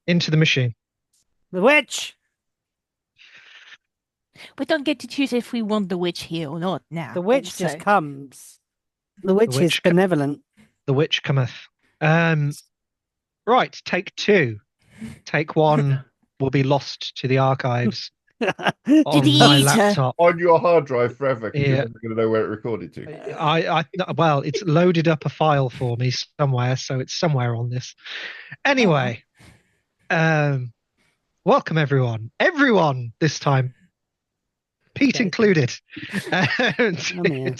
into the machine. The witch! We don't get to choose if we want the witch here or not The now. witch just Also, comes. The The witch is witch, benevolent. the witch cometh. Um, right, take two. Take one will be lost to the archives to the on my eater. laptop. On your hard drive forever because you're Yeah, never going to know where it recorded to. well, it's loaded up a file for me somewhere, so it's somewhere on this. Oh, Anyway, um, welcome everyone this time, Pete Okay. included, to, I'm here.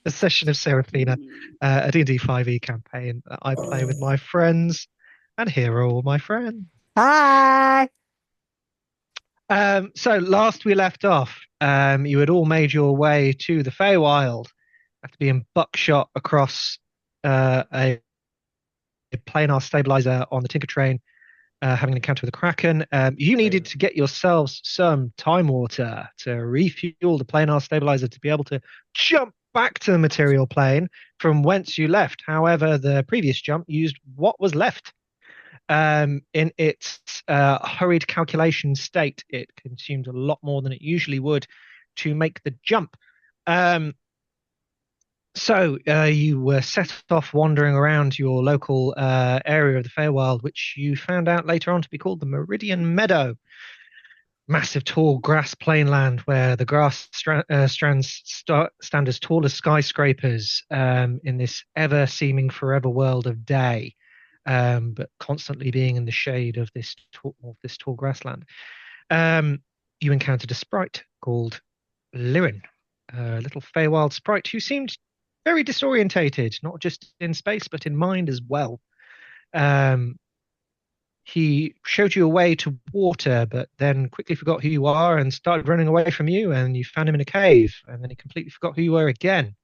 a session of Serephina, a D&D 5e campaign that I play with my friends, and here are all my friends. Hi! So last we left off, you had all made your way to the Feywild after being buckshot across a planar stabilizer on the Tinker Train, having an encounter with the Kraken. You needed to get yourselves some time water to refuel the planar stabilizer to be able to jump back to the material plane from whence you left. However, the previous jump used what was left. In its hurried calculation state, it consumed a lot more than it usually would to make the jump. So you were set off wandering around your local area of the Feywild, which you found out later on to be called the Meridian Meadow. Massive tall grass plainland where the grass strands stand as tall as skyscrapers in this ever seeming forever world of day, but constantly being in the shade of this tall grassland. You encountered a sprite called Lirin, a little Feywild sprite who seemed very disorientated, not just in space, but in mind as well. Um, he showed you a way to water, but then quickly forgot who you are and started running away from you, and you found him in a cave, and then he completely forgot who you were again.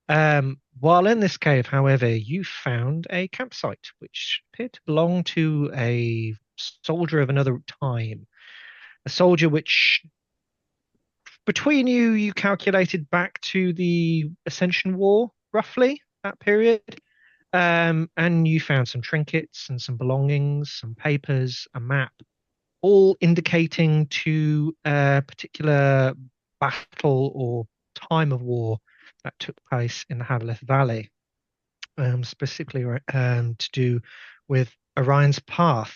While in this cave, however, you found a campsite, which appeared to belong to a soldier of another time. A soldier which, between you, you calculated back to the Ascension War, roughly, that period. And you found some trinkets and some belongings, some papers, a map, all indicating to a particular battle or time of war that took place in the Havileth Valley, specifically to do with Orion's Path.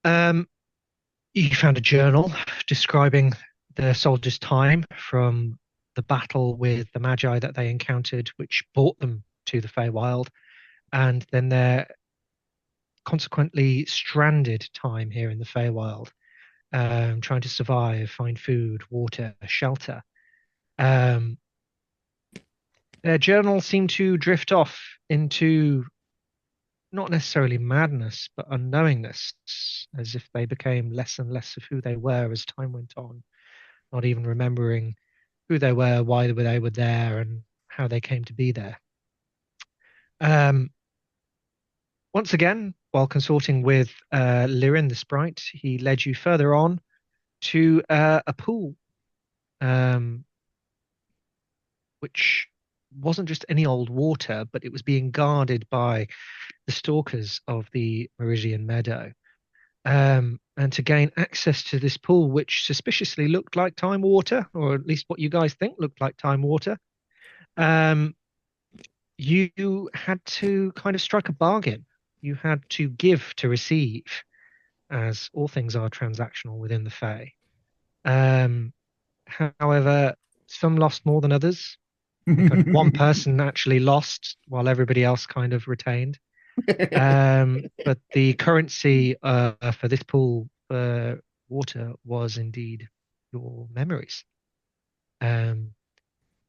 You found a journal describing the soldiers' time from the battle with the Magi that they encountered, which brought them to the Feywild, and then their consequently stranded time here in the Feywild, trying to survive, find food, water, shelter. Um, their journal seemed to drift off into not necessarily madness, but unknowingness, as if they became less and less of who they were as time went on, not even remembering who they were, why they were there, and how they came to be there. Um, Once again, while consorting with Lirin the sprite, he led you further on to a pool, um, which wasn't just any old water, but it was being guarded by the stalkers of the Meridian Meadow. And to gain access to this pool, which suspiciously looked like time water, or at least what you guys think looked like time water, um, you had to kind of strike a bargain. You had to give to receive, as all things are transactional within the Fae. Um, However, some lost more than others. I think only one person actually lost, while everybody else kind of retained. But the currency for this pool for water was indeed your memories. Um,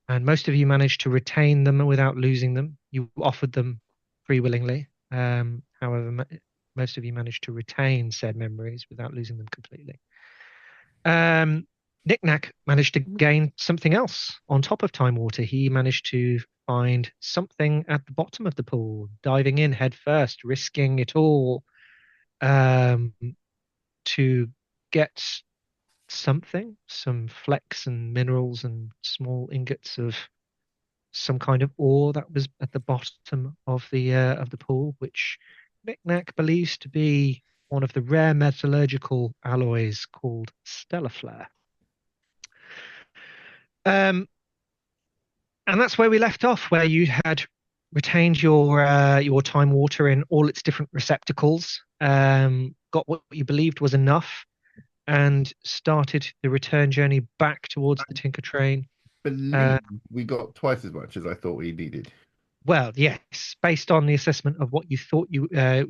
and most of you managed to retain them without losing them. You offered them free willingly. However, most of you managed to retain said memories without losing them completely. Knick-Knack managed to gain something else on top of Time Water. He managed to find something at the bottom of the pool, diving in head first, risking it all um, to get something, some flecks and minerals and small ingots of some kind of ore that was at the bottom of the pool, which Knick-knack believes to be one of the rare metallurgical alloys called stellar flare. And that's where we left off, where you had retained your time water in all its different receptacles, got what you believed was enough, and started the return journey back towards the Tinker Train. Believe we got twice as much as I thought we needed. Well, yes, based on the assessment of what you thought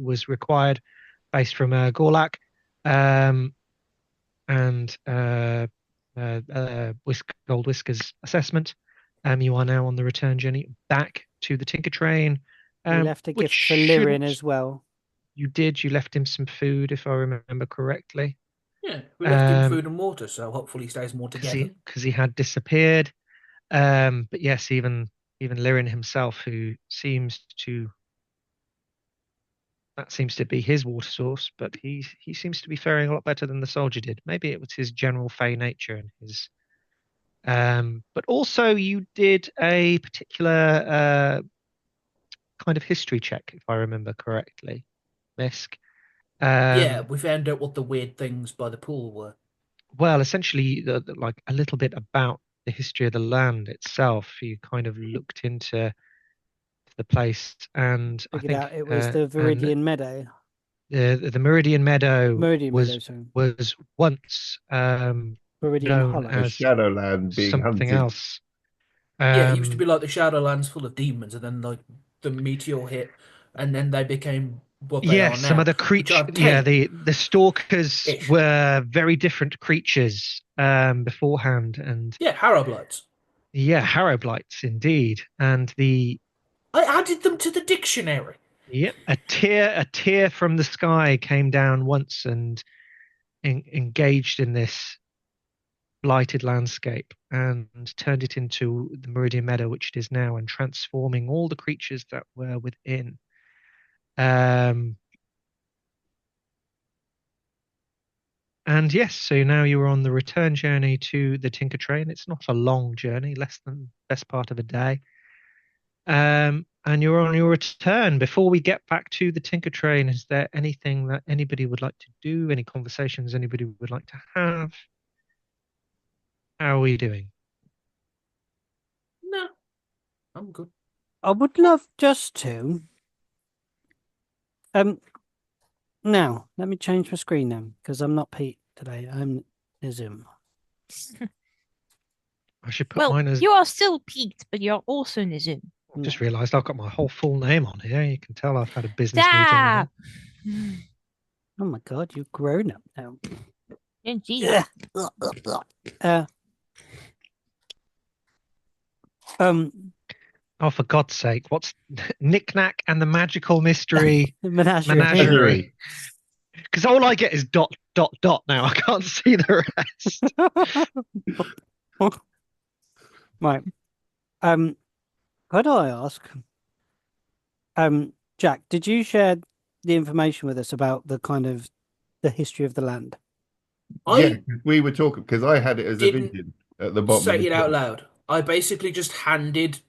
was required, based from Gorlak, and Gold Whisker's assessment. You are now on the return journey back to the Tinker Train. We left a gift for Lirin as well. You did. You left him some food, if I remember correctly. Yeah, we left him food and water, so hopefully he stays more together. Because he had disappeared. But yes, even Lirin himself, who seems to be his water source, but he seems to be faring a lot better than the soldier did. Maybe it was his general fey nature and his. But also you did a particular kind of history check, if I remember correctly, Misk. Yeah, we found out what the weird things by the pool were. Well, essentially, like a little bit about the history of the land itself. You kind of looked into the place, and I think it was the Viridian Meadow. The Meridian Meadow was once known as Shadowland being something hunted. else. Yeah, it used to be like the Shadowlands full of demons, and then like the meteor hit, and then they became what they are now. Some other creatures. Yeah, the stalkers were very different creatures beforehand, and Harrowblights. Yeah, Harrowblights indeed, and I added them to the dictionary. Yep, a tear from the sky came down once and engaged in this blighted landscape and turned it into the Meridian Meadow, which it is now, and transforming all the creatures that were within. And yes, so now you are on the return journey to the Tinker Train. It's not a long journey, less than best part of a day. And you're on your return. Before we get back to the Tinker Train, is there anything that anybody would like to do? Any conversations anybody would like to have? How are we doing? No, I'm good. I would love just to. Now let me change my screen now because I'm not Pete today. I'm Zoom. I should put mine as. You are still Pete, but you're also Nizum. I've just realised I've got my whole full name on here. You can tell I've had a business Stop! meeting. Oh my God, you've grown up now. Indeed. Oh, for God's sake! What's Knick-knack and the Magical Mystery Menagerie? Because all I get is ... now. I can't see the rest. Right. Could I ask, Jack, did you share the information with us about the kind of the history of the land? Yeah, we were talking because I had it as a vision at the bottom. Say it out loud. I basically just handed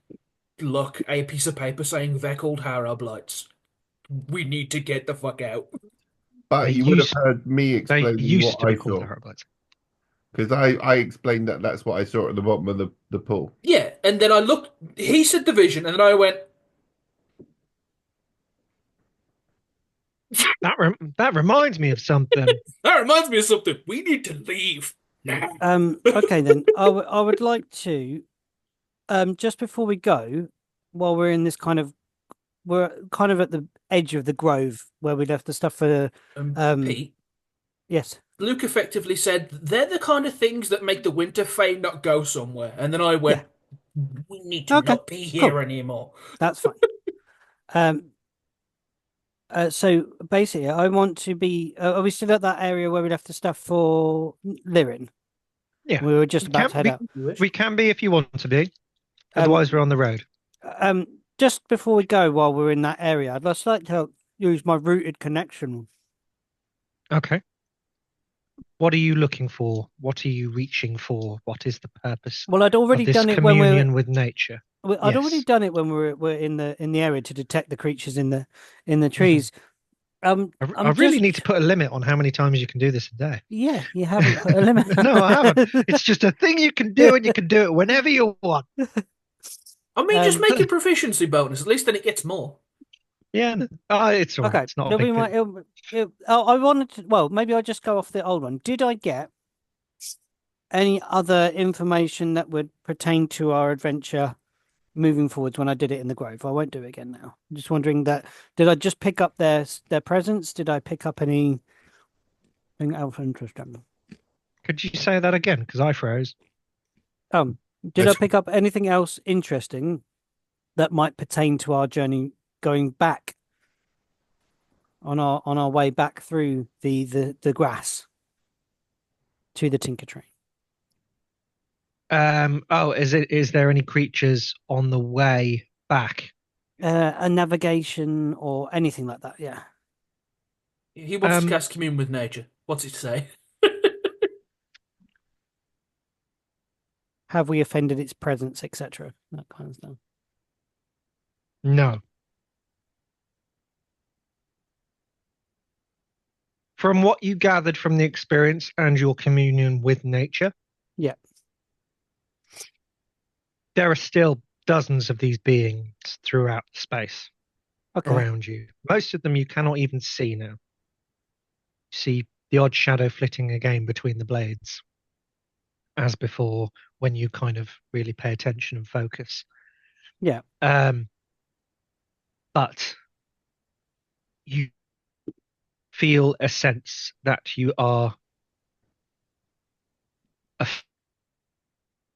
Luck a piece of paper saying they're called Harrowblights. We need to get the fuck out. But you would have heard me explain what I saw. Because I explained that that's what I saw at the bottom of the pool. Yeah, and then I looked, he said the vision, and then I went... That reminds me of something. That reminds me of something. We need to leave now. Okay, then. I would like to, just before we go, while we're in this we're kind of at the edge of the grove where we left the stuff for... Pete? Yes. Luke effectively said, they're the kind of things that make the Winter Fae not go somewhere. And then I went, we need to not be here anymore. That's fine. So basically, I want to be... are we still at that area where we left the stuff for Lirin? Yeah. We were just about to head out. We can be if you want to be. Otherwise, we're on the road. Just before we go, while we're in that area, I'd just like to use my rooted connection. Okay. What are you looking for? What are you reaching for? What is the purpose? Well, I'd already done it when communion with nature. I'd already done it when we're in the area to detect the creatures in the trees. I really need to put a limit on how many times you can do this a day. Yeah, you haven't put a limit. No, I haven't. It's just a thing you can do, and you can do it whenever you want. I mean, just make a proficiency bonus. At least then it gets more. Yeah, no. It's all right. Okay. It's not a big thing. I wanted to. Well, maybe I'll just go off the old one. Did I get any other information that would pertain to our adventure moving forwards when I did it in the Grove? I won't do it again now. I'm just wondering that did I just pick up their presence? Did I pick up anything else interesting? Could you say that again? Because I froze. Did I pick up anything else interesting that might pertain to our journey going back on our way back through the grass to the Tinker Train? Is there any creatures on the way back? A navigation or anything like that? Yeah. He wants to cast Commune with Nature. What's it say? Have we offended its presence, etc.? That kind of stuff. No. From what you gathered from the experience and your communion with nature, yeah, there are still dozens of these beings throughout space around you. Most of them you cannot even see now. You see the odd shadow flitting again between the blades, as before, when you kind of really pay attention and focus. Yeah. But you feel a sense that you are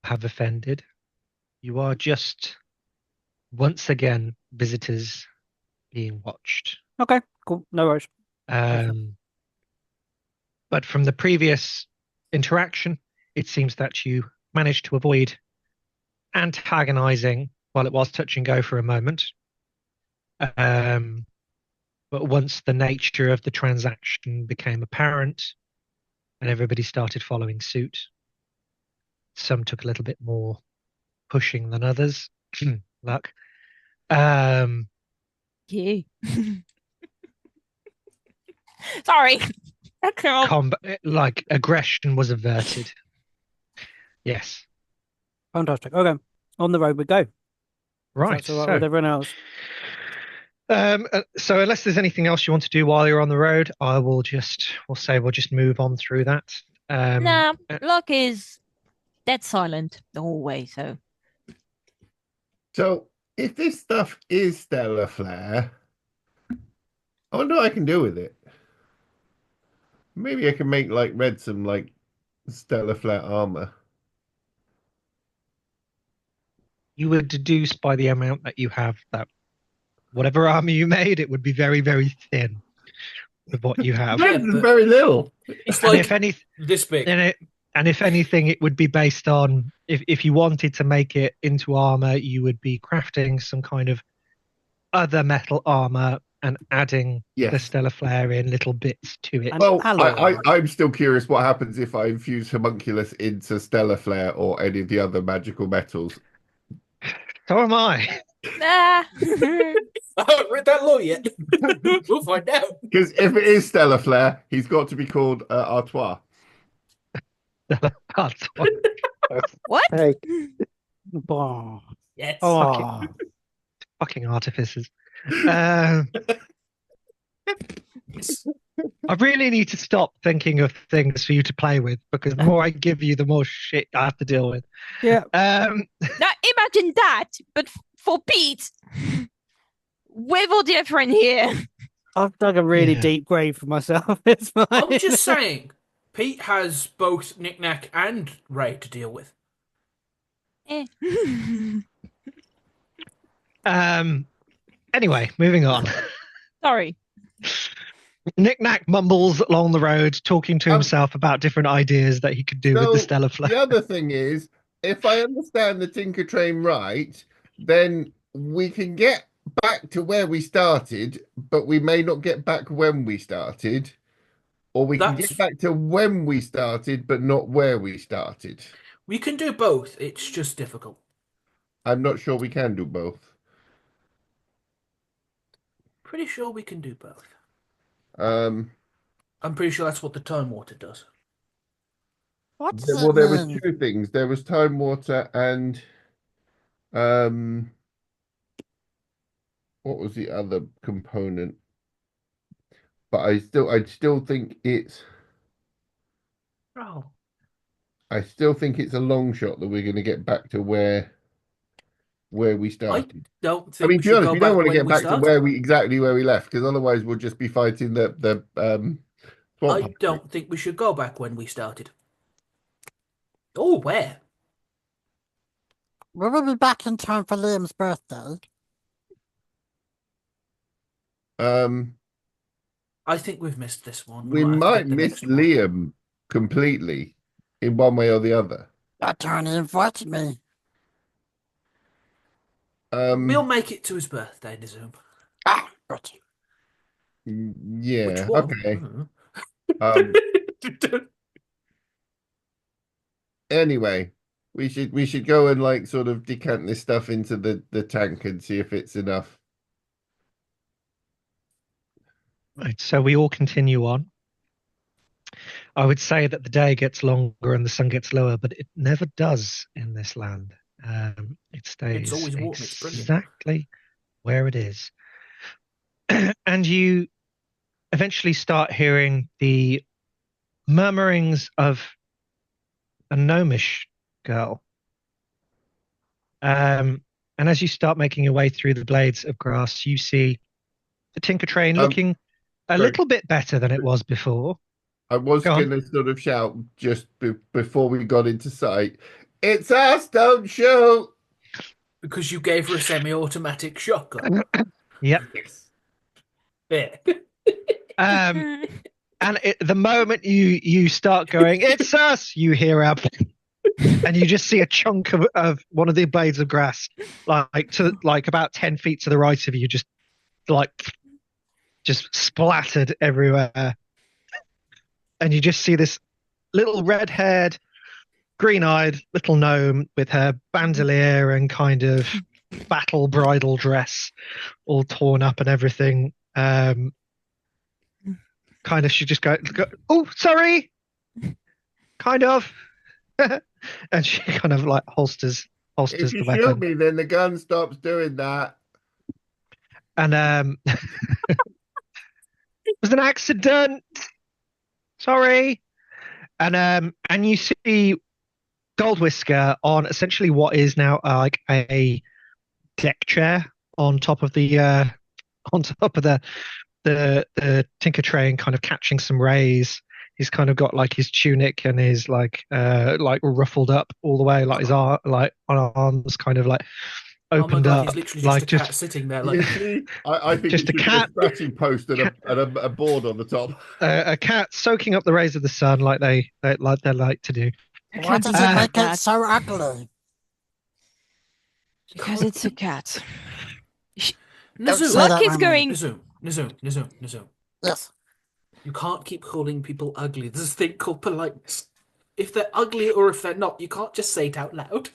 have offended. You are just once again visitors being watched. Okay, cool. No worries. But from the previous interaction, it seems that you managed to avoid antagonizing while it was touch and go for a moment. But once the nature of the transaction became apparent and everybody started following suit, some took a little bit more pushing than others. Luck. Yeah. Sorry. Aggression was averted. Yes. Fantastic. Okay. On the road we go. Right. That's all right with everyone else. So unless there's anything else you want to do while you're on the road, we'll just move on through that. Nah, Luck is dead silent the whole way, so if this stuff is stellar flare, I wonder what I can do with it. Maybe I can make Red some stellar flare armor. You would deduce by the amount that you have that whatever armor you made, it would be very, very thin with what you have. Yeah, very little. It's this big. And if anything, it would be based on if you wanted to make it into armor, you would be crafting some kind of other metal armor and adding the stellar flare in little bits to it. Well, I'm still curious what happens if I infuse homunculus into stellar flare or any of the other magical metals. So am I. Nah. I haven't read that law yet. We'll find out. Because if it is stellar flare, he's got to be called Artois. What? Hey. Yes. Fucking artificers. I really need to stop thinking of things for you to play with, because the more I give you, the more shit I have to deal with. Yeah. Now imagine that, but for Pete. We're all different here. I've dug a really deep grave for myself. It's fine. I'm just saying, Pete has both Knick-Knack and Ray to deal with. Anyway, moving on. Sorry. Knick-Knack mumbles along the road, talking to himself about different ideas that he could do with the stellar flare. The other thing is, if I understand the Tinker Train right, then we can get back to where we started, but we may not get back when we started. Or we can get back to when we started, but not where we started. We can do both. It's just difficult. I'm not sure we can do both. Pretty sure we can do both. I'm pretty sure that's what the tone water does. What does Well, it there was mean? two things. There was tone water and what was the other component? But I still think it's Oh. I still think it's a long shot that we're going to get back to where we I started. don't I think mean, we to be should honest, go we don't back want to when get we back to started. where we left, because otherwise we'll just be fighting the swamp. I don't think we should go back when we started. Oh, where? Will we be back in time for Liam's birthday? I think we've missed this one. We might have to might get the miss next one. Liam completely in one way or the other. That Tony invited me. We'll make it to his birthday, Nizoom. Ah, good. Yeah, Which one? okay. Mm. Anyway, we should go and like sort of decant this stuff into the tank and see if it's enough. Right, so we all continue on. I would say that the day gets longer and the sun gets lower, but it never does in this land. It stays always warm, it's brilliant. exactly where it is. And you eventually start hearing the murmurings of a gnomish girl. And as you start making your way through the blades of grass, you see the Tinker Train looking a little bit better than it was before. I was Go on. going to sort of shout just before we got into sight, "It's us! Don't shoot!" Because you gave her a semi-automatic shotgun. Yep. Yeah. And the moment you start going, "It's us!" you hear up, and you just see a chunk of one of the blades of grass, like about 10 feet to the right of you, just splattered everywhere. And you just see this little red-haired, green-eyed little gnome with her bandolier and kind of battle bridal dress all torn up and everything. Kind of, she just go, "Oh, sorry," kind of, and she kind of like holsters If you the shoot weapon. me, then the gun stops doing that. And it was an accident. Sorry. And you see Gold Whisker on essentially what is now like a deck chair on top of the Tinker Train, kind of catching some rays. He's kind of got like his tunic and his like ruffled up all the way, like his arms kind of like opened up. He's literally like just a cat sitting there. You Like, see, I think Just it a should cat. be a scratching post and a board on the top. A cat soaking up the rays of the sun like they like to do. Why does it make it so ugly? Because it's a cat. Don't say Luck that, is Mama. going. Nizoom. Yes. You can't keep calling people ugly. There's a thing called politeness. If they're ugly or if they're not, you can't just say it out loud.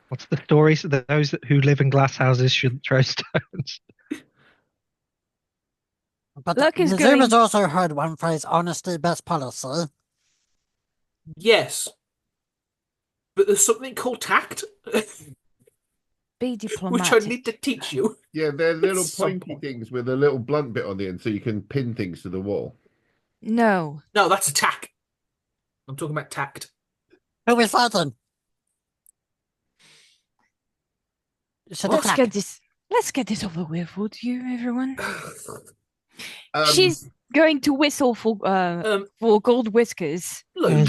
What's the story? So that those who live in glass houses shouldn't throw stones. But Luck is the going- Zoomers also heard one phrase, honesty best policy. Yes. But there's something called tact, Be which diplomatic. I need to teach you. Yeah, they're little some pointy point. things with a little blunt bit on the end, so you can pin things to the wall. No. No, that's a tack. I'm talking about tact. Who are we fighting? Should Let's attack. get this over with, would you, everyone? Um, She's going to whistle for Gold Whiskers. Look,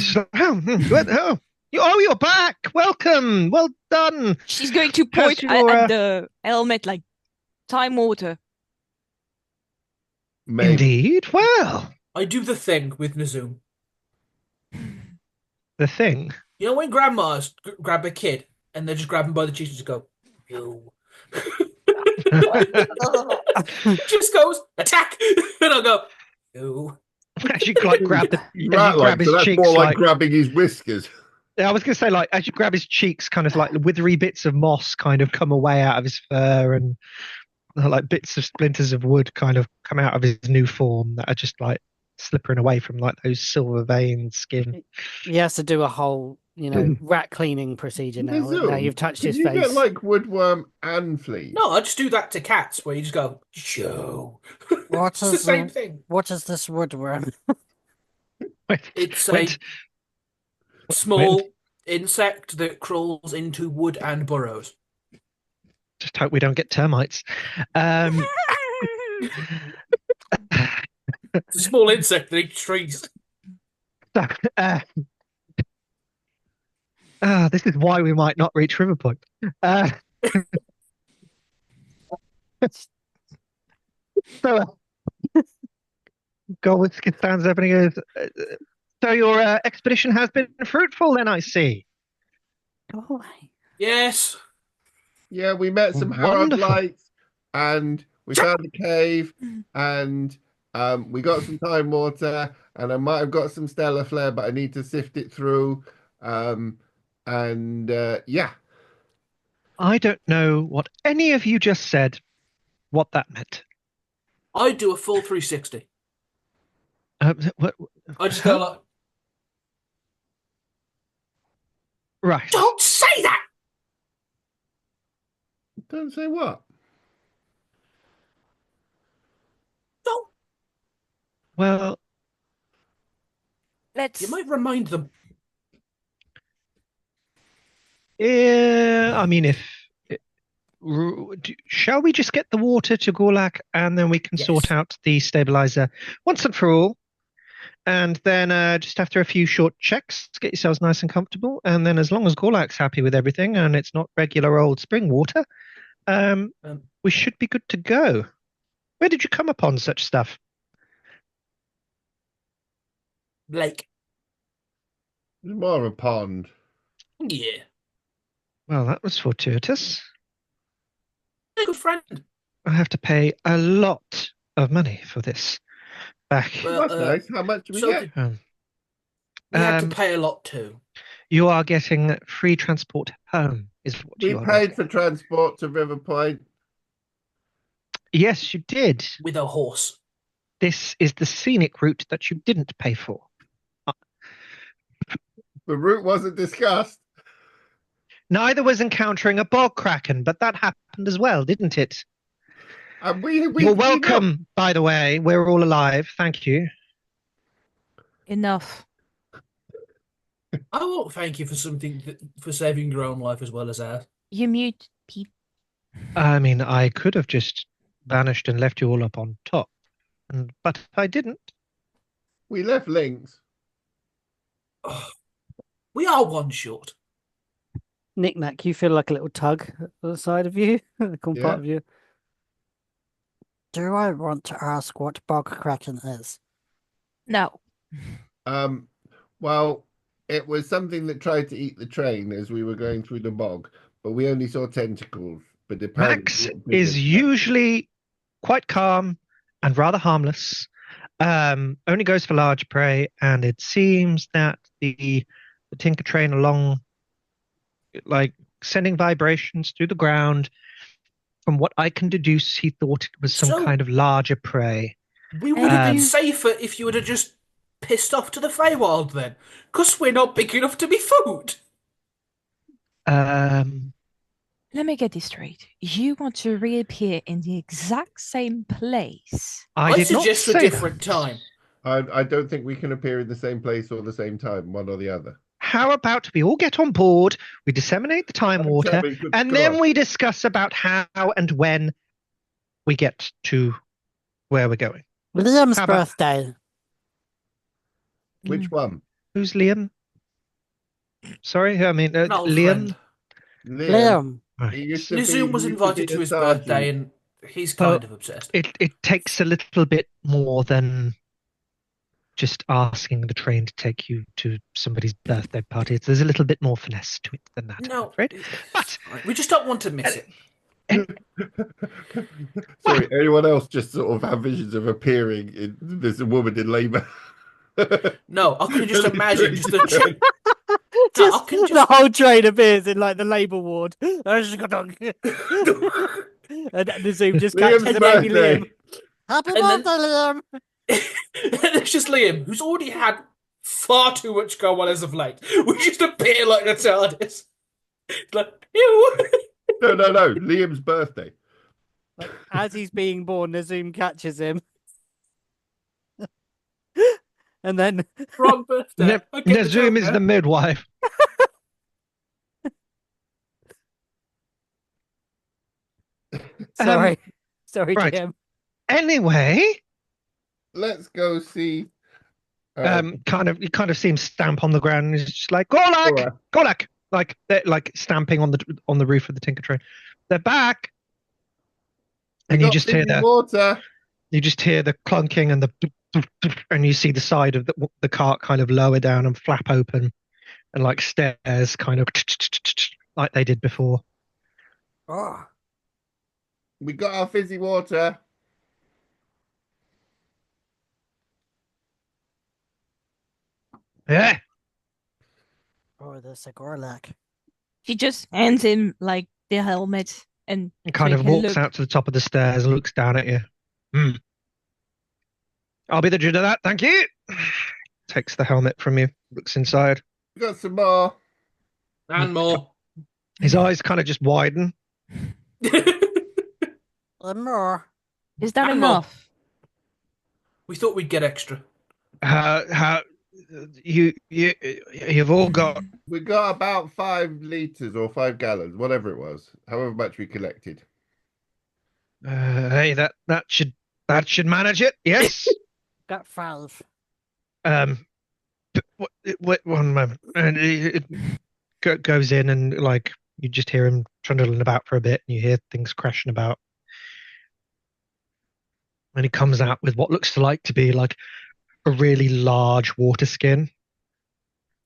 You're back. Welcome. Well done. She's going to How's point your, at the helmet like time water. maybe. Indeed. Well, I do the thing with Nizoom. the thing. You know when grandmas grab a kid and they just grab him by the cheeks and just go, "You." Just goes, attack! And I'll go, "You." As you like grab the, as you Right, grab his so that's cheeks, more like like grabbing his whiskers. I was going to say, like as you grab his cheeks, kind of like withery bits of moss kind of come away out of his fur, and like bits of splinters of wood kind of come out of his new form that are just like slippering away from like those silver veined skin. He has to do a whole, rat cleaning procedure now. Now Mizzou, you've touched can his you face. get like woodworm and fleas? No, I just do that to cats, where you just go, Joe. What It's the is same thing. What is this woodworm? It's Wait, a small insect that crawls into wood and burrows. just hope we don't get termites. It's a small insect that eats trees. So, this is why we might not reach Riverpoint. So, Goblin stands up and he goes, so your expedition has been fruitful then, I see. Go away. Yes. Yeah, we met some Wonderful. Harroblites, and we found a cave, and we got some time water, and I might have got some stellar flare, but I need to sift it through. Yeah. I don't know what any of you just said, what that meant. I do a full 360. What, I just go like, right. don't say that! Don't say what? Don't. Well, Let's. You might remind them. I mean, shall we just get the water to Gorlak and then we can sort Yes. out the stabilizer once and for all? And then just after a few short checks, get yourselves nice and comfortable. And then as long as Gorlak's happy with everything and it's not regular old spring water, we should be good to go. Where did you come upon such stuff? Lake. It's more of a pond. Yeah. Well, that was fortuitous. A good friend. I have to pay a lot of money for this back. Well, That's nice. How much do we so get? did- We had to pay a lot too. You are getting free transport home, is what We you are paid getting. for transport to Riverpoint. Yes, you did. With a horse. This is the scenic route that you didn't pay for. The route wasn't discussed. Neither was encountering a bog kraken, but that happened as well, didn't it? And You're welcome, by the way. We're all alive. Thank you. Enough. I won't thank you for for saving your own life as well as ours. You mute Pete. I mean, I could have just vanished and left you all up on top, but I didn't. We left links. We are one short. Knick-knack, you feel like a little tug at the side of you, the Yeah. part of you. Do I want to ask what bog kraken is? No. Well, it was something that tried to eat the train as we were going through the bog, but we only saw tentacles. But apparently Max a lot bigger is than that. usually quite calm and rather harmless. Only goes for large prey, and it seems that the Tinker train along, like sending vibrations through the ground. From what I can deduce, he thought it was some So- kind of larger prey. We would have been Um, safer if you would have just pissed off to the Feywild then. Because we're not big enough to be food. Let me get this straight. You want to reappear in the exact same place? I I did not suggest a say different that. time. I don't think we can appear in the same place or the same time, one or the other. How about we all get on board, we disseminate the time Don't water, tell me, good and God. then we discuss about how and when we get to where we're going. Liam's How about- birthday. Which one? Who's Liam? Sorry, I mean An old Liam. friend. Liam. He used to Nizoom be- was he used to invited be to a his sergeant. birthday and he's Well, kind of obsessed. It takes a little bit more than just asking the train to take you to somebody's birthday party. There's a little bit more finesse to it than that, I'm No, afraid. But we just don't want to miss it. Sorry, anyone else just sort of have visions of appearing in there's a woman in labour? No, I can just imagine just the chick. Just I can the just- whole train appears in like the labour ward. And the Zoom just Liam's catches baby birthday. Liam. Happy And then- birthday, Liam! And it's just Liam, who's already had far too much go on as of late. We just appear like the TARDIS. It's like, ew. No. Liam's birthday. Like, as he's being born, the Zoom catches him. And then Wrong birthday. I get the Zoom joke is now. the midwife. sorry, right. Jim. Anyway, Let's go see. you kind of see him stamp on the ground, and he's just like, Gorlak, Gorlak, like they're like stamping on the roof of the Tinker Train. They're back, and you just hear water. You just hear the clunking and and you see the side of the cart kind of lower down and flap open, and like stairs kind of like they did before. Oh, We got our fizzy water. Yeah. oh, there's a Gorlak. She just hands him like the helmet and Kind so of he can walks look. out to the top of the stairs and looks down at you. I'll be the judge of that, thank you. Takes the helmet from you, looks inside. We got some more. And more. His eyes kind of just widen. And more. Is that And more. enough? We thought we'd get extra. How you've all got We got about 5 liters or 5 gallons, whatever it was, however much we collected. hey, that should manage it, yes. Got 5. Wait one moment, and it goes in, and like you just hear him trundling about for a bit, and you hear things crashing about, and he comes out with what looks to be like a really large water skin,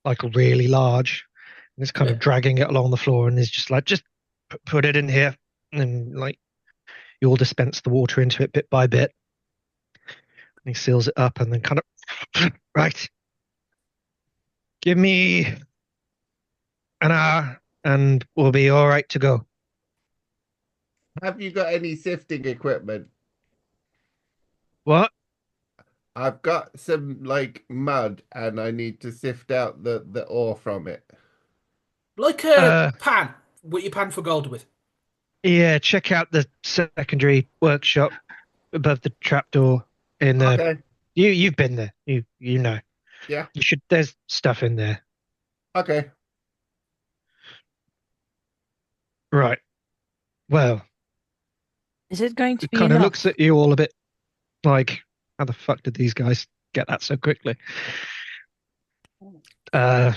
like really large, and it's kind of dragging it along the floor, and he's just like, just put it in here, and like you all dispense the water into it bit by bit. And he seals it up and then kind of, right, give me an hour and we'll be all right to go. Have you got any sifting equipment? What? I've got some like mud and I need to sift out the ore from it. Like a pan. What you pan for gold with. Yeah, check out the secondary workshop above the trapdoor in the... Okay. You've been there. You know. Yeah. You should... There's stuff in there. Okay. Right. Well, Is it going to it be kind of enough? looks at you all a bit like, how the fuck did these guys get that so quickly? Well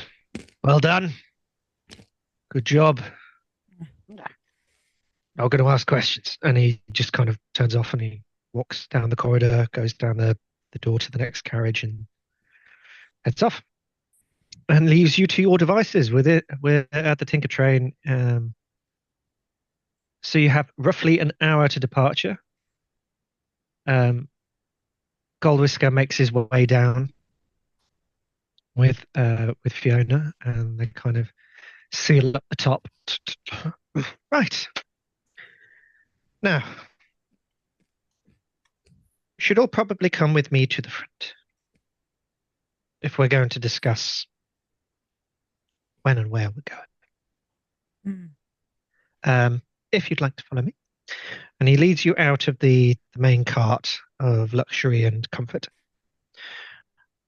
done. Good job. I'm going to ask questions. And he just kind of turns off and he walks down the corridor, goes down the door to the next carriage and heads off. And leaves you to your devices with it. We're at the Tinker Train. So you have roughly an hour to departure. Goldwhisker makes his way down with Fiona, and they kind of seal up the top. Right. Now, you should all probably come with me to the front if we're going to discuss when and where we're going. If you'd like to follow me. And he leads you out of the main cart of luxury and comfort.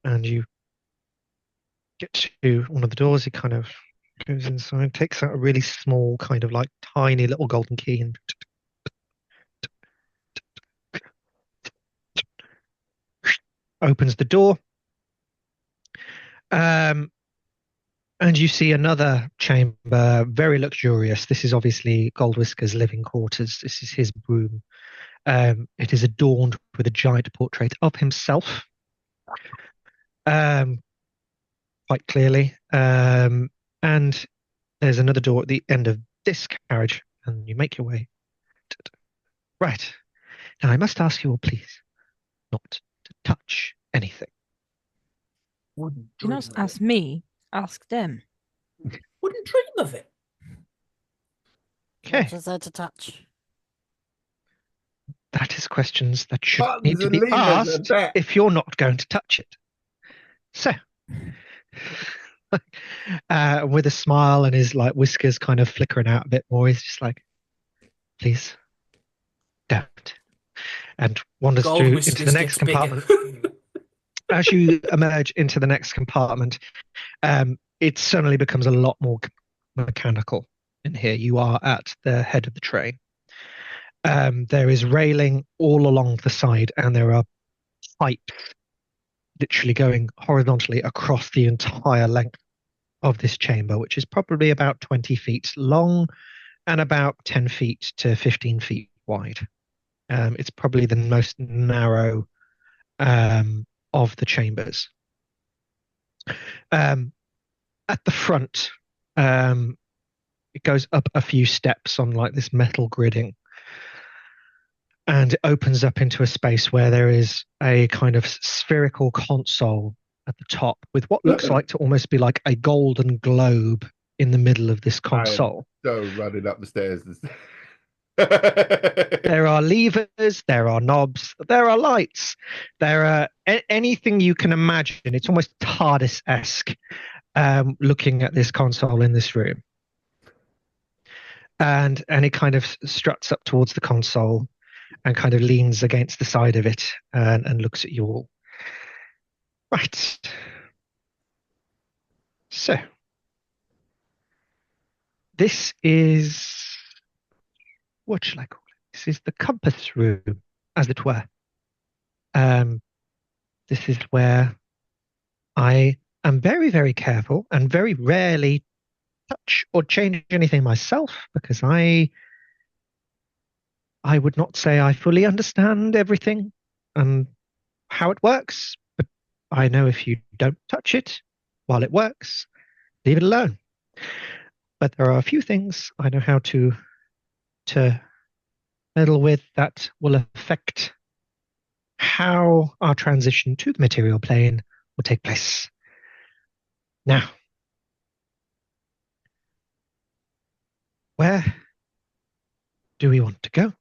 And you get to one of the doors. He kind of goes inside, takes out a really small, kind of like tiny little golden key and opens the door. And you see another chamber, very luxurious. This is obviously Goldwhisker's living quarters. This is his room. It is adorned with a giant portrait of himself, quite clearly. And there's another door at the end of this carriage, and you make your way. Right. Now, I must ask you all, please, not to touch anything. Do not ask me, ask them. Wouldn't dream of it. Okay. What is there to touch? That is questions that should need Buttons to and be levers are asked there. if you're not going to touch it. So, with a smile and his like whiskers kind of flickering out a bit more, he's just like, "Please, don't," and wanders Gold through whiskers into the next gets bigger. compartment. As you emerge into the next compartment, it suddenly becomes a lot more mechanical in here. You are at the head of the train. There is railing all along the side, and there are pipes literally going horizontally across the entire length of this chamber, which is probably about 20 feet long and about 10 feet to 15 feet wide. It's probably the most narrow of the chambers. At the front, it goes up a few steps on like this metal gridding, and it opens up into a space where there is a kind of spherical console at the top with what looks like to almost be like a golden globe in the middle of this console. So running up the stairs. There are levers, there are knobs, there are lights, there are anything you can imagine. It's almost TARDIS-esque looking at this console in this room. And he kind of struts up towards the console and kind of leans against the side of it and looks at you all. Right. So, this is, what shall I call it? This is the compass room, as it were. This is where I am very, very careful and very rarely touch or change anything myself, because I would not say I fully understand everything and how it works, but I know if you don't touch it while it works, leave it alone. But there are a few things I know how to meddle with that will affect how our transition to the material plane will take place. Now, where do we want to go?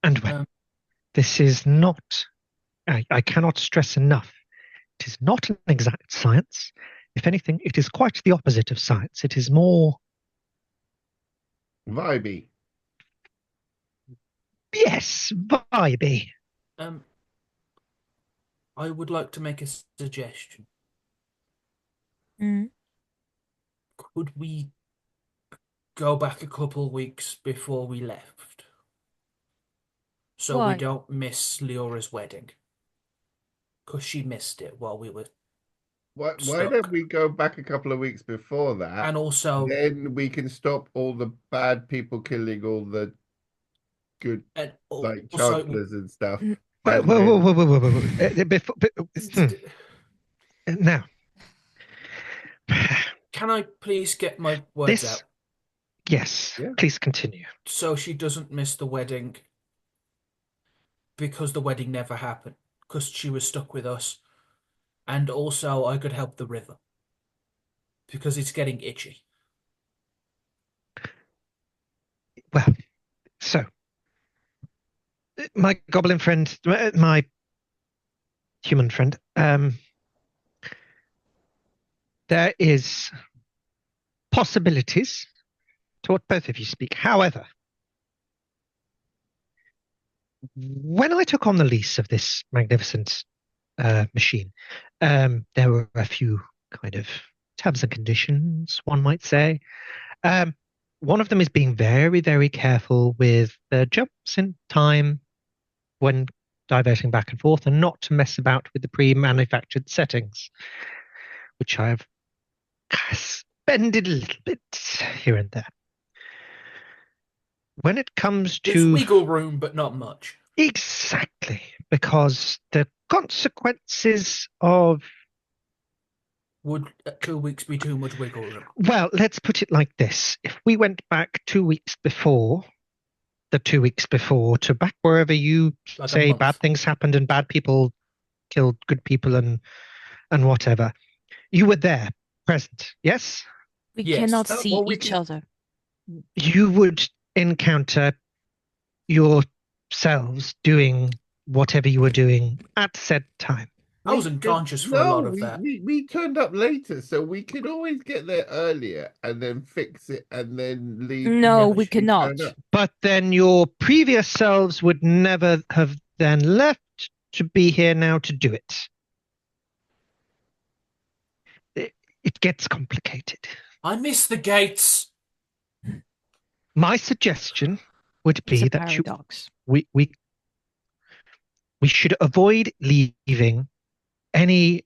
And when? This is not, I cannot stress enough, it is not an exact science. If anything, it is quite the opposite of science. It is more vibey. Yes, vibey. I would like to make a suggestion. Mm. Could we go back a couple weeks before we left? So Why? we don't miss Leora's wedding. Because she missed it while we were Why stuck. don't we go back a couple of weeks before that? And also, then we can stop all the bad people killing all the good, and like also, chancellors and stuff. Whoa. Now, can I please get my words out? Yes, yeah. Please continue. So she doesn't miss the wedding because the wedding never happened, because she was stuck with us. And also I could help the river because it's getting itchy. Well, so my goblin friend, my human friend, there is possibilities to what both of you speak. However, when I took on the lease of this magnificent machine, there were a few kind of terms and conditions, one might say. One of them is being very, very careful with the jumps in time when diverting back and forth, and not to mess about with the pre-manufactured settings, which I have bended a little bit here and there. When it comes to... There's wiggle room, but not much. Exactly, because the consequences of... Would 2 weeks be too much wiggle room? Well, let's put it like this. If we went back 2 weeks before, the 2 weeks before, to back wherever you Like say bad things happened and bad people killed good people and whatever, you were there, present, yes? We Yes. cannot see Well, we each can- other. You would encounter your selves doing whatever you were doing at said time. I was unconscious for a lot of that. We turned up later, so we could always get there earlier and then fix it and then leave. No, never we actually cannot. turn up. But then your previous selves would never have then left to be here now to do it. It gets complicated. I miss the gates. My suggestion would It's be a that paradox. we should avoid leaving any.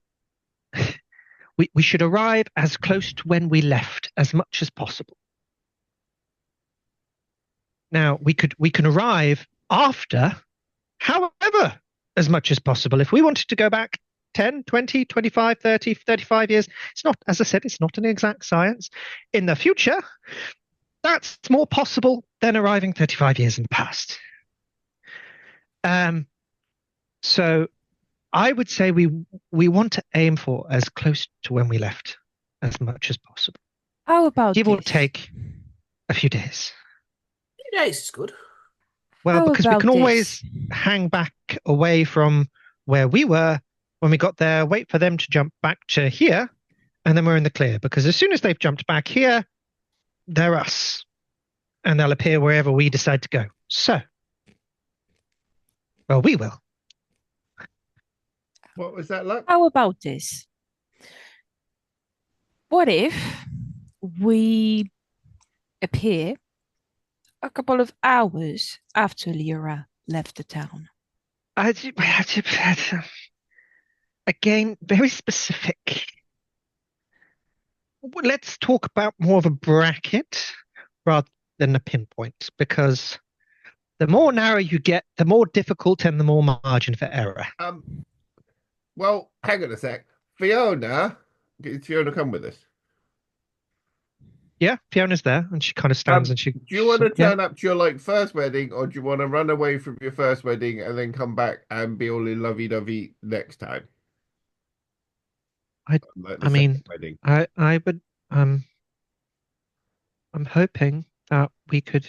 We should arrive as close to when we left as much as possible. Now we can arrive after, however, as much as possible. If we wanted to go back 10, 20, 25, 30, 35 years, it's not, as I said, it's not an exact science. In the future, that's more possible than arriving 35 years in the past. So I would say we want to aim for as close to when we left as much as possible. How about Give or this? take a few days. 2 days is good. Well, How because we about can always this? hang back away from where we were when we got there, wait for them to jump back to here, and then we're in the clear. Because as soon as they've jumped back here, they're us. And they'll appear wherever we decide to go. So, well, we will. What was that like? How about this? What if we appear a couple of hours after Lyra left the town? Again, very specific. Let's talk about more of a bracket rather than a pinpoint, because the more narrow you get, the more difficult and the more margin for error. Well, hang on a sec. Fiona, did Fiona come with us? Yeah, Fiona's there, and she kind of stands and she. Do you want to yeah. turn up to your first wedding, or do you want to run away from your first wedding and then come back and be all in lovey-dovey next time? I mean, wedding. I would. I'm hoping that we could.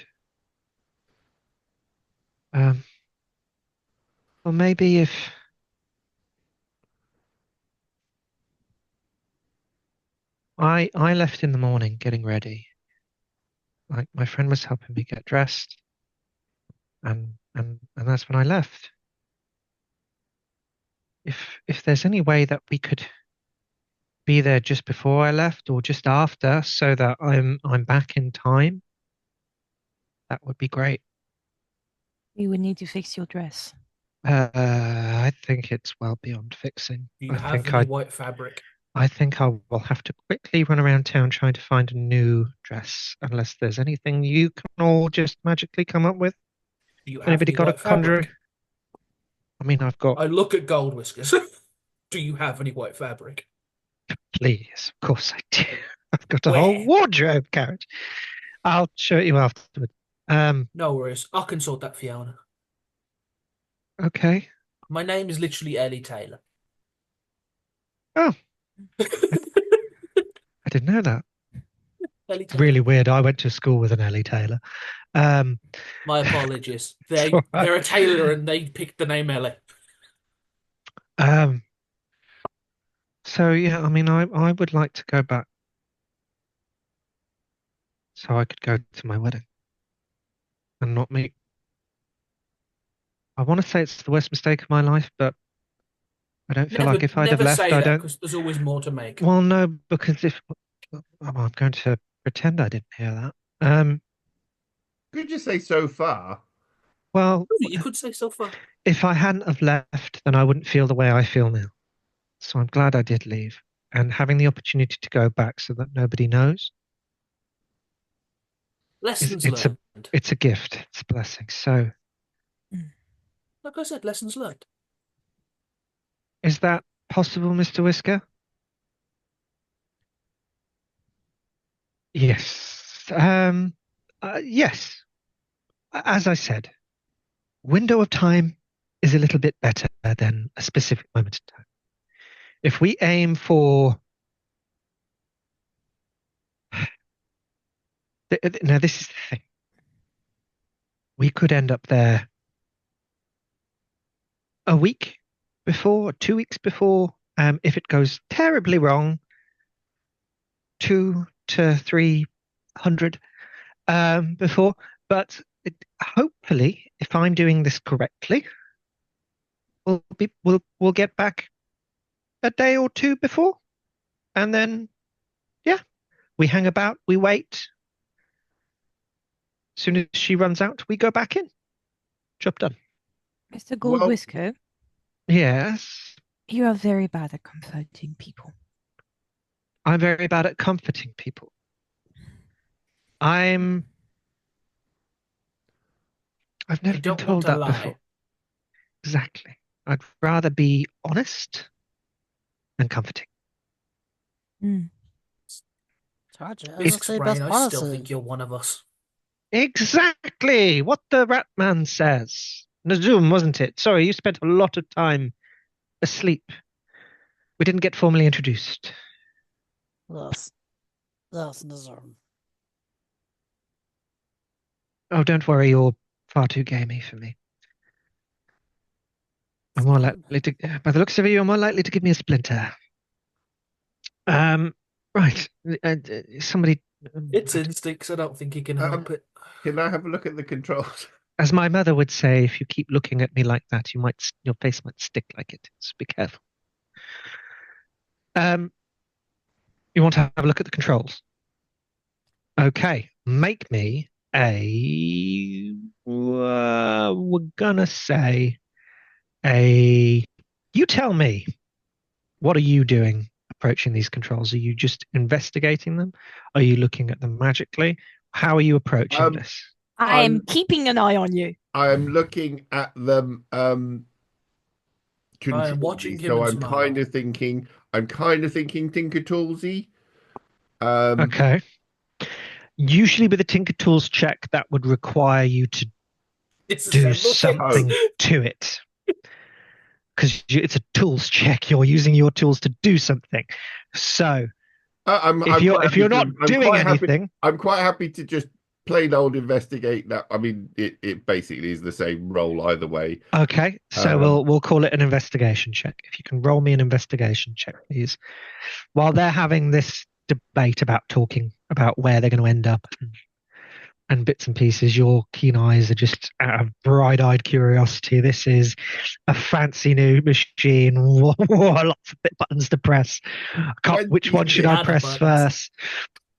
Well, maybe if. I left in the morning getting ready. Like my friend was helping me get dressed, and that's when I left. If there's any way that we could be there just before I left or just after, so that I'm back in time, that would be great. We would need to fix your dress. I think it's well beyond fixing. Do you I have think any white fabric? I think I will have to quickly run around town trying to find a new dress, unless there's anything you can all just magically come up with. Do you have Anybody any got a white fabric? conjurer? I mean, I've got. I look at Gold Whiskers. Do you have any white fabric? Please, of course I do. I've got a Where? whole wardrobe carriage. I'll show you afterward. No worries. I can sort that, Fiona. Okay. My name is literally Ellie Taylor. Oh. I didn't know that. Ellie It's Taylor. really weird. I went to school with an Ellie Taylor. My apologies. They're a tailor and they picked the name Ellie. So yeah, I mean, I would like to go back so I could go to my wedding and not meet. I want to say it's the worst mistake of my life, but I don't feel like if I'd have never left, say I that, don't. because there's always more to make. Well, no, because if I'm going to pretend I didn't hear that. Could you say so far? Well, You could say so far. if I hadn't have left, then I wouldn't feel the way I feel now. So I'm glad I did leave, and having the opportunity to go back so that nobody knows. Lessons It's learned. It's a gift. It's a blessing. So, Like I said, lessons learned. is that possible, Mr. Whisker? Yes. Yes. As I said, window of time is a little bit better than a specific moment in time. If we aim for now, this is the thing. We could end up there a week before, 2 weeks before. If it goes terribly wrong, 200 to 300 before. But hopefully, if I'm doing this correctly, we'll get back a day or two before, and then we hang about, we wait. As soon as she runs out, we go back in. Job done. Mr. Gold Well- Whisker, Yes, you are very bad at comforting people. I'm very bad at comforting people. I've You never been don't told want to that lie. before. Exactly. I'd rather be honest and comforting. Told you, as I Risk's say, brain, best I still policy. think you're one of us. Exactly what the rat man says. Nazum, wasn't it? Sorry, you spent a lot of time asleep. We didn't get formally introduced. Yes. Yes, Nazarm. Oh, don't worry, you're far too gamey for me. I'm more likely to, by the looks of it, you're more likely to give me a splinter. Right. Somebody. It's instincts. I don't think you can help it. Can I have a look at the controls? As my mother would say, if you keep looking at me like that, your face might stick like it. So be careful. You want to have a look at the controls? Okay. Make me we're gonna say you tell me, what are you doing approaching these controls? Are you just investigating them? Are you looking at them magically? How are you approaching this? I am I'm- keeping an eye on you. I am looking at them. Continually, watching him so and I'm smile. kind of thinking Tinker Toolsy. Okay. Usually with a Tinker Tools check, that would require you to do Disassemble something things. to it. Because it's a tools check. You're using your tools to do something. So if you're not doing anything, I'm quite happy to just plain old investigate that. I mean, it basically is the same role either way. okay. So we'll call it an investigation check. If you can roll me an investigation check, please. While they're having this debate about talking about where they're going to end up and bits and pieces, your keen eyes are just out of bright-eyed curiosity. This is a fancy new machine. Lots of buttons to press. Which one should I Banana press buttons.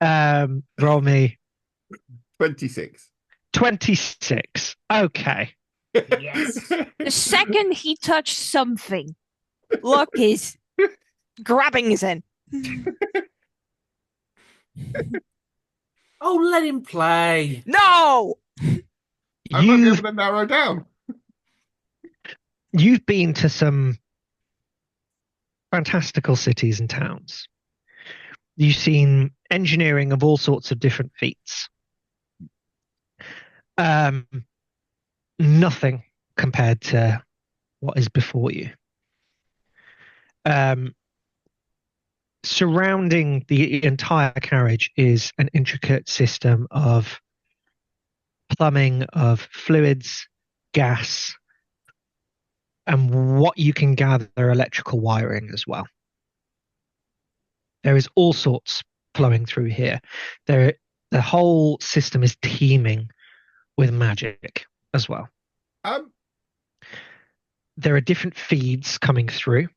first? Roll me 26. 26. Okay. Yes. The second he touched something, Luck is grabbing his end. Oh, let him play. No! I might be You've able to narrow down. you've been to some fantastical cities and towns. You've seen engineering of all sorts of different feats. Nothing compared to what is before you. Surrounding the entire carriage is an intricate system of plumbing, of fluids, gas, and what you can gather electrical wiring as well. There is all sorts flowing through here. The whole system is teeming with magic as well. There are different feeds coming through,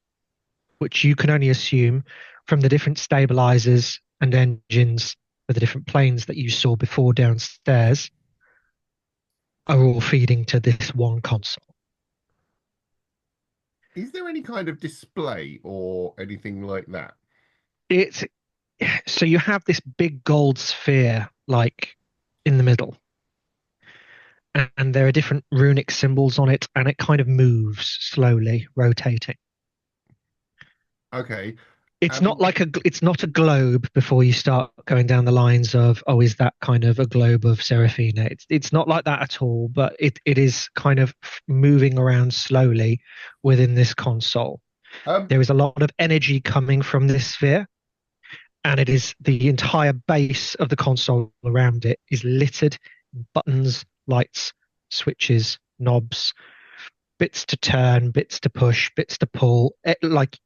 which you can only assume from the different stabilizers and engines for the different planes that you saw before downstairs are all feeding to this one console. Is there any kind of display or anything like that? So you have this big gold sphere like in the middle, and there are different runic symbols on it, and it kind of moves slowly, rotating. Okay. It's not a globe before you start going down the lines of, oh, is that kind of a globe of Serephina? It's not like that at all, but it is kind of moving around slowly within this console. There is a lot of energy coming from this sphere, and it is the entire base of the console around it is littered in buttons, lights, switches, knobs, bits to turn, bits to push, bits to pull, like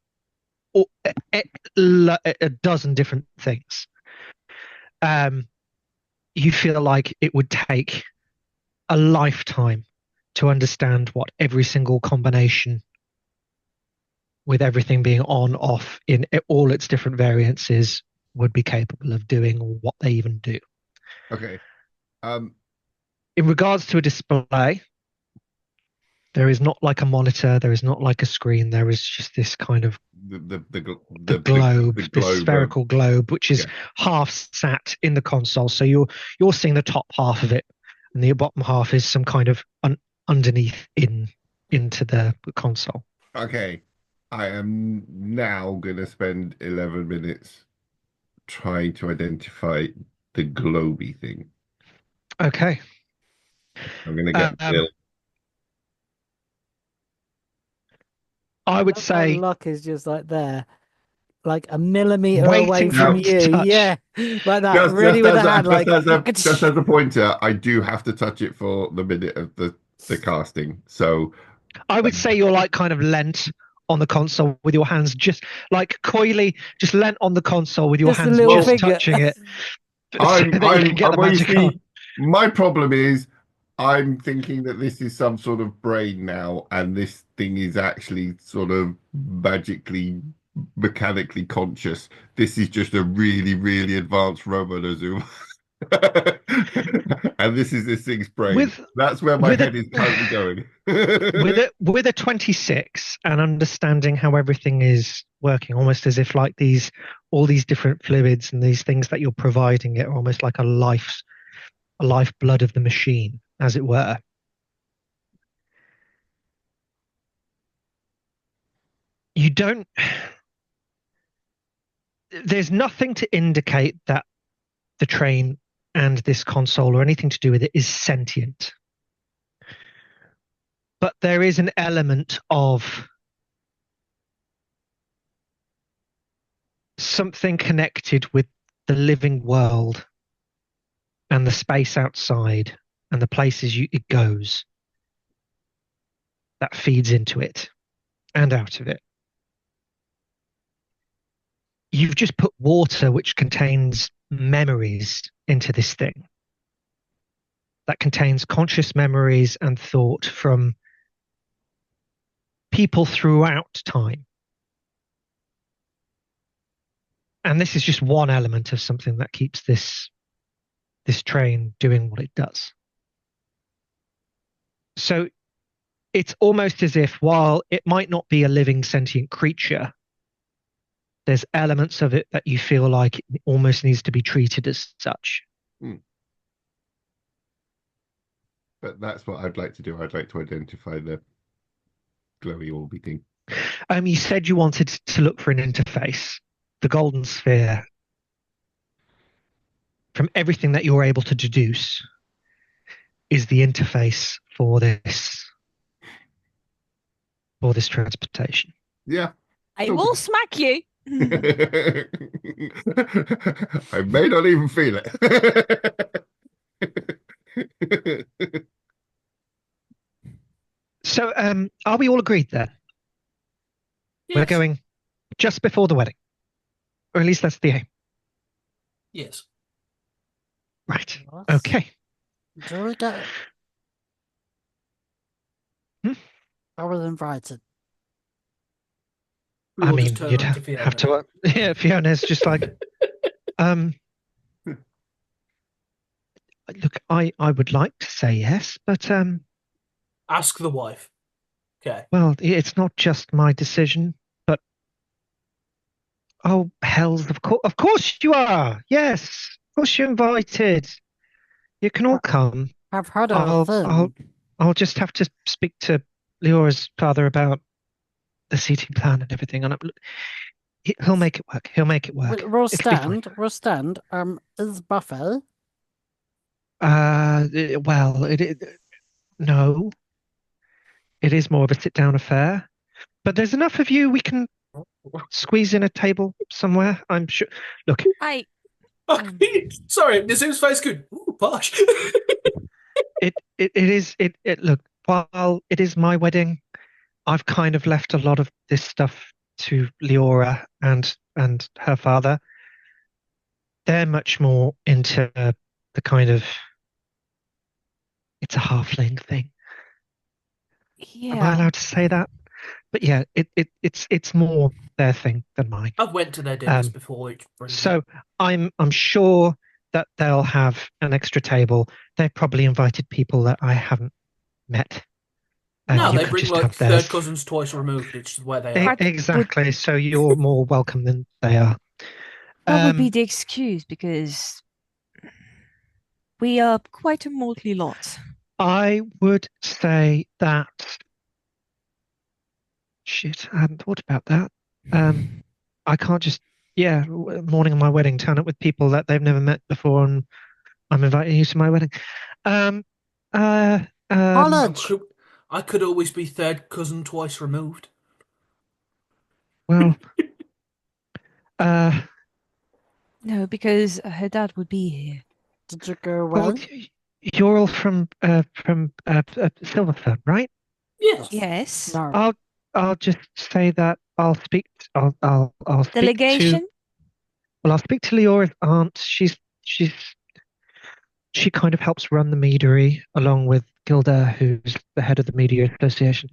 a dozen different things. You feel like it would take a lifetime to understand what every single combination, with everything being on, off, in all its different variances, would be capable of doing, or what they even do. Okay. In regards to a display, there is not like a monitor, there is not like a screen, there is just this kind of the globe, the this spherical globe, which is Yeah. half sat in the console. So you're seeing the top half of it, and the bottom half is some kind of underneath into the console. Okay. I am now going to spend 11 minutes trying to identify the globy thing. Okay. I'm going to get Bill. I would That's how say luck is just like there, like a millimeter Waiting away for from it to you. touch. Yeah, like that. Really with a hand, like just as a pointer, I do have to touch it for the minute of the casting. So I would say you're like kind of leant on the console with your hands just like coyly, just leant on the console with your Just a hands little just finger. touching it, so I'm, that you can get the well, you magic see, on. my problem is I'm thinking that this is some sort of brain now, and this thing is actually sort of magically, mechanically conscious. This is just a really, really advanced Robonozoom. And this is this thing's brain. That's where my head is currently going. With a 26 and understanding how everything is working, almost as if like all these different fluids and these things that you're providing it are almost like a lifeblood of the machine, as it were. There's nothing to indicate that the train and this console or anything to do with it is sentient. But there is an element of something connected with the living world and the space outside and the places it goes that feeds into it and out of it. You've just put water which contains memories into this thing that contains conscious memories and thought from people throughout time. And this is just one element of something that keeps this train doing what it does. So it's almost as if, while it might not be a living sentient creature, there's elements of it that you feel like it almost needs to be treated as such. But that's what I'd like to do. I'd like to identify the glowy orby thing. You said you wanted to look for an interface. The golden sphere, from everything that you're able to deduce, is the interface for this transportation. Yeah. I will smack you. I may not even feel it. So, are we all agreed there? Yes. We're going just before the wedding, or at least that's the aim. Yes. Right. What? Okay. Do we go? Hmm? I was invited. We I will mean, just turn you'd around to Fiona. have to. Yeah, Fiona's just like, look, I would like to say yes, but Ask the wife. Okay. well, it's not just my decision, but oh, hells, of course you are. Yes, of course you're invited. You can all come. I've heard of them. I'll just have to speak to Leora's father about the seating plan and everything, and he'll make it work. He'll make it work. We'll It'll be fine. stand. Is buffet? Well, no, it is more of a sit-down affair. But there's enough of you. We can squeeze in a table somewhere. I'm sure. Look, Sorry, Nazim's face good. Ooh, posh. it is. Look, while it is my wedding, I've kind of left a lot of this stuff to Leora and her father. They're much more into the kind of, it's a halfling thing. Am I Yeah. allowed to say that? But yeah, it's more their thing than mine. I've went to their dinners before. It's brilliant. So I'm sure that they'll have an extra table. They've probably invited people that I haven't met. And no, you they could bring just like have theirs. third cousins twice removed. It's just where they are. Exactly. So you're more welcome than they are. That would be the excuse, because we are quite a motley lot. I would say that. Shit, I hadn't thought about that. I can't just, morning of my wedding, turn up with people that they've never met before, and I'm inviting you to my wedding. Knowledge. I could always be third cousin twice removed. Well, No, because her dad would be here. Did you go well, well? you're all from Silverfern, right? Yes. Yes. No. I'll just say that I'll speak. I'll speak Delegation? I'll speak to Leora's aunt. She kind of helps run the meadery along with Gilda, who's the head of the Media Association.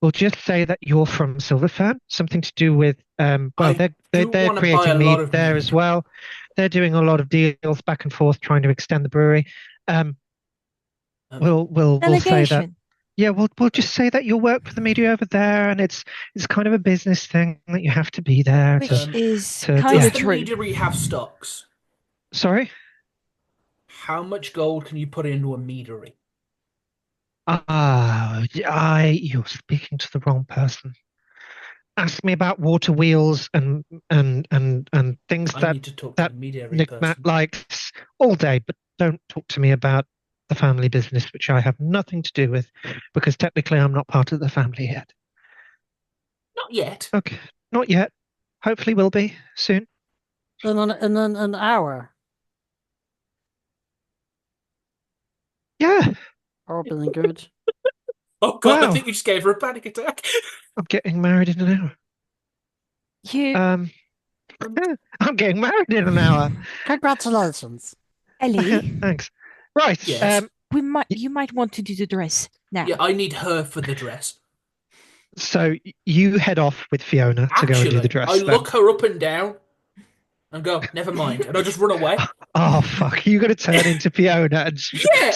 We'll just say that you're from Silverfern, something to do with they're creating mead there as well. They're doing a lot of deals back and forth, trying to extend the brewery. We'll say that. Yeah, we'll just say that you'll work for the media over there, and it's kind of a business thing that you have to be there. Which is Does kind of the true. meadery have stocks? Sorry? How much gold can you put into a meadery? You're speaking to the wrong person. Ask me about water wheels and things I that need to talk to the meadery Nick person. Matt likes all day, but don't talk to me about the family business, which I have nothing to do with, because technically I'm not part of the family yet. Not yet. Okay, not yet. Hopefully will be soon. In an hour. Yeah. All been good. Oh god, Wow. I think you just gave her a panic attack. I'm getting married in an hour. I'm getting married in an hour. Congratulations. Ellie, Thanks. Right. Yes. you might want to do the dress now. Yeah, I need her for the dress. So you head off with Fiona to go and do the dress. I look her up and down and go, never mind, and I just run away. Oh fuck! You got to turn into Fiona and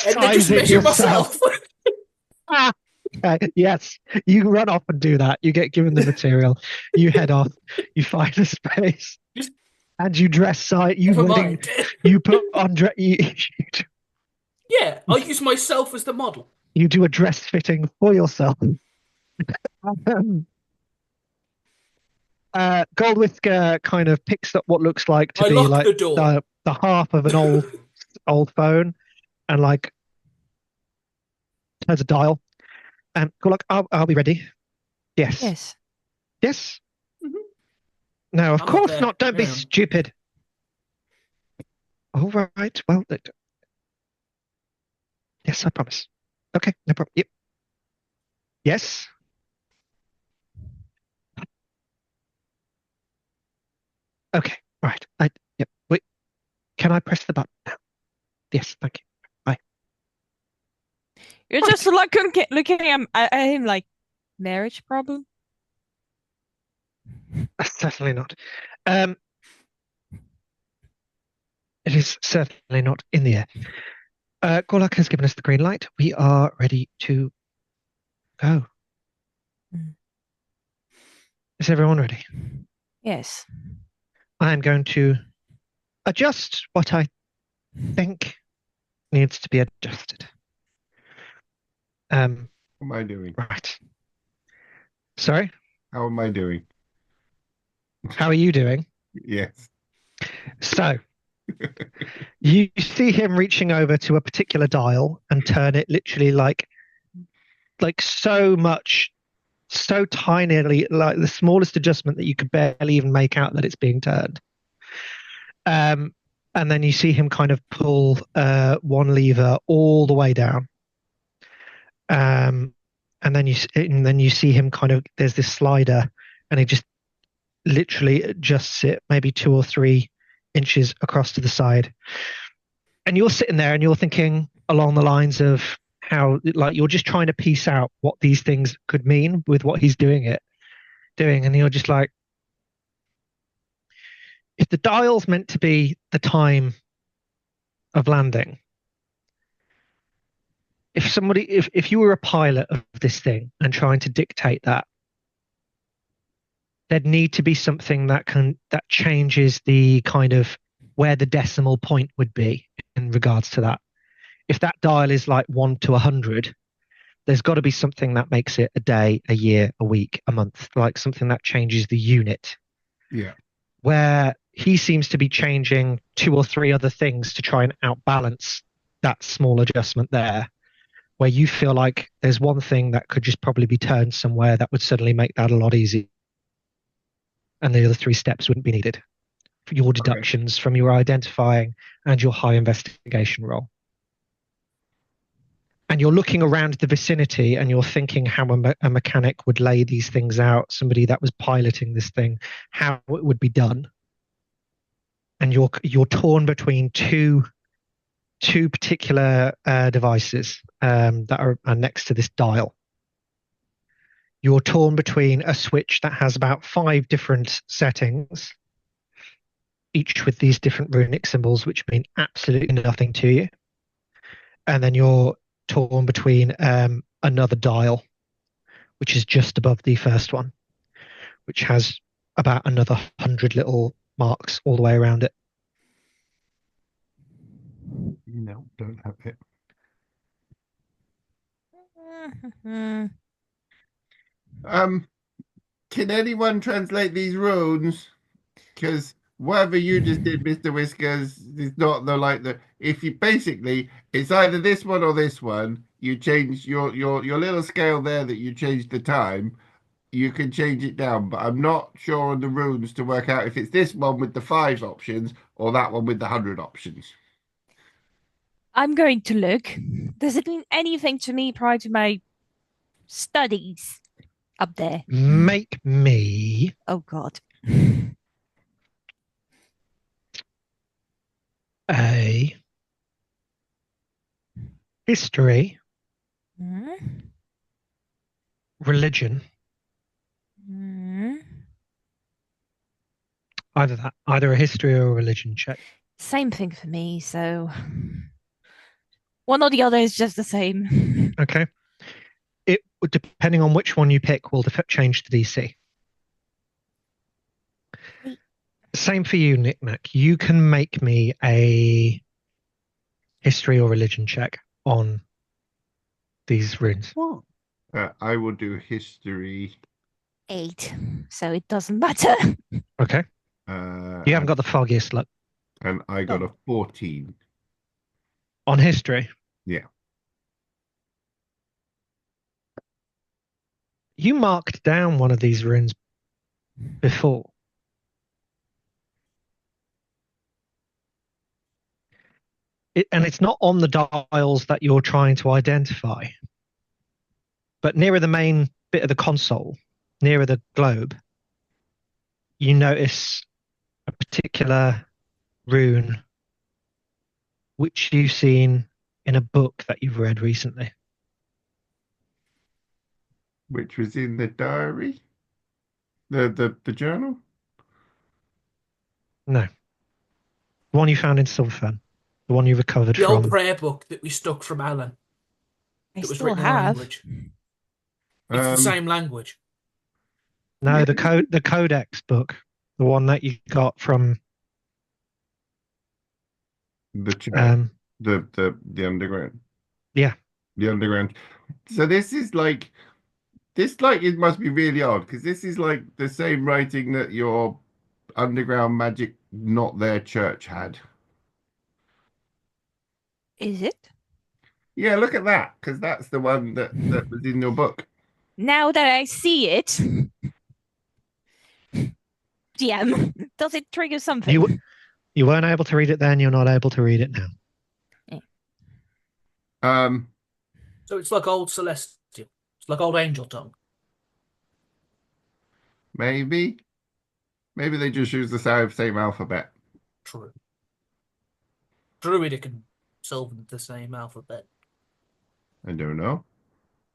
and then just measure myself. Okay, yes, you run off and do that. You get given the material. You head off. You find a space, and you dress. You put on dress. Yeah, I use myself as the model. You do a dress fitting for yourself. Goldwhisker kind of picks up what looks like to be like the half of an old phone, and like has a dial. And go like, I'll be ready. Yes. Yes. Yes. Mm-hmm. No, of course not. Don't be stupid. All right. Well, yes, I promise. Okay, no problem. Yep. Yes. Okay. Right. Yep. Wait. Can I press the button now? Yes. Thank you. Bye. You're just looking at him like, marriage problem? Certainly not. It is certainly not in the air. Gorlak has given us the green light. We are ready to go. Is everyone ready? Yes. I'm going to adjust what I think needs to be adjusted. What am I doing? Right. Sorry? How am I doing? How are you doing? Yes. So, you see him reaching over to a particular dial and turn it literally like so much, so tinily, like the smallest adjustment that you could barely even make out that it's being turned. And then you see him kind of pull one lever all the way down. And then you see him kind of, there's this slider, and he just literally adjusts it maybe 2 or 3 inches across to the side. And you're sitting there and you're thinking along the lines of how, like, you're just trying to piece out what these things could mean with what he's doing. And you're just like, if the dial's meant to be the time of landing, if you were a pilot of this thing and trying to dictate that, there'd need to be something that changes the kind of where the decimal point would be in regards to that. If that dial is like 1 to 100, there's got to be something that makes it a day, a year, a week, a month, like something that changes the unit. Yeah. Where he seems to be changing 2 or 3 other things to try and outbalance that small adjustment there, where you feel like there's one thing that could just probably be turned somewhere that would suddenly make that a lot easier. And the other 3 steps wouldn't be needed. For your deductions from your identifying and your high investigation roll. And you're looking around the vicinity and you're thinking how a mechanic would lay these things out, somebody that was piloting this thing, how it would be done. And you're torn between two particular devices that are next to this dial. You're torn between a switch that has about 5 different settings, each with these different runic symbols, which mean absolutely nothing to you. And then you're torn between another dial, which is just above the first one, which has about another 100 little marks all the way around it. No, don't have it. Can anyone translate these runes? Because whatever you just did, Mr. Whiskers, is not if you basically, it's either this one or this one. You change your little scale there that you changed the time. You can change it down, but I'm not sure on the runes to work out if it's this one with the 5 options or that one with the 100 options. I'm going to look. Does it mean anything to me prior to my studies up there? Make me Oh, God. a history, religion. Either a history or a religion check. Same thing for me, so one or the other is just the same. Okay. It, depending on which one you pick, will change the DC. Same for you, Nick Nack. You can make me a history or religion check on these runes. What? I will do history. 8, so it doesn't matter. Okay. You haven't got the foggiest luck. And I got a 14. On history? Yeah. You marked down one of these runes before. And it's not on the dials that you're trying to identify, but nearer the main bit of the console, nearer the globe, you notice a particular rune which you've seen in a book that you've read recently. Which was in the diary? The journal? No. The one you found in Silverfern. The one you recovered The from. old prayer book that we stuck from Alan. I That was still written in a have. language. It's the same language. No, Yeah. the Codex book. The one that you got from The church. The underground. Yeah. The underground. So this is like it must be really odd because this is like the same writing that your underground magic not their church had. Is it? Yeah, look at that, because that's the one that was in your book. Now that I see it, DM, does it trigger something? You weren't able to read it then, you're not able to read it now. So it's like old Celestial. It's like old Angel Tongue. Maybe they just use the same alphabet. True. Druidic and Sylvan the same alphabet. I don't know.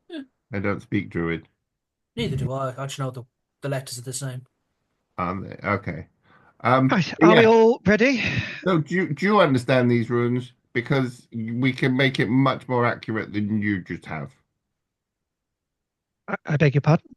Yeah. I don't speak Druid. Neither do I. I just know the letters are the same. Okay. Right, are we Yeah. all ready? So do you understand these runes? Because we can make it much more accurate than you just have. I beg your pardon?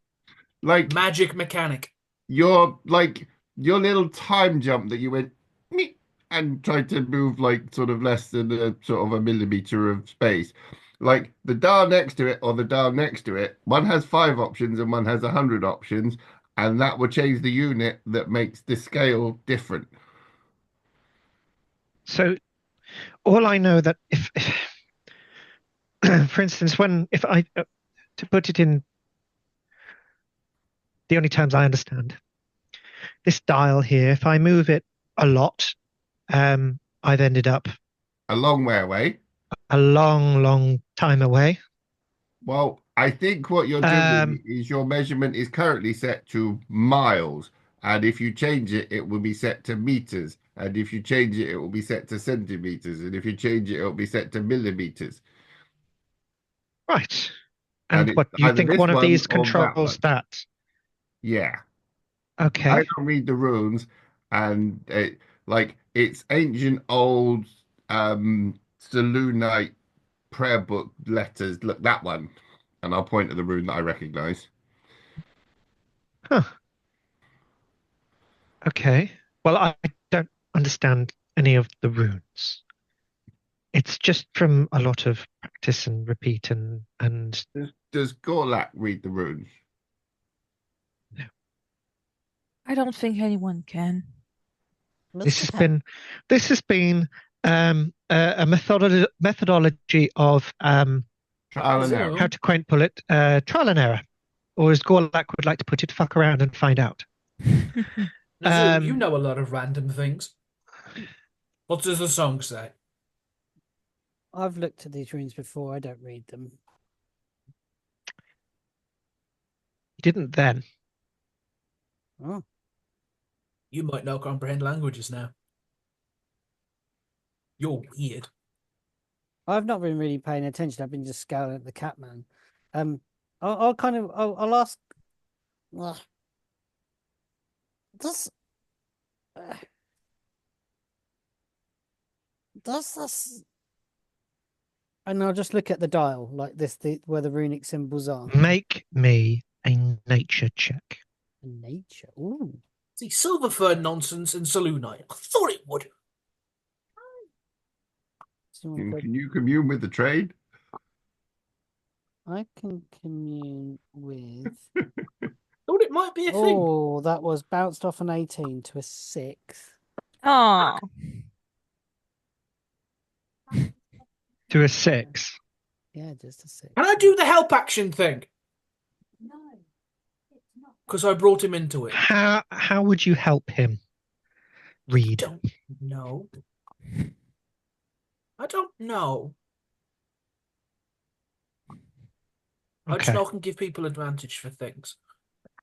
Like Magic mechanic. your little time jump that you went "Meep," and tried to move like sort of less than a sort of a millimeter of space. Like the dial next to it or the dial next to it, one has 5 options and one has 100 options, and that will change the unit that makes the scale different. So all I know that if for instance, if I to put it in the only terms I understand, this dial here, if I move it a lot, I've ended up A long way away. a long, long time away. Well, I think what you're doing is your measurement is currently set to miles, and if you change it, it will be set to meters, and if you change it, it will be set to centimeters, and if you change it, it will be set to millimeters. Right. And And what it's do you either think this one of one these or that controls one. that? Yeah. I Okay. don't read the runes, and it's ancient old Selûnite prayer book letters. Look, that one, and I'll point at the rune that I recognize. Huh. Okay. Well, I don't understand any of the runes. It's just from a lot of practice and repeat and Does Gorlak read the runes? I don't think anyone can. this has been a methodology of Trial and error. how to quaint pull it, trial and error, or as Gorlak would like to put it, fuck around and find out. Nazul, you know a lot of random things. What does the song say? I've looked at these runes before. I don't read them. You didn't then. Oh, You might now comprehend languages now. You're weird. I've not been really paying attention. I've been just scowling at the cat man. I'll ask. Does this? And I'll just look at the dial like this, where the runic symbols are. Make me a nature check. Nature. Ooh. See, silver fern nonsense and Selûnite. I thought it would. Can you commune with the trade? I can commune with. Thought it might be a thing. Oh, that was bounced off an 18 to a 6. Oh, To a 6. Yeah, just a 6. Can I do the help action thing? No, it's not. Because I brought him into it. How would you help him read? Don't know. I don't know. I just Okay. know I can give people advantage for things.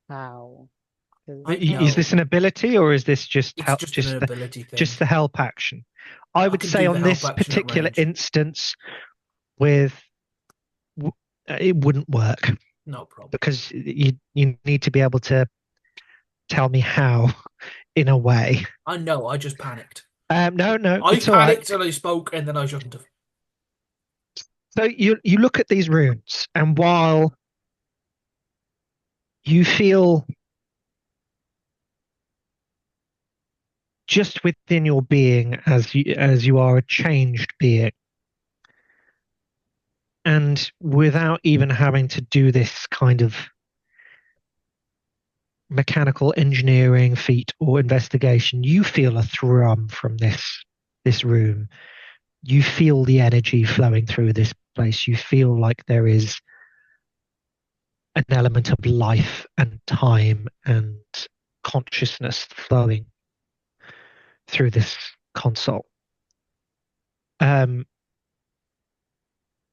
How? Is this an ability or is this just It's help? just an ability thing. Just the help action. I would can say do the on help this action at particular range. instance, it wouldn't work No problem. because you need to be able to tell me how, in a way. I know. I just panicked. No, I it's all right. panicked and I spoke, and then I shouldn't have. So you look at these runes, and while you feel just within your being as you are a changed being, and without even having to do this kind of mechanical engineering feat or investigation, you feel a thrum from this room. You feel the energy flowing through this place. You feel like there is an element of life and time and consciousness flowing through this console.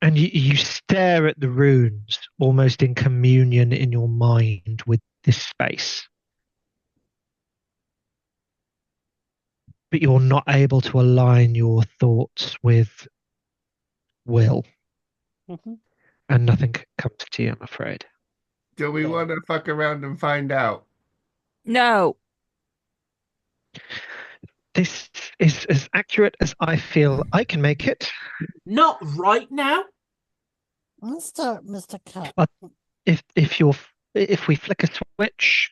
And you stare at the runes almost in communion in your mind with this space. But you're not able to align your thoughts with will. Mhm. And nothing comes to you, I'm afraid. Do we want to fuck around and find out? No. This is as accurate as I feel I can make it. Not right now. Mr. Cat. If we flick a switch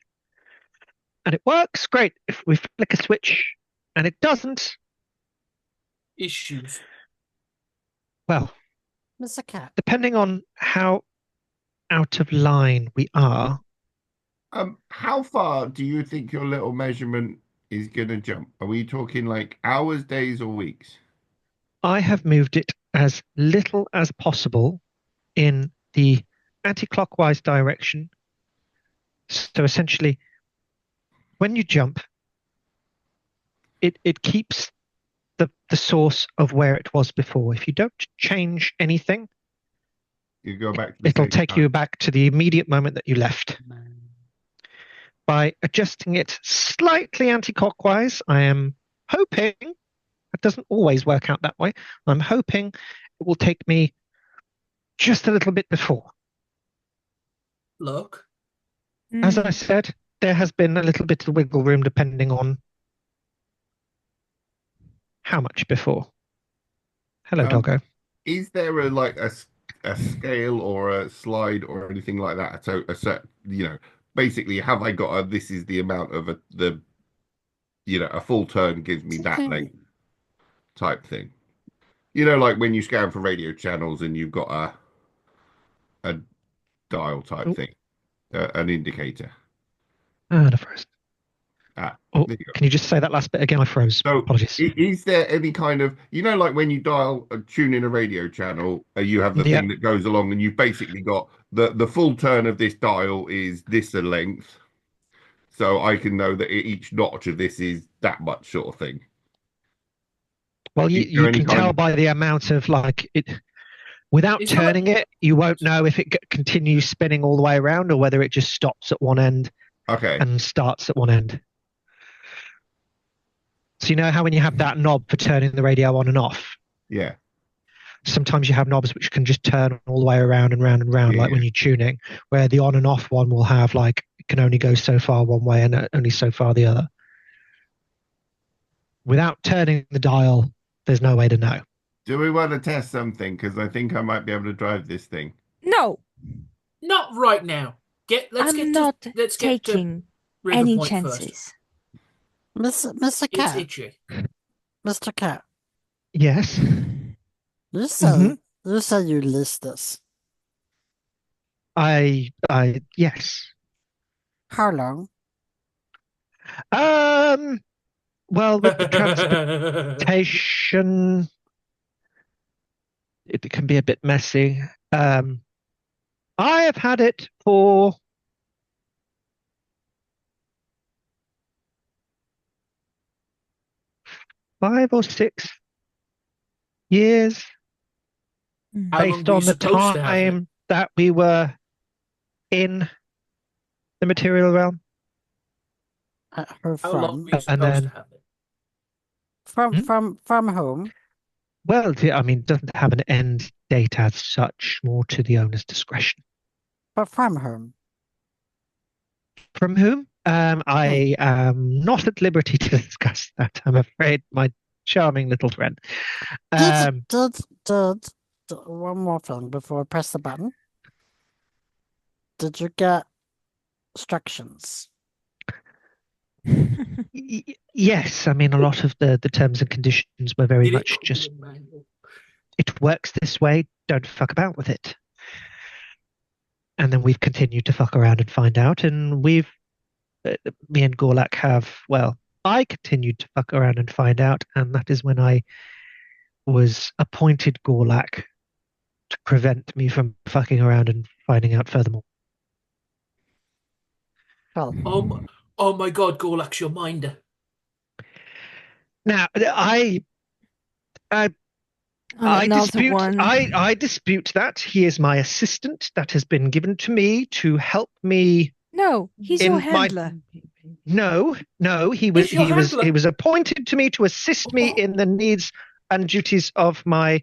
and it works, great. If we flick a switch and it doesn't, Issues. well, Mr. Cat. depending on how out of line we are, How far do you think your little measurement is gonna jump? Are we talking like hours, days, or weeks? I have moved it as little as possible in the anti-clockwise direction. So essentially, when you jump, it keeps the source of where it was before. If you don't change anything, You go back to the it'll same take time. you back to the immediate moment that you left. By adjusting it slightly anti-clockwise, I am hoping, it doesn't always work out that way, I'm hoping it will take me just a little bit before. Look. As I said, there has been a little bit of wiggle room depending on how much before. Hello, doggo. Is there a scale or a slide or anything like that? So a set, basically, have I got this is the amount of a full turn gives me that length type thing. Like when you scan for radio channels and you've got a dial type thing, an indicator. The first. There you go. Can you just say that last bit again? I froze. So, Apologies. is there any kind of, like when you tune in a radio channel, you have the thing that goes along, and you've basically got the full turn of this dial is this a length, so I can know that each notch of this is that much sort of thing. Well, you can tell by the amount of it. Without turning it, you won't know if it continues spinning all the way around or whether it just stops at one end and starts at one end. So you know how when you have that knob for turning the radio on and off? Yeah. Sometimes you have knobs which can just turn all the way around and round and round, like when you're tuning, where the on and off one will have it can only go so far one way and only so far the other. Without turning the dial, there's no way to know. Do we want to test something? Because I think I might be able to drive this thing. No. Not right now. I'm not taking any chances. Mr. Cat. It's itchy. Mr. Cat. Yes. You say you list this. Yes. How long? Well, with the transportation, it can be a bit messy. I have had it for 5 or 6 years, based on the time that we were in the material realm. At her How long were you and supposed then to have it? From home. Well, I mean, it doesn't have an end date as such, more to the owner's discretion. But from whom? From whom? I am not at liberty to discuss that, I'm afraid, my charming little friend. One more thing before I press the button. Did you get instructions? Yes, I mean, a lot of the terms and conditions were very much just, it works this way, don't fuck about with it. And then we've continued to fuck around and find out, and me and Gorlak I continued to fuck around and find out, and that is when I was appointed Gorlak to prevent me from fucking around and finding out furthermore. Well, oh my God, Gorlak's your minder. Now, I I Another dispute. one. I dispute that. He is my assistant that has been given to me to help me. No, he's In your my- handler. No, he was He's your handler. he was appointed to me to assist me in the needs and duties of my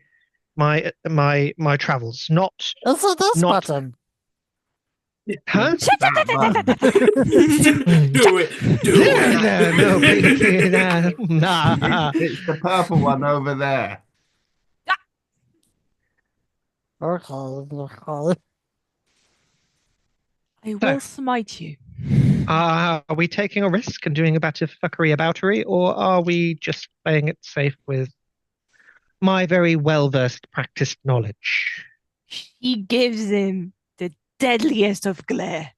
travels. Not Is it this Not- button? huh? That button. Do it. Do it. No, please, nah. It's the purple one over there. Okay. I will smite you. Are we taking a risk and doing a bit of fuckery aboutery, or are we just playing it safe with my very well-versed, practiced knowledge? He gives him the deadliest of glare.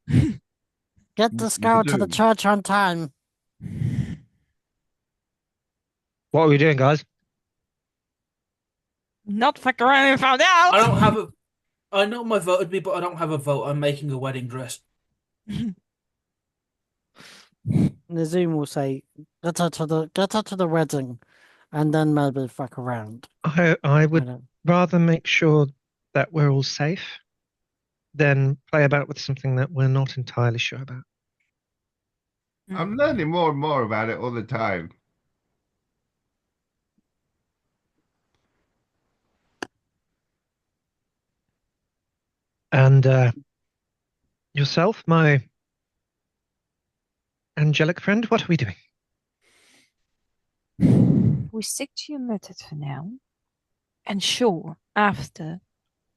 Get this girl to the church on time. What are we doing, guys? Not fuck around and found out. I don't have a. I know my voted me, but I don't have a vote. I'm making a wedding dress. Nazum will say, get her to the wedding, and then maybe fuck around. I would don't- rather make sure that we're all safe than play about with something that we're not entirely sure about. I'm learning more and more about it all the time. And yourself, my angelic friend, what are we doing? We stick to your method for now. And sure, after,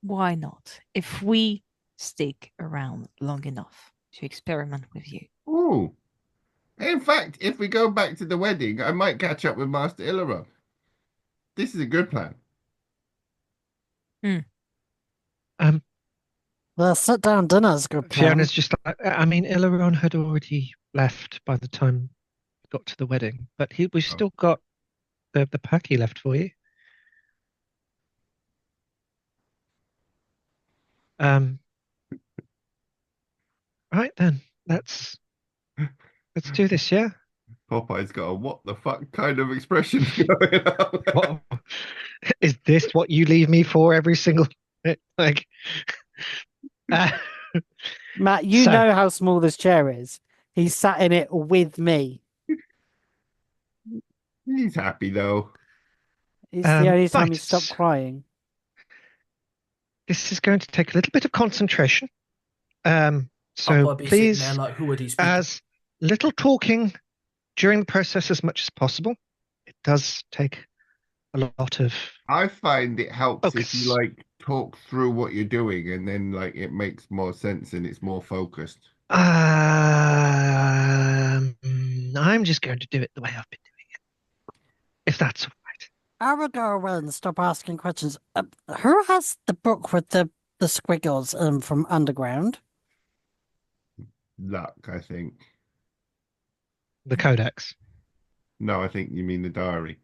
why not? If we stick around long enough to experiment with you. Ooh. In fact, if we go back to the wedding, I might catch up with Master Illaron. This is a good plan. The sit-down dinner is a good plan. Fiona's just like, I mean, Illaron had already left by the time we got to the wedding, but we've still got the packy left for you. Right then, let's do this, yeah? Popeye's got a what the fuck kind of expression going on. What, is this what you leave me for every single like? Matt, you So- know how small this chair is. He sat in it with me. He's happy though. It's the only time he right. stopped crying. This is going to take a little bit of concentration. I'll So probably be sitting please, there like, who are these people? as little talking during the process as much as possible. It does take a lot of. I find it helps if Focus. you like talk through what you're doing and then like it makes more sense and it's more focused. I'm just going to do it the way I've been doing it, if that's all right. I will go away and stop asking questions. Who has the book with the squiggles from Underground? Luck, I think. The codex. No, I think you mean the diary.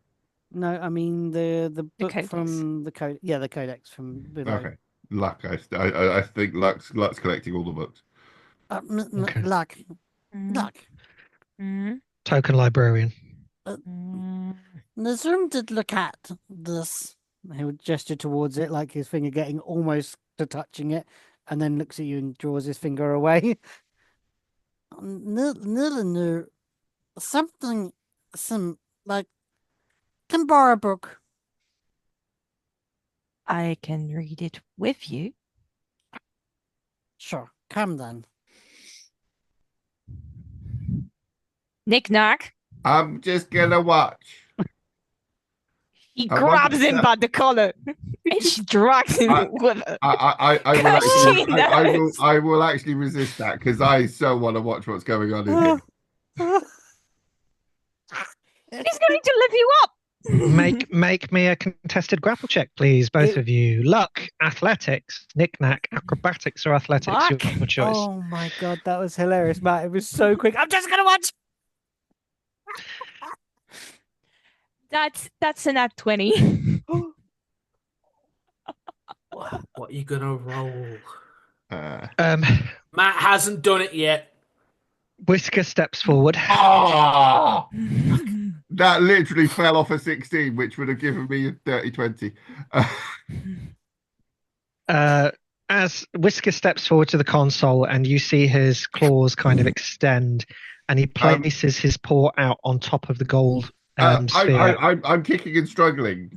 No, I mean the book codex. from the code. Yeah, the codex from below. Okay. Luck. I think Luck's collecting all the books. Okay. Luck. Mm, Luck. mm, Token librarian. mm. Nazum did look at this. He would gesture towards it, like his finger getting almost to touching it, and then looks at you and draws his finger away. Nilanu, something, can borrow a book. I can read it with you. Sure, come then. Knick-knack. I'm just gonna watch. He I grabs wonder- him by the collar and she drags him with her. I will actually resist that because I so want to watch what's going on in here. He's going to lift you up. Make me a contested grapple check, please, both of you. Luck, athletics, knick-knack, acrobatics, or athletics. Luck. Your choice. Oh my god, that was hilarious, Matt. It was so quick. I'm just gonna watch. That's an at 20. What are you gonna roll? Matt hasn't done it yet. Whisker steps forward. Oh, That literally fell off a 16, which would have given me a dirty 20. As Whisker steps forward to the console and you see his claws kind of extend, and he places his paw out on top of the gold sphere. I'm kicking and struggling.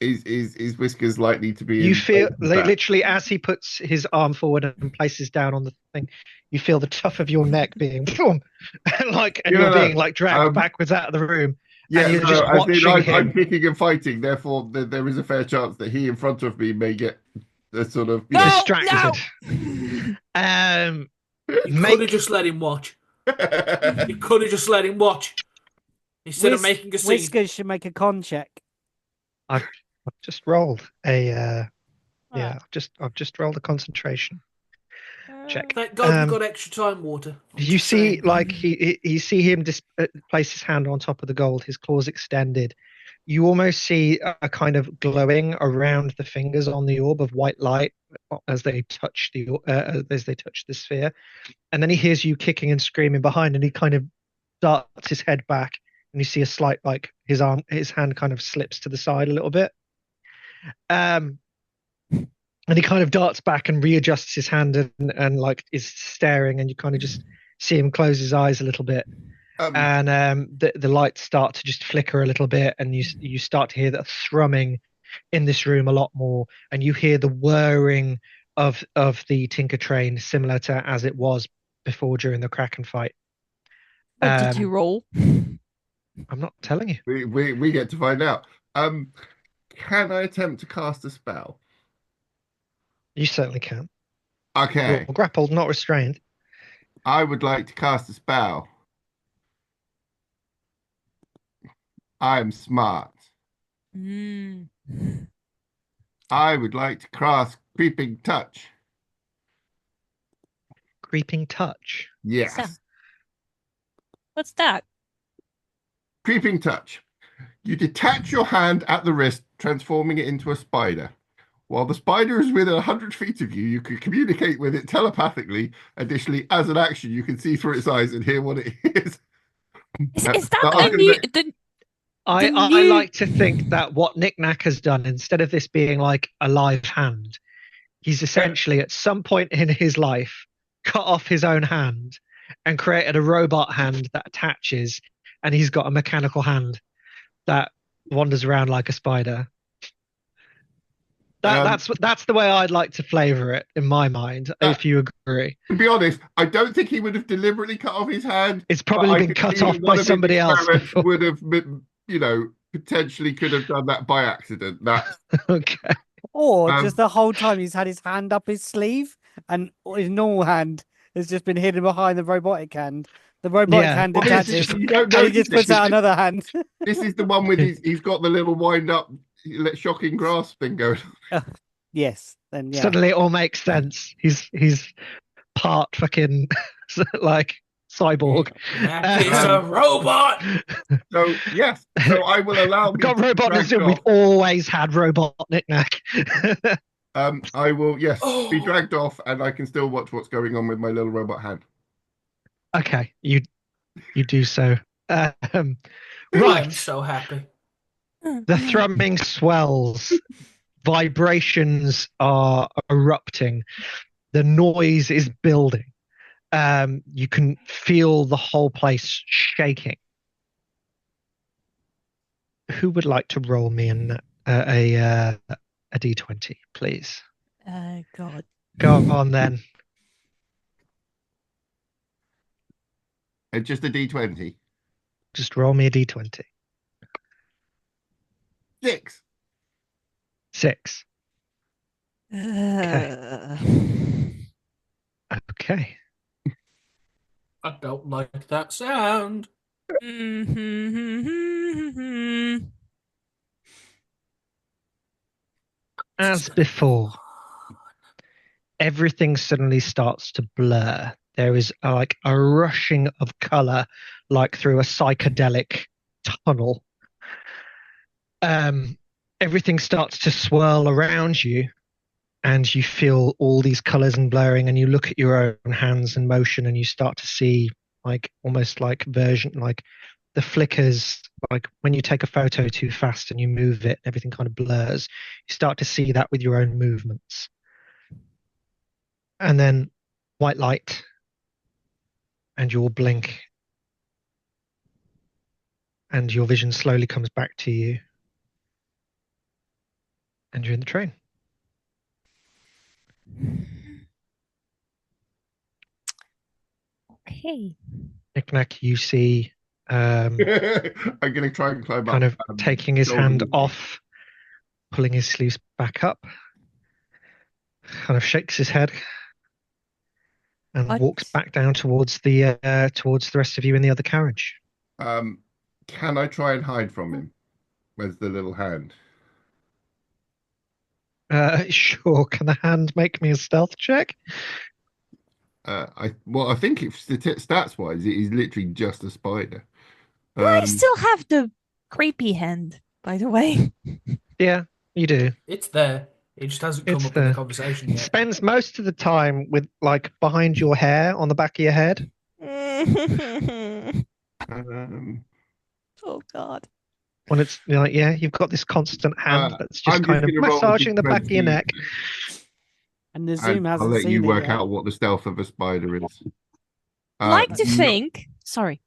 Is Whiskers likely to be? You feel literally as he puts his arm forward and places down on the thing, you feel the tuft of your neck being boom, and you're being like dragged backwards out of the room. Yeah, and you're just watching him. I'm kicking and fighting. Therefore, there is a fair chance that he in front of me may get sort of distracted. You could have just let him watch. You could have just let him watch instead of making a scene. Whiskers should make a con check. I've just rolled a I've just rolled a concentration check. Thank God we got extra time, Water. You see, you see him place his hand on top of the gold, his claws extended. You almost see a kind of glowing around the fingers on the orb of white light as they touch the sphere, and then he hears you kicking and screaming behind, and he kind of darts his head back, and you see a slight his hand kind of slips to the side a little bit, and he kind of darts back and readjusts his hand and is staring, and you kind of just see him close his eyes a little bit. And the lights start to just flicker a little bit, and you start to hear the thrumming in this room a lot more, and you hear the whirring of the Tinker Train, similar to as it was before during the Kraken fight. What did you roll? I'm not telling you. We get to find out. Can I attempt to cast a spell? You certainly can. Okay. You're grappled, not restrained. I would like to cast a spell. I am smart. I would like to cast Creeping Touch. Creeping Touch? Yes. What's that? Creeping Touch. You detach your hand at the wrist, transforming it into a spider. While the spider is within 100 feet of you, you can communicate with it telepathically. Additionally, as an action, you can see through its eyes and hear what it is. Is that a new... I like to think that what Nick Nack has done, instead of this being like a live hand, he's essentially at some point in his life cut off his own hand and created a robot hand that attaches, and he's got a mechanical hand that wanders around like a spider. That's the way I'd like to flavor it in my mind, if you agree. To be honest, I don't think he would have deliberately cut off his hand. It's probably been cut off by somebody else. Would have, potentially could have done that by accident. Okay. Or just the whole time he's had his hand up his sleeve, and his normal hand has just been hidden behind the robotic hand. The robotic hand attaches, and he just puts out another hand. This is the one with he's got the little wind up, shocking grasp thing going on. Yes. Then suddenly it all makes sense. He's part fucking like cyborg. It's a robot. So yes, so I will allow. We've got robotism. We've always had robot knick-knack. I will be dragged off, and I can still watch what's going on with my little robot hand. Okay, you do so. Right, I'm so happy. The thrumming swells. Vibrations are erupting. The noise is building. You can feel the whole place shaking. Who would like to roll me a d20, please? God. Go on then. Just a d20. Just roll me a d20. 6. 6. Okay. I don't like that sound. As before, everything suddenly starts to blur. There is a rushing of color, like through a psychedelic tunnel. Everything starts to swirl around you, and you feel all these colors and blurring, and you look at your own hands in motion, and you start to see almost like version, like the flickers, like when you take a photo too fast and you move it, everything kind of blurs. You start to see that with your own movements. And then white light, and you'll blink, and your vision slowly comes back to you, and you're in the train. Okay. Knick-knack, you see I'm going to try and climb kind up. of taking his hand off, pulling his sleeves back up, kind of shakes his head, and What? walks back down towards the rest of you in the other carriage. Can I try and hide from him? Where's the little hand? Sure. Can the hand make me a stealth check? I think if stats wise, it is literally just a spider. I still have the creepy hand, by the way. Yeah, you do. It's there. It just hasn't come It's up in there. the conversation yet. Spends most of the time with like behind your hair on the back of your head. Oh God. When it's like, yeah, you've got this constant hand that's just I'm kind of gonna roll massaging the back of your defense neck. And the Zoom and I'll hasn't let seen you it work yet. out what the stealth of a spider is. Like to no, think. Sorry.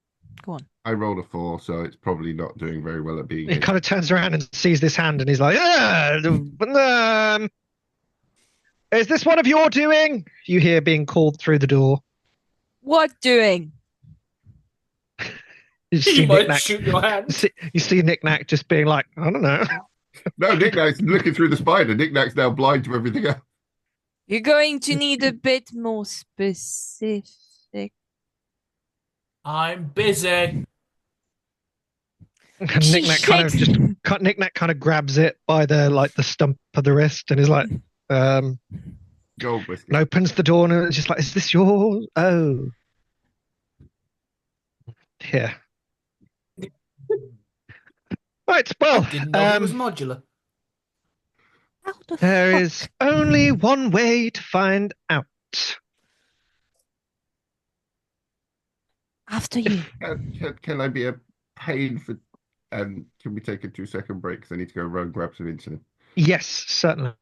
Go on. I rolled a 4, so it's probably not doing very well at being He hidden. kind of turns around and sees this hand, and he's like, is this one of your doing? You hear being called through the door. What doing? You see You might Knick-knack. shoot your hand. You see Knick-knack just being like, I don't know. No, Knick-knack's looking through the spider. Knick-knack's now blind to everything else. You're going to need a bit more specific. I'm busy. And She Knick-knack kind of shakes- just Knick-knack kind of grabs it by the stump of the wrist, and is like, Gold whiskey. and opens the door, and it's just like, is this yours? Oh, here. Right. Well, I didn't know it was modular. How the there fuck? is only one way to find out. After you. Can I be a pain for... can we take a 2-second break? Because I need to go run and grab some insulin. Yes, certainly.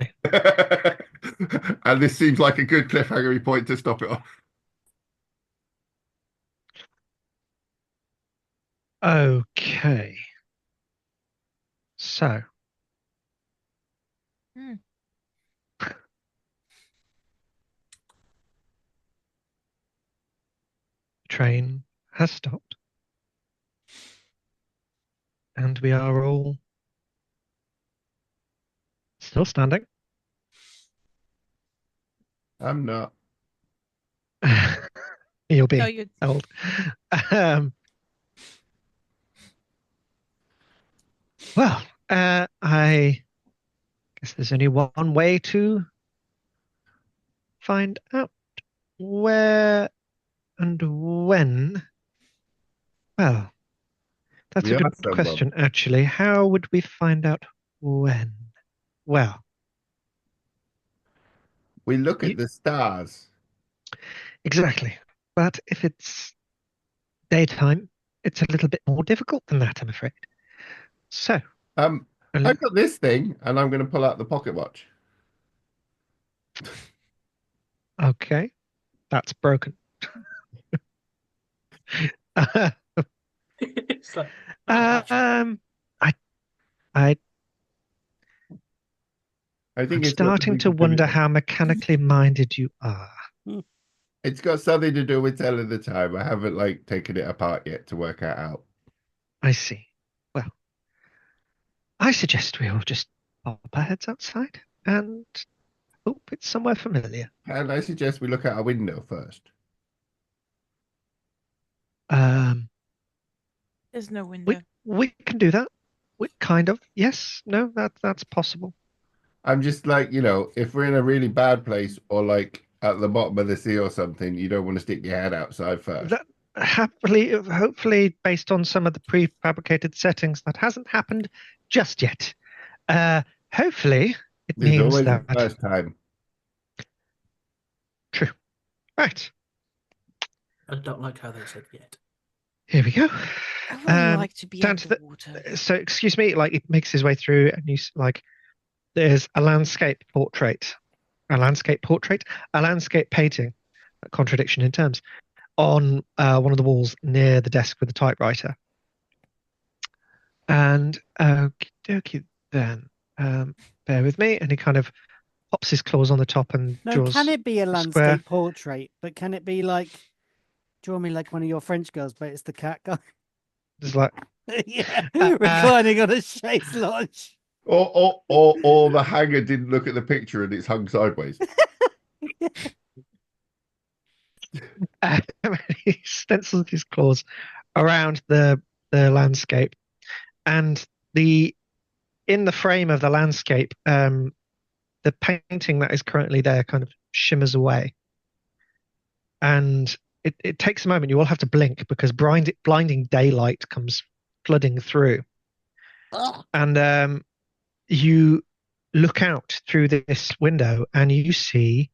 And this seems like a good cliffhanger point to stop it off. Okay. So. Hmm. Train has stopped. And we are all still standing. I'm not. You'll be No, you. old. Well, I guess there's only one way to find out where and when. Well, that's We a good asked someone. question, actually. How would we find out when? Well, We look at the stars. exactly. But if it's daytime, it's a little bit more difficult than that, I'm afraid. So, I've got this thing, and I'm going to pull out the pocket watch. okay, that's broken. It's like, I I think I'm it's got starting to something do wonder with- how mechanically minded you are. It's got something to do with telling the time. I haven't taken it apart yet to work it out. I see. Well, I suggest we all just pop our heads outside and hope it's somewhere familiar. And I suggest we look out our window first. There's no window. We can do that. We kind of. Yes. No. That's possible. I'm just if we're in a really bad place or at the bottom of the sea or something, you don't want to stick your head outside first. That hopefully, based on some of the prefabricated settings, that hasn't happened just yet. Hopefully, it There's means always that. the first time. True. Right. I don't like how they said yet. Here we go. I really like to be down at to the the- water. So, excuse me, like it makes his way through, and there's a landscape portrait, a landscape painting, a contradiction in terms, on one of the walls near the desk with the typewriter. And okie dokie then, bear with me, and he kind of pops his claws on the top and No, draws can it be a square. landscape portrait? But can it be like, draw me like one of your French girls, but it's the cat guy? Just like, Yeah, reclining on a chaise lounge. Or the hanger didn't look at the picture and it's hung sideways. he stencils his claws around the landscape, and in the frame of the landscape, the painting that is currently there kind of shimmers away, and it takes a moment. You all have to blink because blinding daylight comes flooding through, and you look out through this window and you see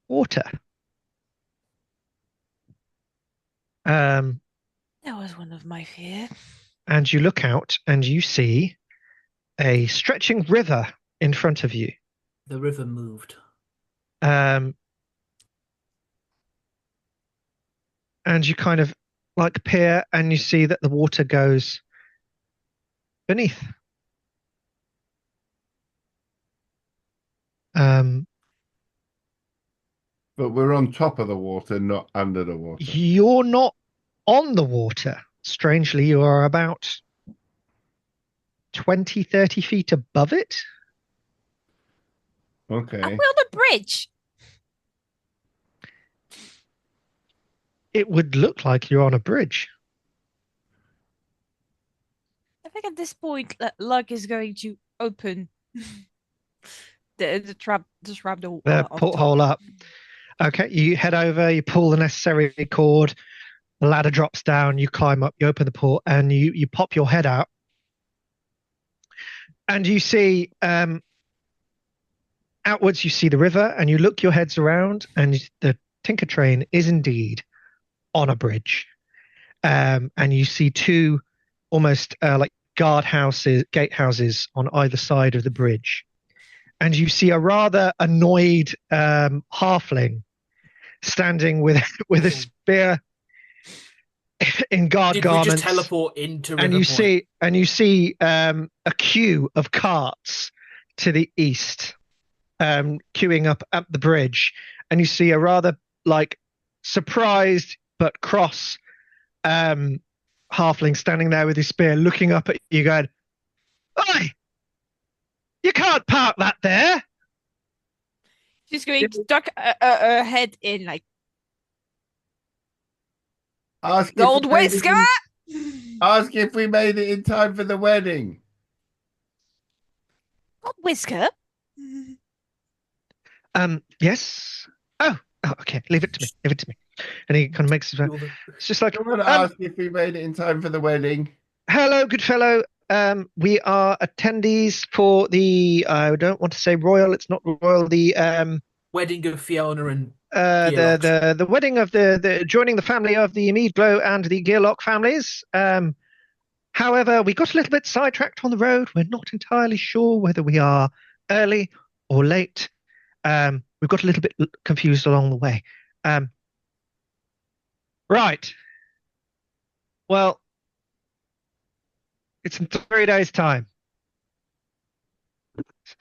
water. That was one of my fears. And you look out and you see a stretching river in front of you. The river moved. And you kind of like peer and you see that the water goes beneath. But we're on top of the water, not under the water. You're not on the water. Strangely, you are about 20, 30 feet above it. Okay. Are we on the bridge? It would look like you're on a bridge. I think at this point, luck is going to open the trap door. The porthole up. Okay, you head over, you pull the necessary cord, the ladder drops down, you climb up, you open the port, and you pop your head out. And you see, outwards you see the river, and you look your heads around, and the Tinker Train is indeed on a bridge. And you see two almost like gatehouses on either side of the bridge. And you see a rather annoyed halfling standing with a spear in guard Did garments. we just teleport into Riverpoint? And you see a queue of carts to the east, queuing up at the bridge, and you see a rather like surprised but cross halfling standing there with his spear, looking up at you, going, "Oi! You can't park that there." She's going to duck her head in, like, Ask gold whisker! Ask if we made it in time for the wedding. Gold whisker? Yes. Oh, okay. Leave it to me. Leave it to me. And he kind of makes it's just like, Someone asked if we made it in time for the wedding. "Hello, good fellow. We are attendees for the, I don't want to say royal, it's not royal, the Wedding of Fiona and the wedding of the joining the family of the Meadglow and the Gearlock families. However, we got a little bit sidetracked on the road. We're not entirely sure whether we are early or late. We've got a little bit confused along the way. Right. Well, it's in 3 days' time.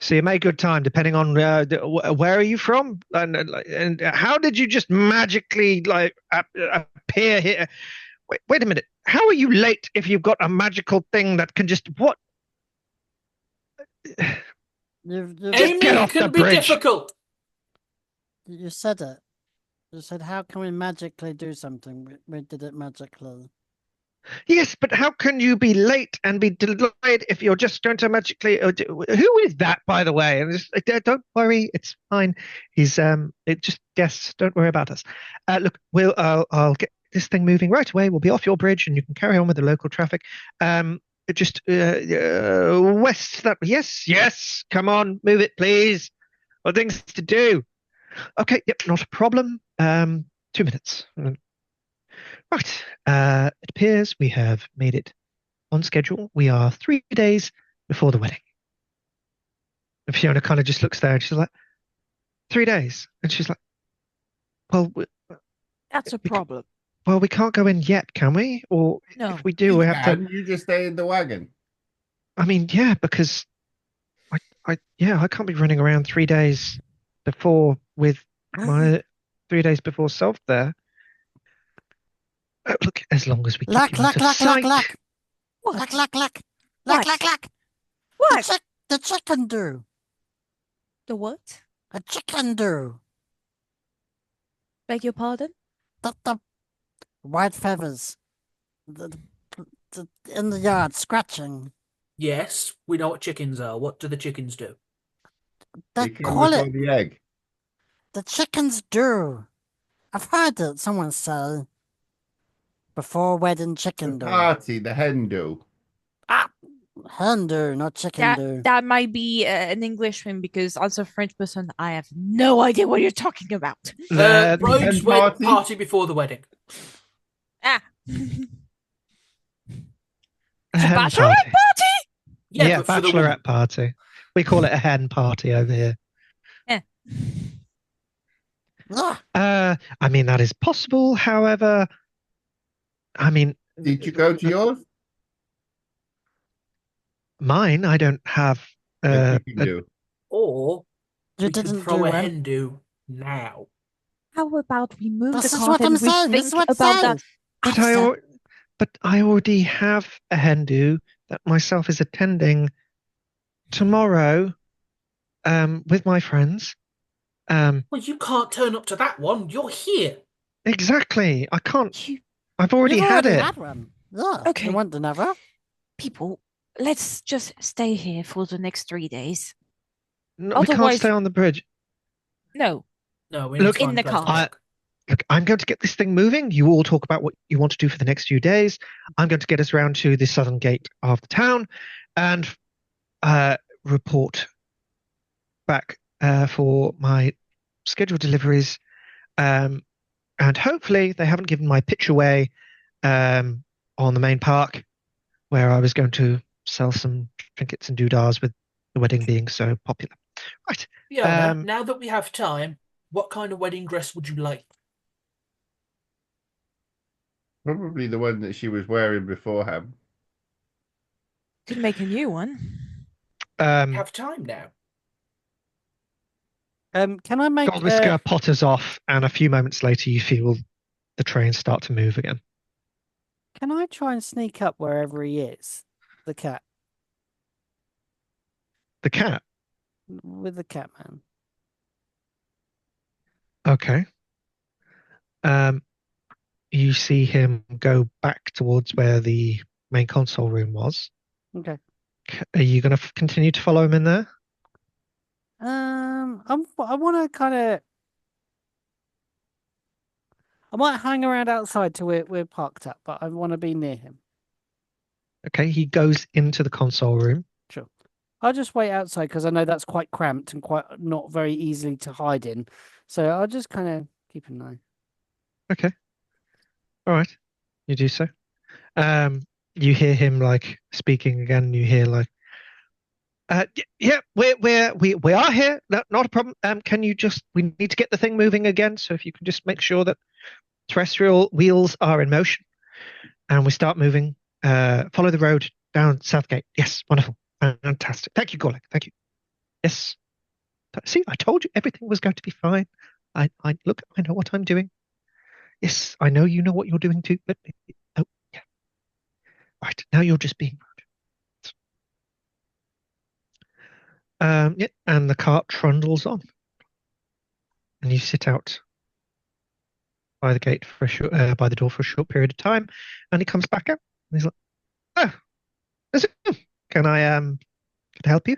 So you made good time, depending on where are you from, and how did you just magically like appear here? Wait a minute. How are you late if you've got a magical thing that can just what? Aiming get off can the be bridge. difficult. You said it. You said, how can we magically do something? We did it magically. Yes, but how can you be late and be delayed if you're just going to magically? Who is that, by the way? And don't worry, it's fine. He's just guests. Don't worry about us. Look, I'll get this thing moving right away. We'll be off your bridge, and you can carry on with the local traffic. Just west. That yes. Come on, move it, please. Got things to do. Okay, yep, not a problem. 2 minutes. Right. It appears we have made it on schedule. We are 3 days before the wedding. And Fiona kind of just looks there and she's like, 3 days. And she's like, well, That's a problem. well, we can't go in yet, can we? Or No. if we do, we have to. You just stay in the wagon. I mean, yeah, because I can't be running around 3 days before with my 3 days before self there. Look, as long as we keep you out of sight. What? Luck. What? The chicken do. The what? A chicken do. Beg your pardon? The white feathers. In the yard, scratching. Yes, we know what chickens are. What do the chickens do? They come call before it. the egg. The chickens do. I've heard it, someone say. Before wedding chicken The do. party, the hen do. Hen do, not chicken do. That might be an Englishman because as a French person, I have no idea what you're talking about. The Bride's hen party before the wedding. Ah. a hen Bachelorette party. party? Yeah, but for the woman. bachelorette party. We call it a hen party over here. Ah, I mean, that is possible. However, I mean, Did you go to yours? mine, I don't have. You can do. Or you we can didn't throw do a one. hen do now. How about we move This the is cart what I'm and we saying. This think is what I'm about saying. that? But I already have a hen do that myself is attending tomorrow, with my friends. Well, you can't turn up to that one. You're here. Exactly. I can't. You I've already You've had already it. had one. Yeah. Okay. You want another? people, let's just stay here for the next 3 days. No, we can't Otherwise- stay on the bridge. No. No, we need Look, to find in a the place to car. park. Look, I'm going to get this thing moving. You all talk about what you want to do for the next few days. I'm going to get us around to the southern gate of the town and report back for my scheduled deliveries. And hopefully they haven't given my pitch away on the main park where I was going to sell some trinkets and doodahs with the wedding being so popular. Right. Fiona, now that we have time, what kind of wedding dress would you like? Probably the one that she was wearing beforehand. Could make a new one. We have time now. Can I make Goldwhisker potters off, and a few moments later, you feel the train start to move again. Can I try and sneak up wherever he is? The cat. The cat. With the cat man. Okay. You see him go back towards where the main console room was. Okay. Are you going to continue to follow him in there? I want to kind of. I might hang around outside till we're parked up, but I want to be near him. Okay, he goes into the console room. Sure. I'll just wait outside because I know that's quite cramped and quite not very easily to hide in. So I'll just kind of keep an eye. Okay. All right. You do so. You hear him like speaking again. You hear like, yeah, we are here. No, not a problem. Can you we need to get the thing moving again. So if you can just make sure that terrestrial wheels are in motion and we start moving, follow the road down Southgate. Yes, wonderful. Fantastic. Thank you, Gorlick. Thank you. Yes. See, I told you everything was going to be fine. I look, I know what I'm doing. Yes, I know you know what you're doing too, but oh yeah. Right, now you're just being rude. Yeah, and the cart trundles on. And you sit out by the gate for by the door for a short period of time, and he comes back out. And he's like, "Oh, can I help you?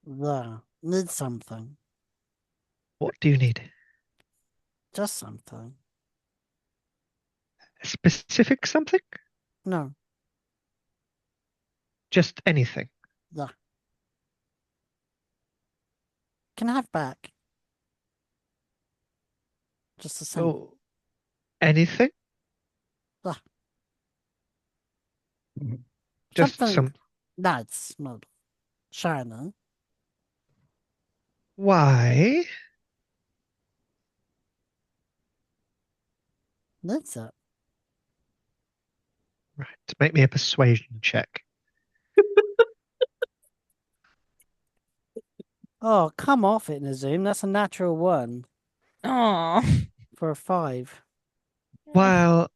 Yeah. Need something. What do you need? Just something. A specific something? No. Just anything? Yeah. Can I have back? Just the same. Oh, anything? Just Something some. that's not shiny. Why? That's it. Right. Make me a persuasion check. Oh, come off it, Nazoom. That's a natural 1 Oh. for a 5. While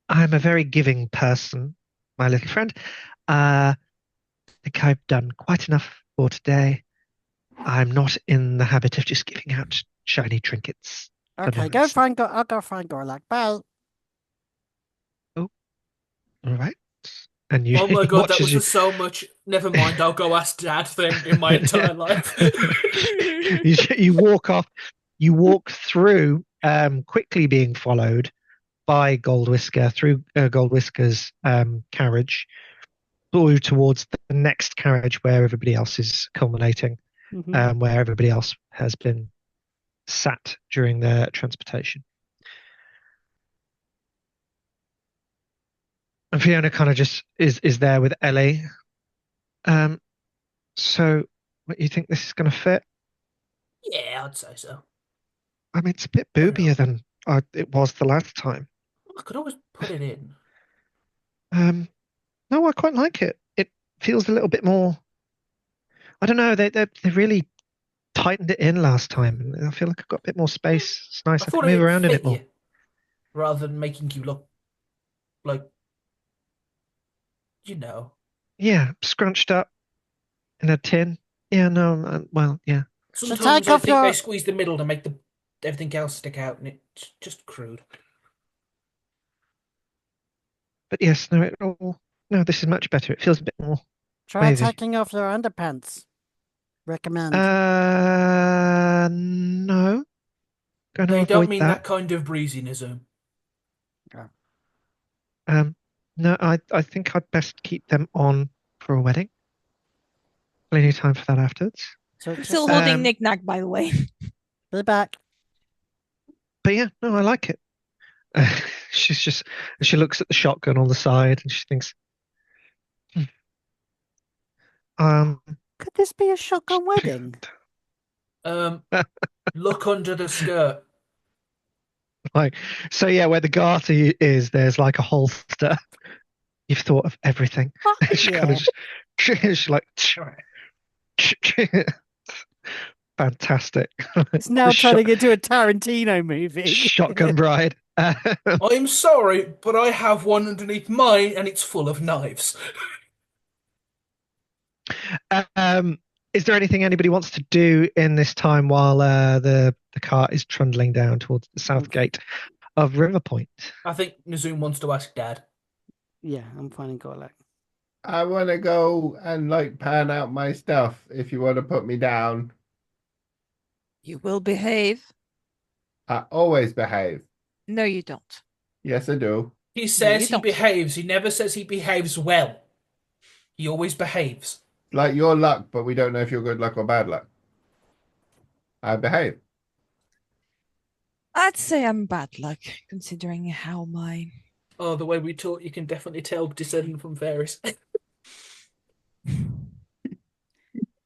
I'm a very giving person, my little friend, I think I've done quite enough for today. I'm not in the habit of just giving out shiny trinkets. for Okay, no go reason. find. I'll go find Gorlak. Bye. All right. And you Oh my god, that watch as was you the so much. Never mind, I'll go ask Dad thing in my entire life. you walk off. You walk through, quickly being followed by Gold Whisker through Gold Whisker's carriage, through towards the next carriage where everybody else is culminating, Mhm. where everybody else has been sat during their transportation. And Fiona kind of just is there with Ellie. So, what, you think this is going to fit? Yeah, I'd say so. I mean, it's a bit Why not? boobier than it was the last time. I could always put it in. No, I quite like it. It feels a little bit more. I don't know. They really tightened it in last time, and I feel like I've got a bit more space. It's nice. I I thought can move it'd around in it fit more. you, rather than making you look like, you know. Yeah, scrunched up in a tin. Yeah, no. Well, yeah. So Sometimes take I off think they your. squeeze the middle to make everything else stick out, and it's just crude. But yes, no. It all. No, this is much better. It feels a bit more Try wavy. taking off your underpants. Recommend. No. Going to They don't avoid mean that. that kind of breeziness. No, I think I'd best keep them on for a wedding. Plenty of time for that afterwards. So I'm still holding Um, knick-knack, by the way. be back. But yeah, no, I like it. She looks at the shotgun on the side and she thinks, um, Could this be a shotgun wedding? Look under the skirt. like, so yeah, where the garter is, there's like a holster. You've thought of everything. Fuck She yeah. kind of she's like, fantastic. It's now The turning into a Tarantino movie. shotgun bride. I'm sorry, but I have one underneath mine, and it's full of knives. Is there anything anybody wants to do in this time while the cart is trundling down towards the south gate of Riverpoint? I think Nazoom wants to ask Dad. Yeah, I'm finding Gorlak. I want to go and like pan out my stuff if you want to put me down. You will behave. I always behave. No, you don't. Yes, I do. He you says he don't. behaves. He never says he behaves well. He always behaves. Like your luck, but we don't know if you're good luck or bad luck. I behave. I'd say I'm bad luck, considering how my... Oh, the way we talk, you can definitely tell descending from fairies.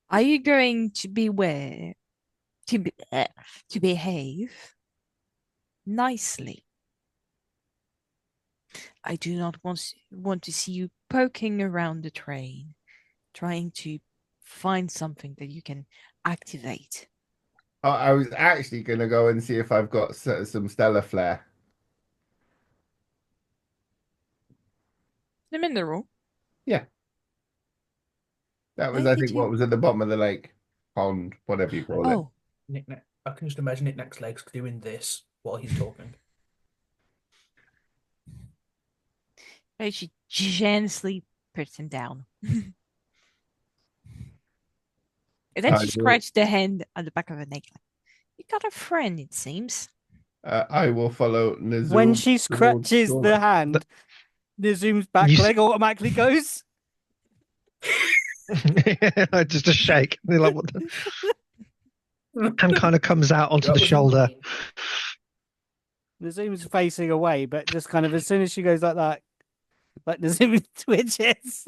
Are you going to beware, to behave nicely? I do not want to see you poking around the train, trying to find something that you can activate. I was actually going to go and see if I've got some stellar flare. The mineral. Yeah. That was, Where I did think, you- what was at the bottom of the lake. Pond, whatever you call it. Oh, Knick-knack. I can just imagine Knick-knack's legs doing this while he's talking. right, she gently puts him down. And then she scratched the hand on the back of her neck. You got a friend, it seems. I will follow Nazoom. When she towards scratches the Gorlak. hand, Nazoom's back You leg automatically goes. Just a shake. They're like, what the... Hand kind of comes out onto That the was shoulder. mean. The zoom's facing away, but just kind of as soon as she goes like that, like the zoom twitches.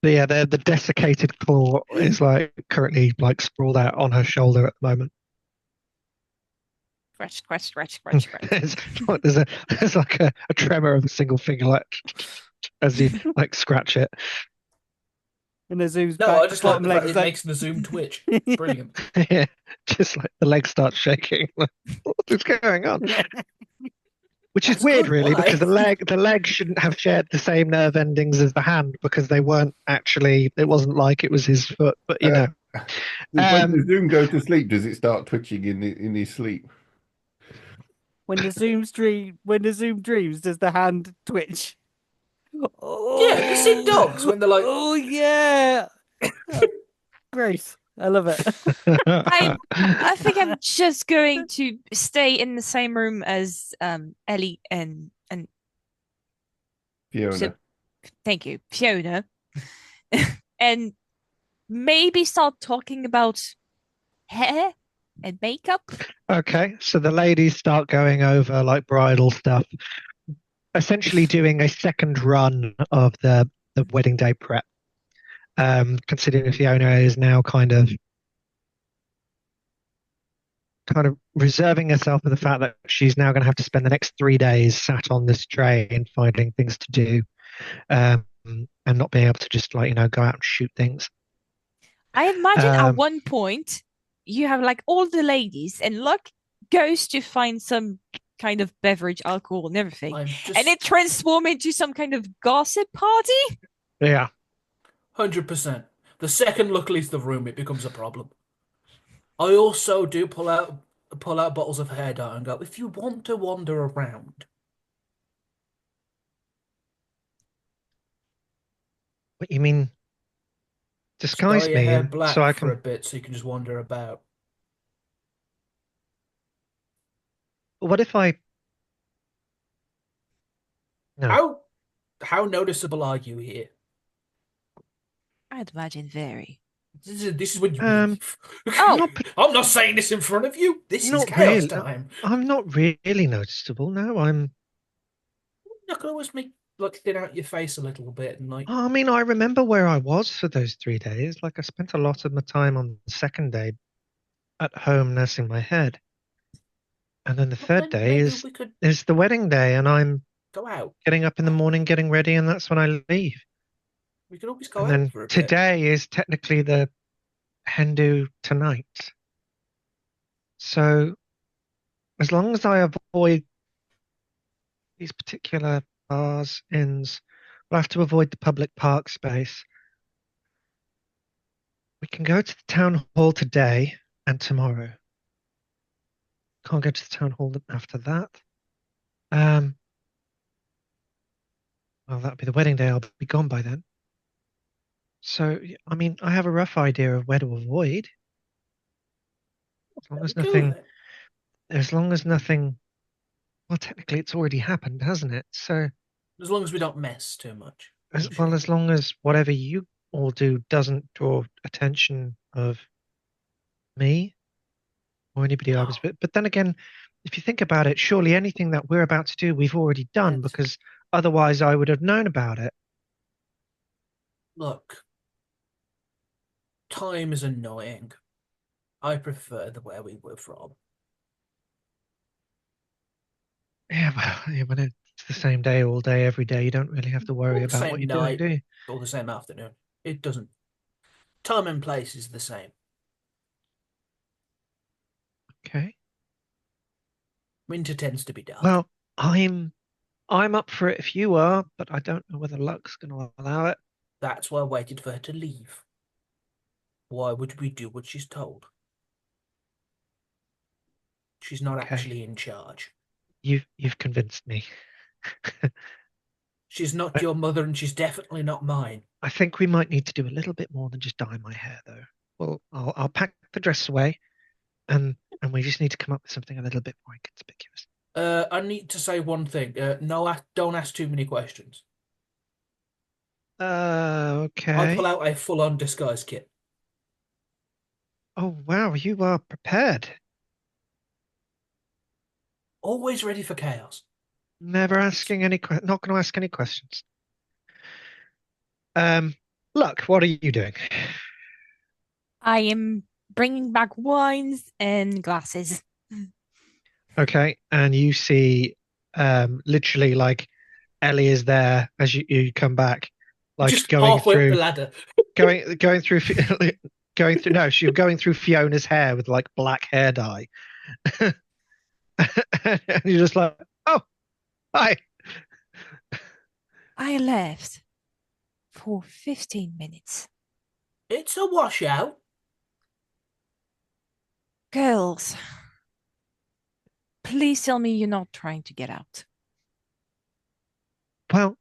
Yeah, the desiccated claw is like currently like sprawled out on her shoulder at the moment. Scratch, scratch, scratch, scratch, scratch. There's like a tremor of a single finger, like as you like scratch it. And the zoom's No, back, I just like bottom the fact legs it like... makes the zoom twitch. Brilliant. Yeah, just like the legs start shaking. Like, what is going on? Which is That's weird, good. really, Why? because the leg shouldn't have shared the same nerve endings as the hand because they weren't actually. It wasn't like it was his foot, but you know. When the Zoom go to sleep, does it start twitching in his sleep? when the zoom dreams, does the hand twitch? Yeah, have you seen dogs when they're like, Oh yeah, Grace, I love it. I think I'm just going to stay in the same room as Ellie and Fiona. So- thank you, Fiona, and maybe start talking about hair and makeup. Okay, so the ladies start going over like bridal stuff, essentially doing a second run of the wedding day prep. Considering Fiona is now kind of reserving herself for the fact that she's now going to have to spend the next 3 days sat on this train finding things to do, and not being able to just like go out and shoot things. I imagine at one point you have like all the ladies, and Luck goes to find some kind of beverage, alcohol, and everything, and it transforms into some kind of gossip party. Yeah. 100%. The second Luck leaves the room, it becomes a problem. I also do pull out bottles of hair dye and go, if you want to wander around. What you mean? Disguise dye your me, hair and black so I for a can. bit, so you can just wander about. What if I? No. How noticeable are you here? I'd imagine very. This is when you leave. Oh, I'm not saying this in front of you. This is Not chaos really. time. I'm not really noticeable. No, I'm. You can always make like thin out your face a little bit and like. I mean, I remember where I was for those 3 days. Like, I spent a lot of my time on the second day at home nursing my head, and then the third day is the wedding day, and I'm go out, getting up in the morning, getting ready, and that's when I leave. We could always go And out then for a bit. today is technically the hen do tonight. So, as long as I avoid these particular bars, inns, we'll have to avoid the public park space. We can go to the town hall today and tomorrow. Can't go to the town hall after that. Well, that'll be the wedding day. I'll be gone by then. So, I mean, I have a rough idea of where to avoid. As long as nothing. Well, technically, it's already happened, hasn't it? So, as long as we don't mess too much. as long as whatever you all do doesn't draw attention of me or anybody I was with. But then again, if you think about it, surely anything that we're about to do, we've already done, because otherwise I would have known about it. Look, time is annoying. I prefer where we were from. Yeah, when it's the same day all day, every day, you don't really have to worry about what you're doing, do you? Or the same afternoon. It doesn't. Time and place is the same. Okay. Winter tends to be dark. Well, I'm up for it if you are, but I don't know whether Luck's going to allow it. That's why I waited for her to leave. Why would we do what she's told? She's not actually in charge. You've convinced me. She's not your mother, and she's definitely not mine. I think we might need to do a little bit more than just dye my hair, though. Well, I'll pack the dress away, and we just need to come up with something a little bit more inconspicuous. I need to say one thing. No, don't ask too many questions. Okay. I pull out a full-on disguise kit. Oh, wow, you are prepared. Always ready for chaos. Never asking any. Not going to ask any questions. Look, what are you doing? I am bringing back wines and glasses. Okay, and you see, literally like Ellie is there as you come back, like Just going halfway up through, the ladder. going through, going through. No, she's going through Fiona's hair with like black hair dye, and you're just like, oh, hi. I left for 15 minutes. It's a washout. Girls, please tell me you're not trying to get out. Well,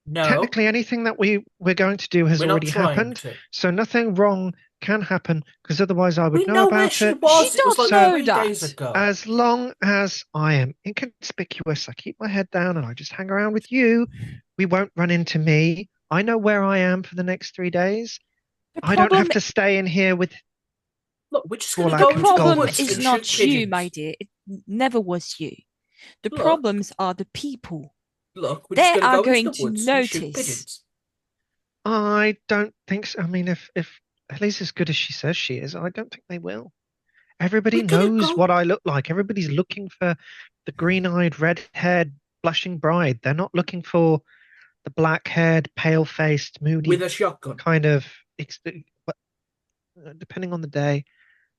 No, technically, anything that we're going to do has we're not already trying happened, to. so nothing wrong can happen because otherwise I would We know know where about she it. was. She It was don't like know 3 that. days ago. As long as I am inconspicuous, I keep my head down and I just hang around with you, we won't run into me. I know where I am for the next 3 days. I don't have to stay in here with. Look, we're just going to Well, go the into the problem woods is and not shoot you, pigeons. my dear. It never was you. The Look. problems are the people. Look, we're They just are going going to go to into the woods and shoot notice. pigeons. I don't think so. I mean, if Ellie's as good as she says she is, I don't think they will. Everybody We're gonna knows go- what I look like. Everybody's looking for the green-eyed, red-haired, blushing bride. They're not looking for the black-haired, pale-faced, moody With a shotgun. kind of. Depending on the day.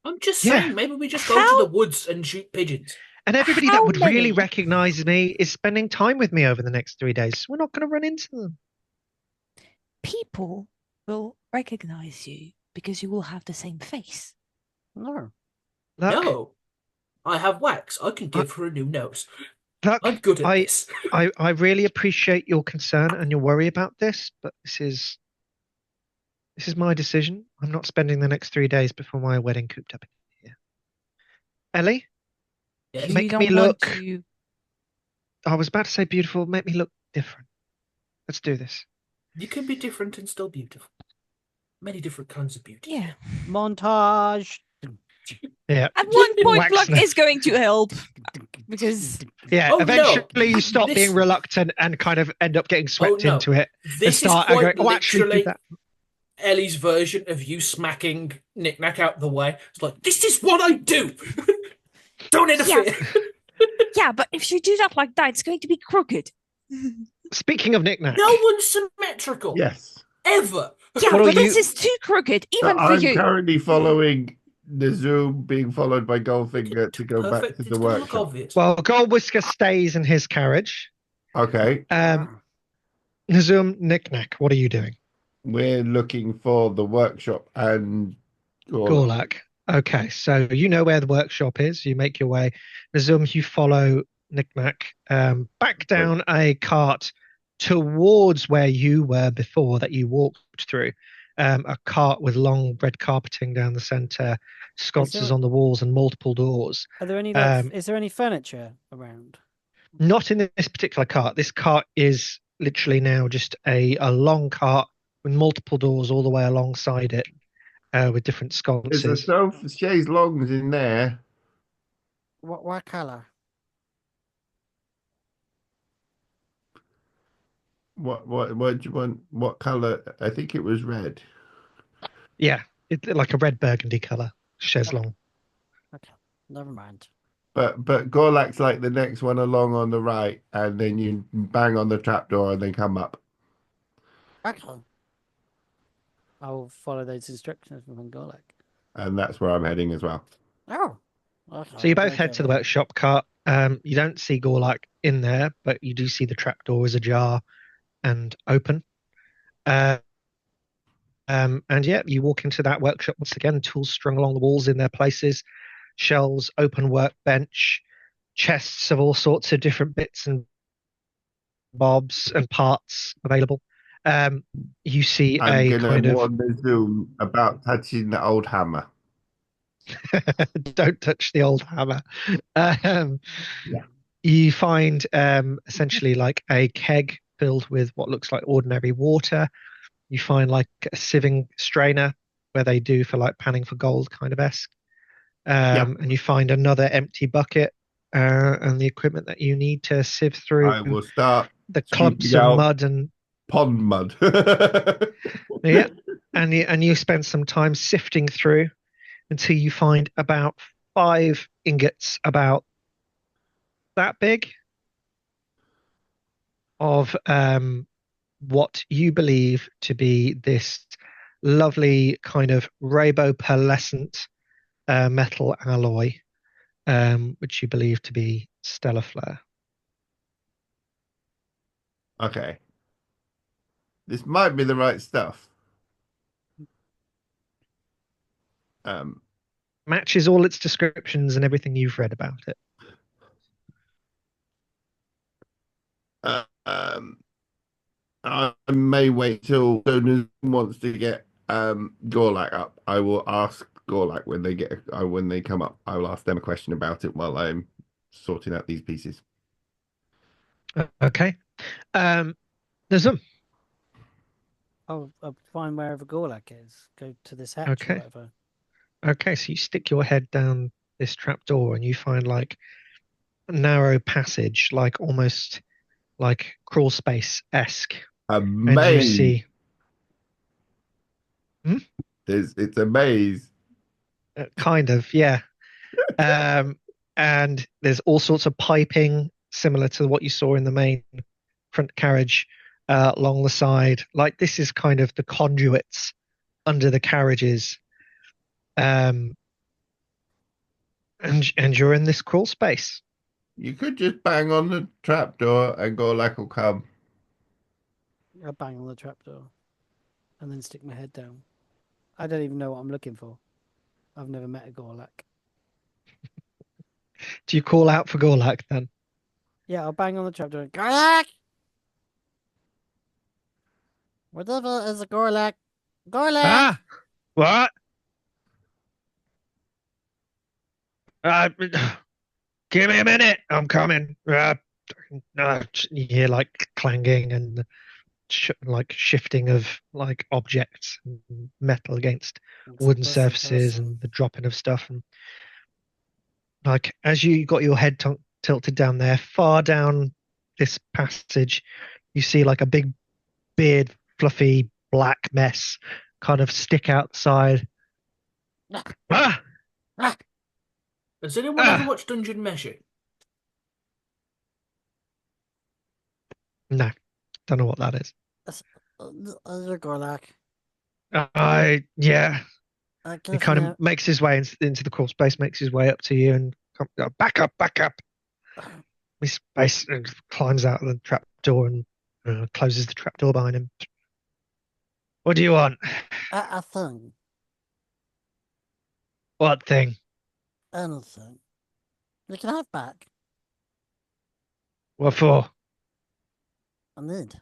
I'm just Yeah. saying, maybe we just go to the woods and shoot pigeons. And everybody How that would really many? recognize me is spending time with me over the next 3 days. So we're not going to run into them. People will recognize you because you will have the same face. No. Look, No, I have wax. I can give her a new nose. look, I'm good at this. I really appreciate your concern and your worry about this, but this is my decision. I'm not spending the next 3 days before my wedding cooped up here. Ellie, Yes. Make You don't me want look- to. I was about to say beautiful. Make me look different. Let's do this. You can be different and still beautiful. Many different kinds of beauty. Yeah. Montage. Yeah. At one point, Wax luck snake. is going to help because Yeah. Oh, no. Eventually, you stop This- being reluctant and kind of end up getting swept no. into it. This is start quite going, oh, actually, do literally that. Ellie's version of you smacking Knick-Knack out the way. It's like, this is what I do. Don't interfere. yeah, but if you do that like that, it's going to be crooked. Speaking of knick-knack, No one's symmetrical. Yes. Ever. Yeah, What are but this you- is too crooked, even for I'm you. currently following the Zoom being followed by Goldfinger to go back Perfect. to It's the gonna look workshop. obvious. well, Goldwhisker stays in his carriage. Okay, Nazum, knick-knack, what are you doing? we're looking for the workshop and Gorlak. Okay, so you know where the workshop is. You make your way. Nazum, you follow knick-knack back down a cart towards where you were before that you walked through. A cart with long red carpeting down the center, sconces on the walls, and multiple doors. Are there any? Is there any furniture around? Not in this particular cart. This cart is literally now just a long cart with multiple doors all the way alongside it, with different there's a sconces. sofa chaise longs in there. What colour? What do you want? What color? I think it was red. Yeah, like a red burgundy color chaise longue. Okay, never mind. But Gorlak's like the next one along on the right, and then you bang on the trapdoor and then come up. Okay. I'll follow those instructions from Golak. And that's where I'm heading as well. Oh. Okay. So you both head to the workshop cart. You don't see Gorlak in there, but you do see the trapdoor is ajar and open. And yeah, you walk into that workshop once again, tools strung along the walls in their places, shelves, open workbench, chests of all sorts of different bits and bobs and parts available. You see I'm a gonna kind of warn the Zoom about touching the old hammer. don't touch the old hammer. Yeah. You find essentially like a keg filled with what looks like ordinary water. You find like a sieving strainer where they do for like panning for gold kind of esque. And you find another empty bucket and the equipment that you need to sift through I will start the clumps scooping of out mud and pond mud. yeah, and you spend some time sifting through until you find about 5 ingots about that big of what you believe to be this lovely kind of rainbow-pearlescent metal alloy, which you believe to be stellar flare. Okay. This might be the right stuff. Matches all its descriptions and everything you've read about it. I may wait till someone wants to get Gorlak up. I will ask Gorlak when they come up. I will ask them a question about it while I'm sorting out these pieces. Okay. There's them. I'll find wherever Gorlak is. Go to this hatch Okay. or whatever. Okay, so you stick your head down this trapdoor and you find like a narrow passage, like almost like crawl space-esque. A And you maze. see It's a maze. kind of, yeah. And there's all sorts of piping similar to what you saw in the main front carriage along the side. Like this is kind of the conduits under the carriages. And you're in this crawl space. You could just bang on the trapdoor and Gorlak will come. I'll bang on the trapdoor and then stick my head down. I don't even know what I'm looking for. I've never met a Gorlak. Do you call out for Gorlak then? Yeah, I'll bang on the trapdoor. And, Gorlak! Whatever is a Gorlak? Gorlak! Ah! What? Give me a minute. I'm coming. You hear like clanging and like shifting of like objects and metal against wooden surfaces and the dropping of stuff. And like as you got your head tilted down there, far down this passage, you see like a big beard, fluffy black mess kind of stick outside. Ah! Has anyone ever watched Dungeon Meshi? No, don't know what that is. Gorlak. Yeah. He kind of makes his way into the crawl space, makes his way up to you, and back up. He space and climbs out of the trap door and closes the trap door behind him. What do you want? A thing. What thing? Anything. You can have back. What for? I need.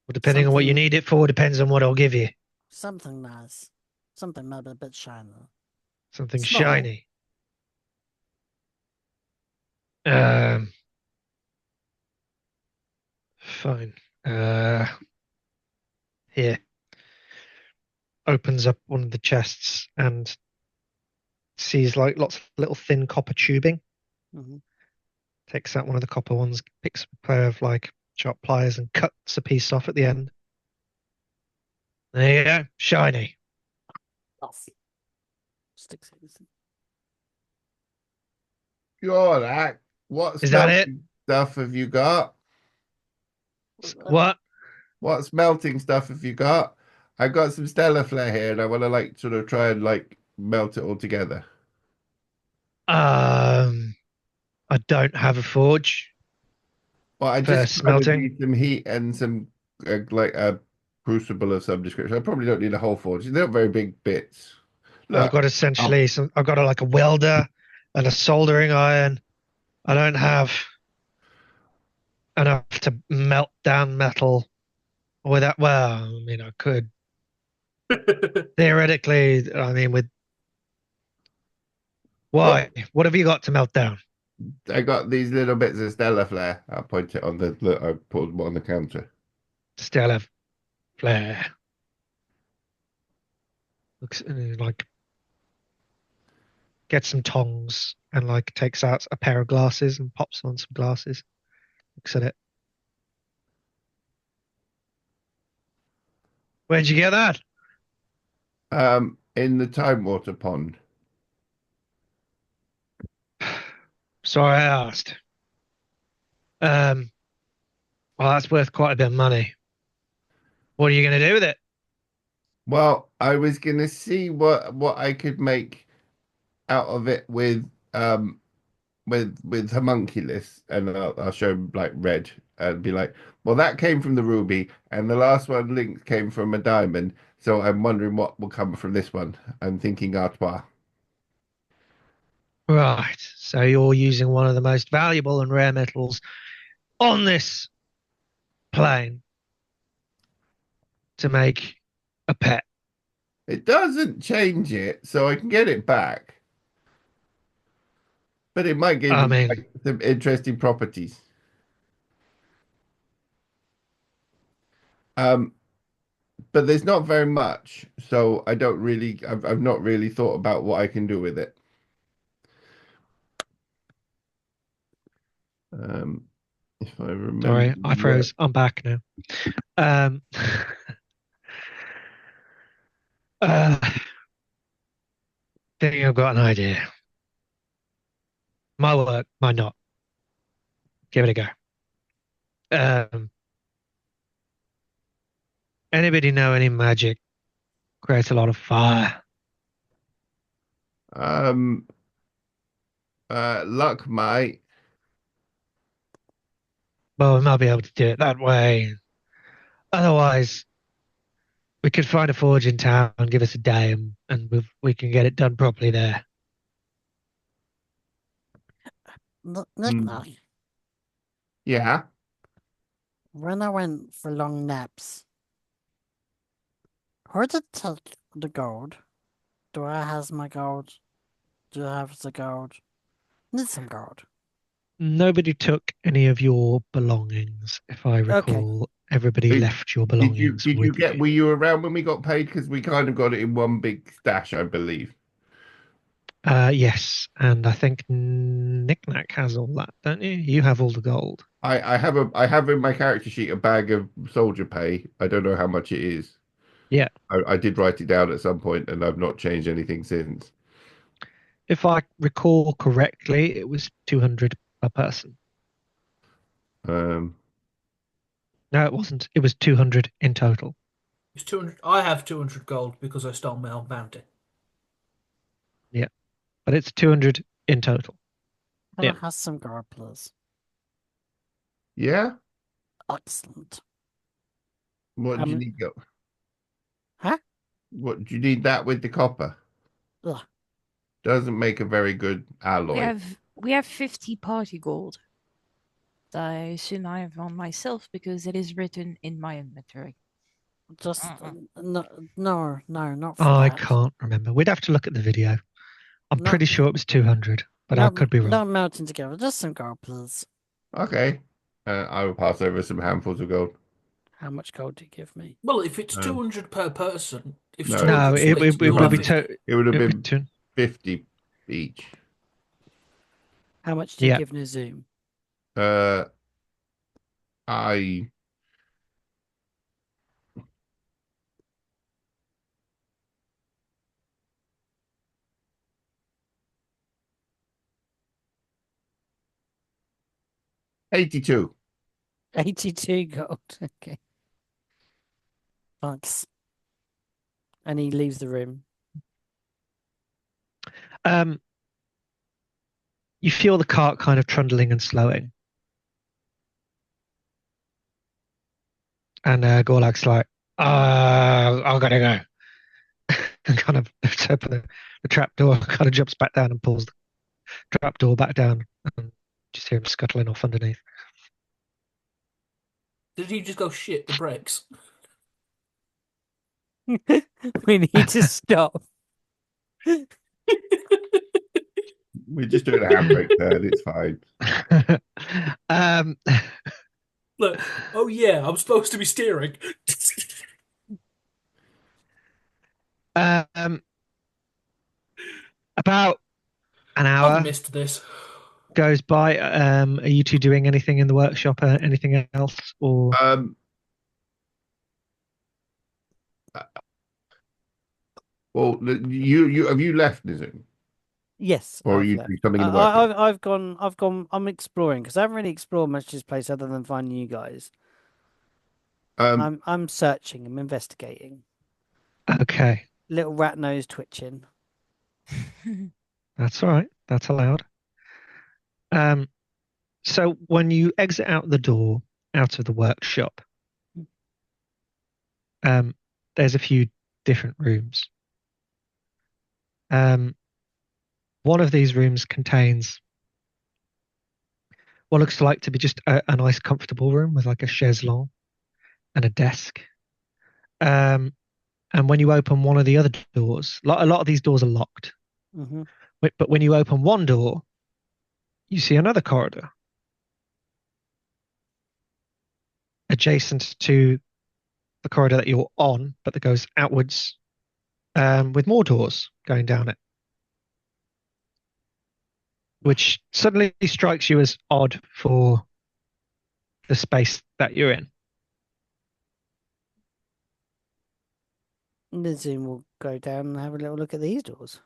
Well, depending on what you need it for, depends on what I'll give you. Something nice. Something maybe a bit shiny. Something Small. shiny. Fine. Here. Opens up one of the chests and sees like lots of little thin copper tubing. Mm-hmm. Takes out one of the copper ones, picks a pair of like sharp pliers and cuts a piece off at the end. There you go. Shiny. Sticks it. Gorlak, what Is that it? Stuff have you got? What? What smelting stuff have you got? I've got some stellar flare here and I want to like sort of try and like melt it all together. I don't have a forge. Well, I for just smelting. need some heat and some like a crucible of some description. I probably don't need a whole forge. They're not very big bits. Look, I've got essentially I've got like a welder and a soldering iron. I don't have enough to melt down metal without. Well, I mean, I could theoretically. I mean, with why? What have you got to melt down? I got these little bits of stellar flare. I'll point it on I put them on the counter. Stellar flare. Looks like gets some tongs and like takes out a pair of glasses and pops on some glasses. Looks at it. Where'd you get that? In the Time Water Pond. Sorry, I asked. Well, that's worth quite a bit of money. What are you going to do with it? Well, I was gonna see what I could make out of it with homunculus, and I'll show him like red and be like, well, that came from the ruby, and the last one linked came from a diamond. So I'm wondering what will come from this one. I'm thinking artois. Right. So you're using one of the most valuable and rare metals on this plane to make a pet. It doesn't change it, so I can get it back. But it might give me like, some interesting properties. But there's not very much, so I don't really. I've not really thought about what I can do with it. If I remember. Sorry, I froze. I'm back now. Think I've got an idea. Might work, might not. Give it a go. Anybody know any magic creates a lot of fire? Luck might. Well, we might be able to do it that way. Otherwise, we could find a forge in town and give us a day, and we can get it done properly there. Nick, Yeah. when I went for long naps, who did take the gold? Do I have my gold? Do I have the gold? Need some gold. Nobody took any of your belongings, if I recall. Okay. Everybody left your belongings did you with you. Were you around when we got paid? Because we kind of got it in one big stash, I believe. Yes, and I think Knick-Knack has all that, don't you? You have all the gold. I have in my character sheet a bag of soldier pay. I don't know how much it is. Yeah. I did write it down at some point, and I've not changed anything since. If I recall correctly, it was 200 per person. No, it wasn't. It was 200 in total. It's 200. I have 200 gold because I stole my own bounty. Yeah, but it's 200 in total. Can I have some gold, please? Yeah. Excellent. What do you need? Huh? What do you need that with the copper? Ugh. Doesn't make a very good alloy. We have 50 party gold. I assume I have on myself because it is written in my inventory. Just no, not for I that. can't remember. We'd have to look at the video. I'm pretty sure it was 200, but I could be wrong. Not melting together. Just some gold, please. Okay. I will pass over some handfuls of gold. How much gold do you give me? Well, if it's 200 per person, if no, it would have been 50 each. How much do you give Nazoom? I 82. 82 gold. Okay. Thanks. And he leaves the room. You feel the cart kind of trundling and slowing. And Gorlak's like, I've got to go. And kind of lifts open the trap door, kind of jumps back down and pulls the trap door back down. And just hear him scuttling off underneath. Did he just go, shit, the brakes? We need to stop. We're just doing a handbrake turn. It's fine. Look, oh yeah, I'm supposed to be steering. About An I've hour missed this. goes by. Are you two doing anything in the workshop? Anything else? Or well, you have you left, Nizu? Yes, Or are I've you left. doing something in the workshop? I've gone. I'm exploring because I haven't really explored much of this place other than finding you guys. I'm searching. I'm investigating. okay, Little rat nose twitching. that's all right. That's allowed. So when you exit out the door out of the workshop, there's a few different rooms. One of these rooms contains what looks like to be just a nice, comfortable room with like a chaise longue and a desk. And when you open one of the other doors, a lot of these doors are locked. Mm-hmm. But when you open one door, you see another corridor adjacent to the corridor that you're on, but that goes outwards, with more doors going down it, which suddenly strikes you as odd for the space that you're in. Nizu will go down and have a little look at these doors.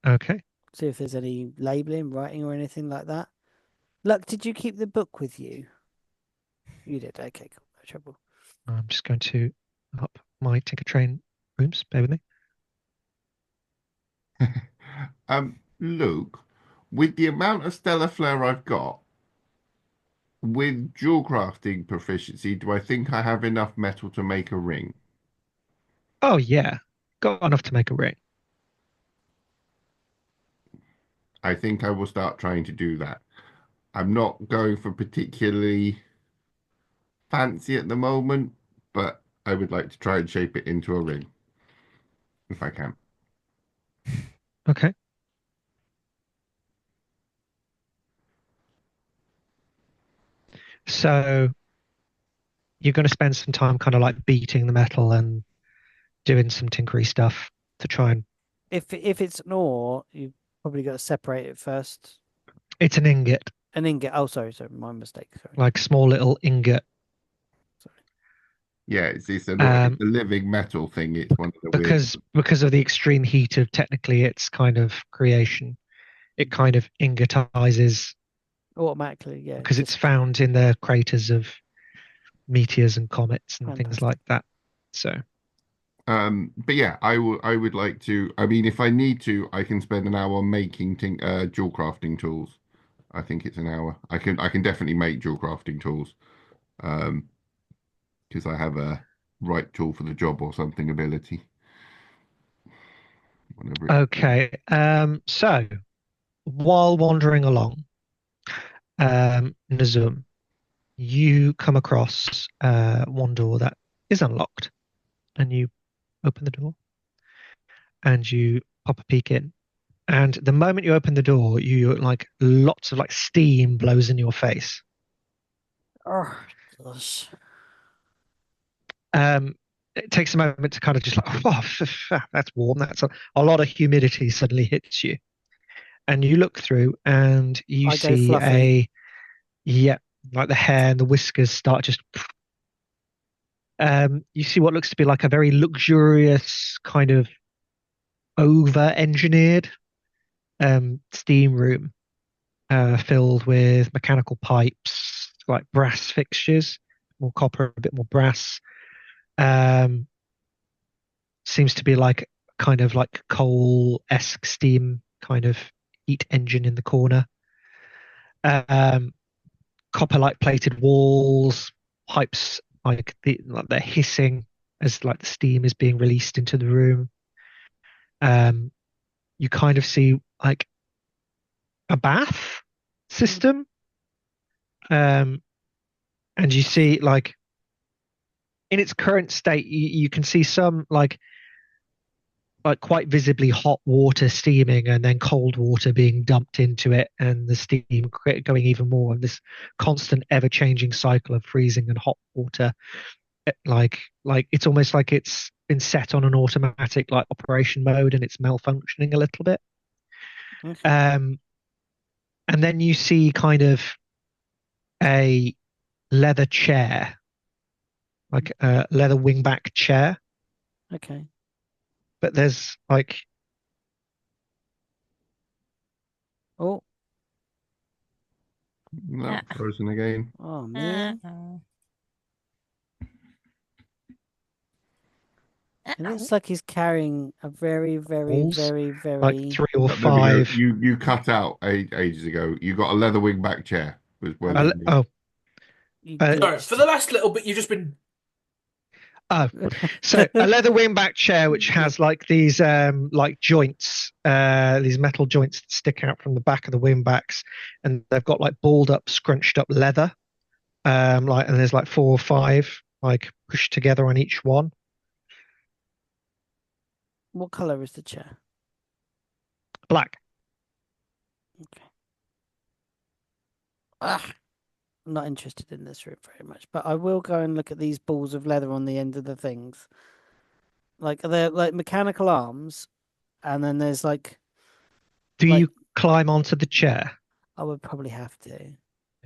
Okay. See if there's any labeling, writing, or anything like that. Look, did you keep the book with you? You did. Okay, cool. No trouble. I'm just going to up my Tinker Train rooms. Bear with me. Luke, with the amount of stellar flare I've got, with jewel crafting proficiency, do I think I have enough metal to make a ring? Oh yeah, got enough to make a ring. I think I will start trying to do that. I'm not going for particularly fancy at the moment, but I would like to try and shape it into a ring if I can. Okay. So you're going to spend some time kind of like beating the metal and doing some tinkery stuff to try and. If it's an ore, you've probably got to separate it first. It's an ingot. An ingot. Oh, sorry, my mistake. Sorry. Like small little ingot. Sorry. Yeah, it's a living metal thing. It's one of the because of the extreme heat of technically its kind of creation, it kind of ingotizes automatically, yeah. Because it's found in the craters of meteors and comets and things like that. So. But yeah, I would like to. I mean, if I need to, I can spend an hour making jewel crafting tools. I think it's an hour. I can definitely make jewel crafting tools, because I have a right tool for the job or something ability. Okay. So while wandering along, Nazum, you come across one door that is unlocked, and you open the door and you pop a peek in. And the moment you open the door, you like lots of like steam blows in your face. Oh, gosh. It takes a moment to kind of just like, oh, that's warm. That's a lot of humidity suddenly hits you. And you look through and you see like the hair and the whiskers start just. You see what looks to be like a very luxurious kind of over-engineered steam room, filled with mechanical pipes, like brass fixtures, more copper, a bit more brass. Seems to be like kind of like coal-esque steam kind of heat engine in the corner. Copper-like plated walls, pipes like they're hissing as like the steam is being released into the room. You kind of see like a bath system, and you see like in its current state, you can see some like quite visibly hot water steaming and then cold water being dumped into it, and the steam going even more, and this constant ever-changing cycle of freezing and hot water. Like it's almost like it's been set on an automatic like operation mode and it's malfunctioning a little bit. Okay. And then you see kind of a leather chair, like a leather wingback chair, Okay. but there's like Oh, No, frozen again. oh man. It looks like he's carrying a very, very, balls, very, like very. 3 or No, there we go. 5. You cut out ages ago. You got a leather wingback chair. Was where Uh, the- oh, You Uh, Sorry, glitched. for the last little bit, you've just been. oh, so a leather wingback chair which has like these like joints, these metal joints that stick out from the back of the wingbacks, and they've got like balled up, scrunched up leather, like, and there's like 4 or 5 like pushed together on each one. What color is the chair? Black. I'm not interested in this room very much, but I will go and look at these balls of leather on the end of the things. Like they're like mechanical arms, and then there's like. Do Like- you climb onto the chair? I would probably have to.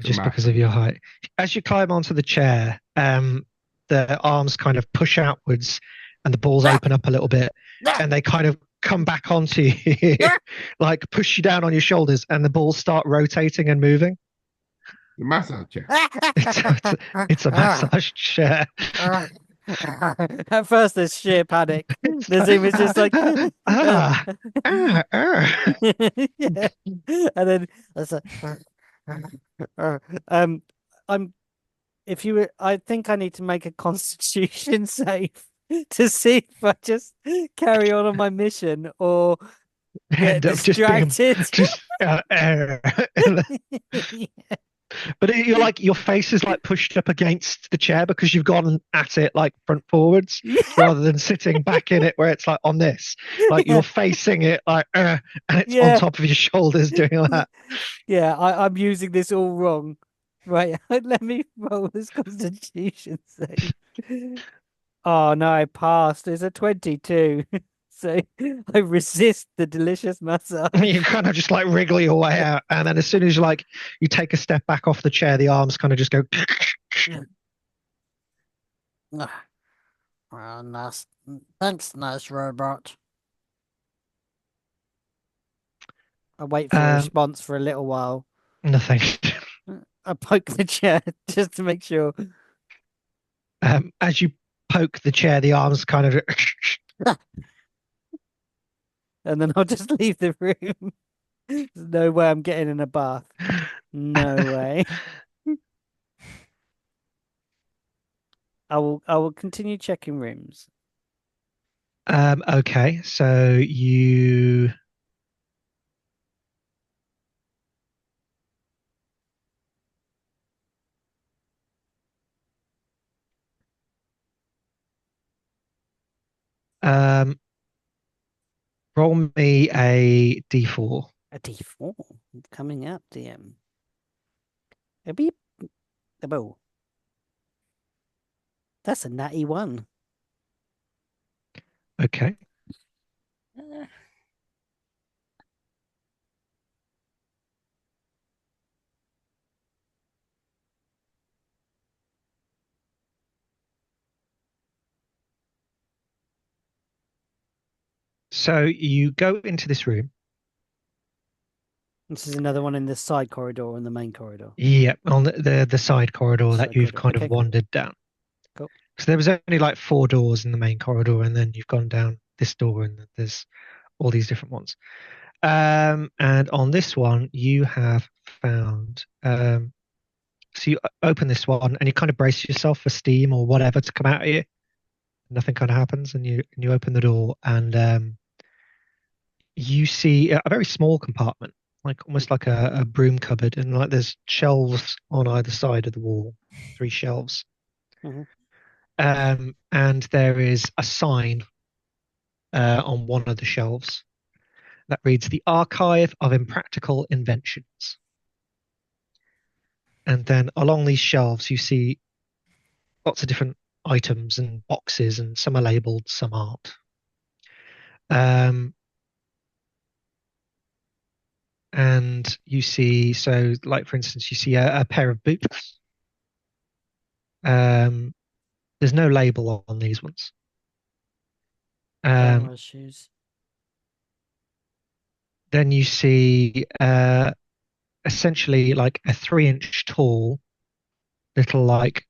Just because of your height. As you climb onto the chair, the arms kind of push outwards and the balls open up a little bit, and they kind of come back onto you, like push you down on your shoulders, and the balls start rotating and moving. The massage chair. It's a massage chair. At first, there's sheer panic. The Zoom is just like, ah. yeah. And then that's I'm. If you were, I think I need to make a Constitution save to see if I just carry on my mission or get End up just being distracted. But you're like, your face is like pushed up against the chair because you've gone at it like front forwards rather than sitting back in it where it's like on this. Like you're facing it like, and it's on top of your shoulders doing that. Yeah, I'm using this all wrong. Right, let me roll this Constitution save. Oh no, I passed. It's a 22. So I resist the delicious massage. You kind of just like wriggle your way out, and then as soon as you take a step back off the chair, the arms kind of just go. Well, nice. Thanks, nice robot. I wait for a response for a little while. Nothing. I poke the chair just to make sure. As you poke the chair, the arms kind of. And then I'll just leave the room. There's no way I'm getting in a bath. No way. I will continue checking rooms. Okay, so you. Roll me a d4. A d4 coming up, DM. A beep. A bow. That's a natty 1. Okay. So you go into this room. This is another one in the side corridor or in the main corridor. Yeah, on the side corridor that you've kind of wandered down. Cool. So there was only like 4 doors in the main corridor, and then you've gone down this door, and there's all these different ones. And on this one, you have found. So you open this one, and you kind of brace yourself for steam or whatever to come out at you. Nothing kind of happens, and you open the door, and you see a very small compartment, like almost like a broom cupboard, and like there's shelves on either side of the wall, 3 shelves. Mm-hmm. And there is a sign on one of the shelves that reads "The Archive of Impractical Inventions." And then along these shelves, you see lots of different items and boxes, and some are labeled, some aren't. and you see, so like for instance, you see a pair of boots. There's no label on these ones. Don't wear shoes. Then you see essentially like a 3-inch tall little like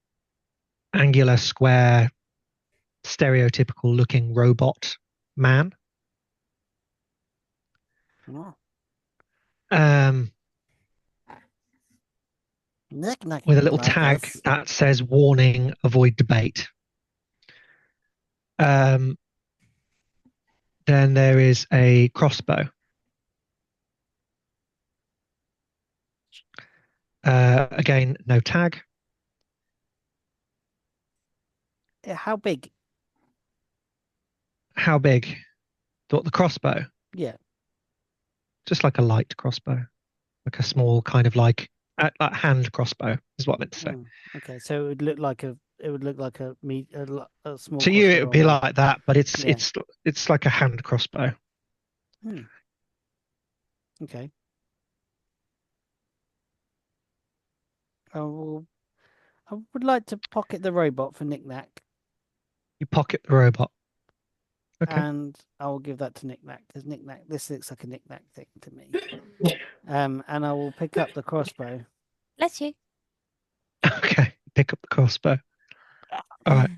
angular square stereotypical looking robot man. Oh. With a little tag that says warning, avoid debate. Then there is a crossbow. Again, no tag. How big? How big? The crossbow? Yeah. Just like a light crossbow. Like a small kind of like a hand crossbow is what I meant to say. Okay, so it would look like a small. To you, it would be like that, but it's like a hand crossbow. Okay. I would like to pocket the robot for knick-knack. You pocket the robot. Okay. And I will give that to knick-knack because knick-knack. This looks like a knick-knack thing to me. And I will pick up the crossbow. Bless you. Okay, pick up the crossbow. All right.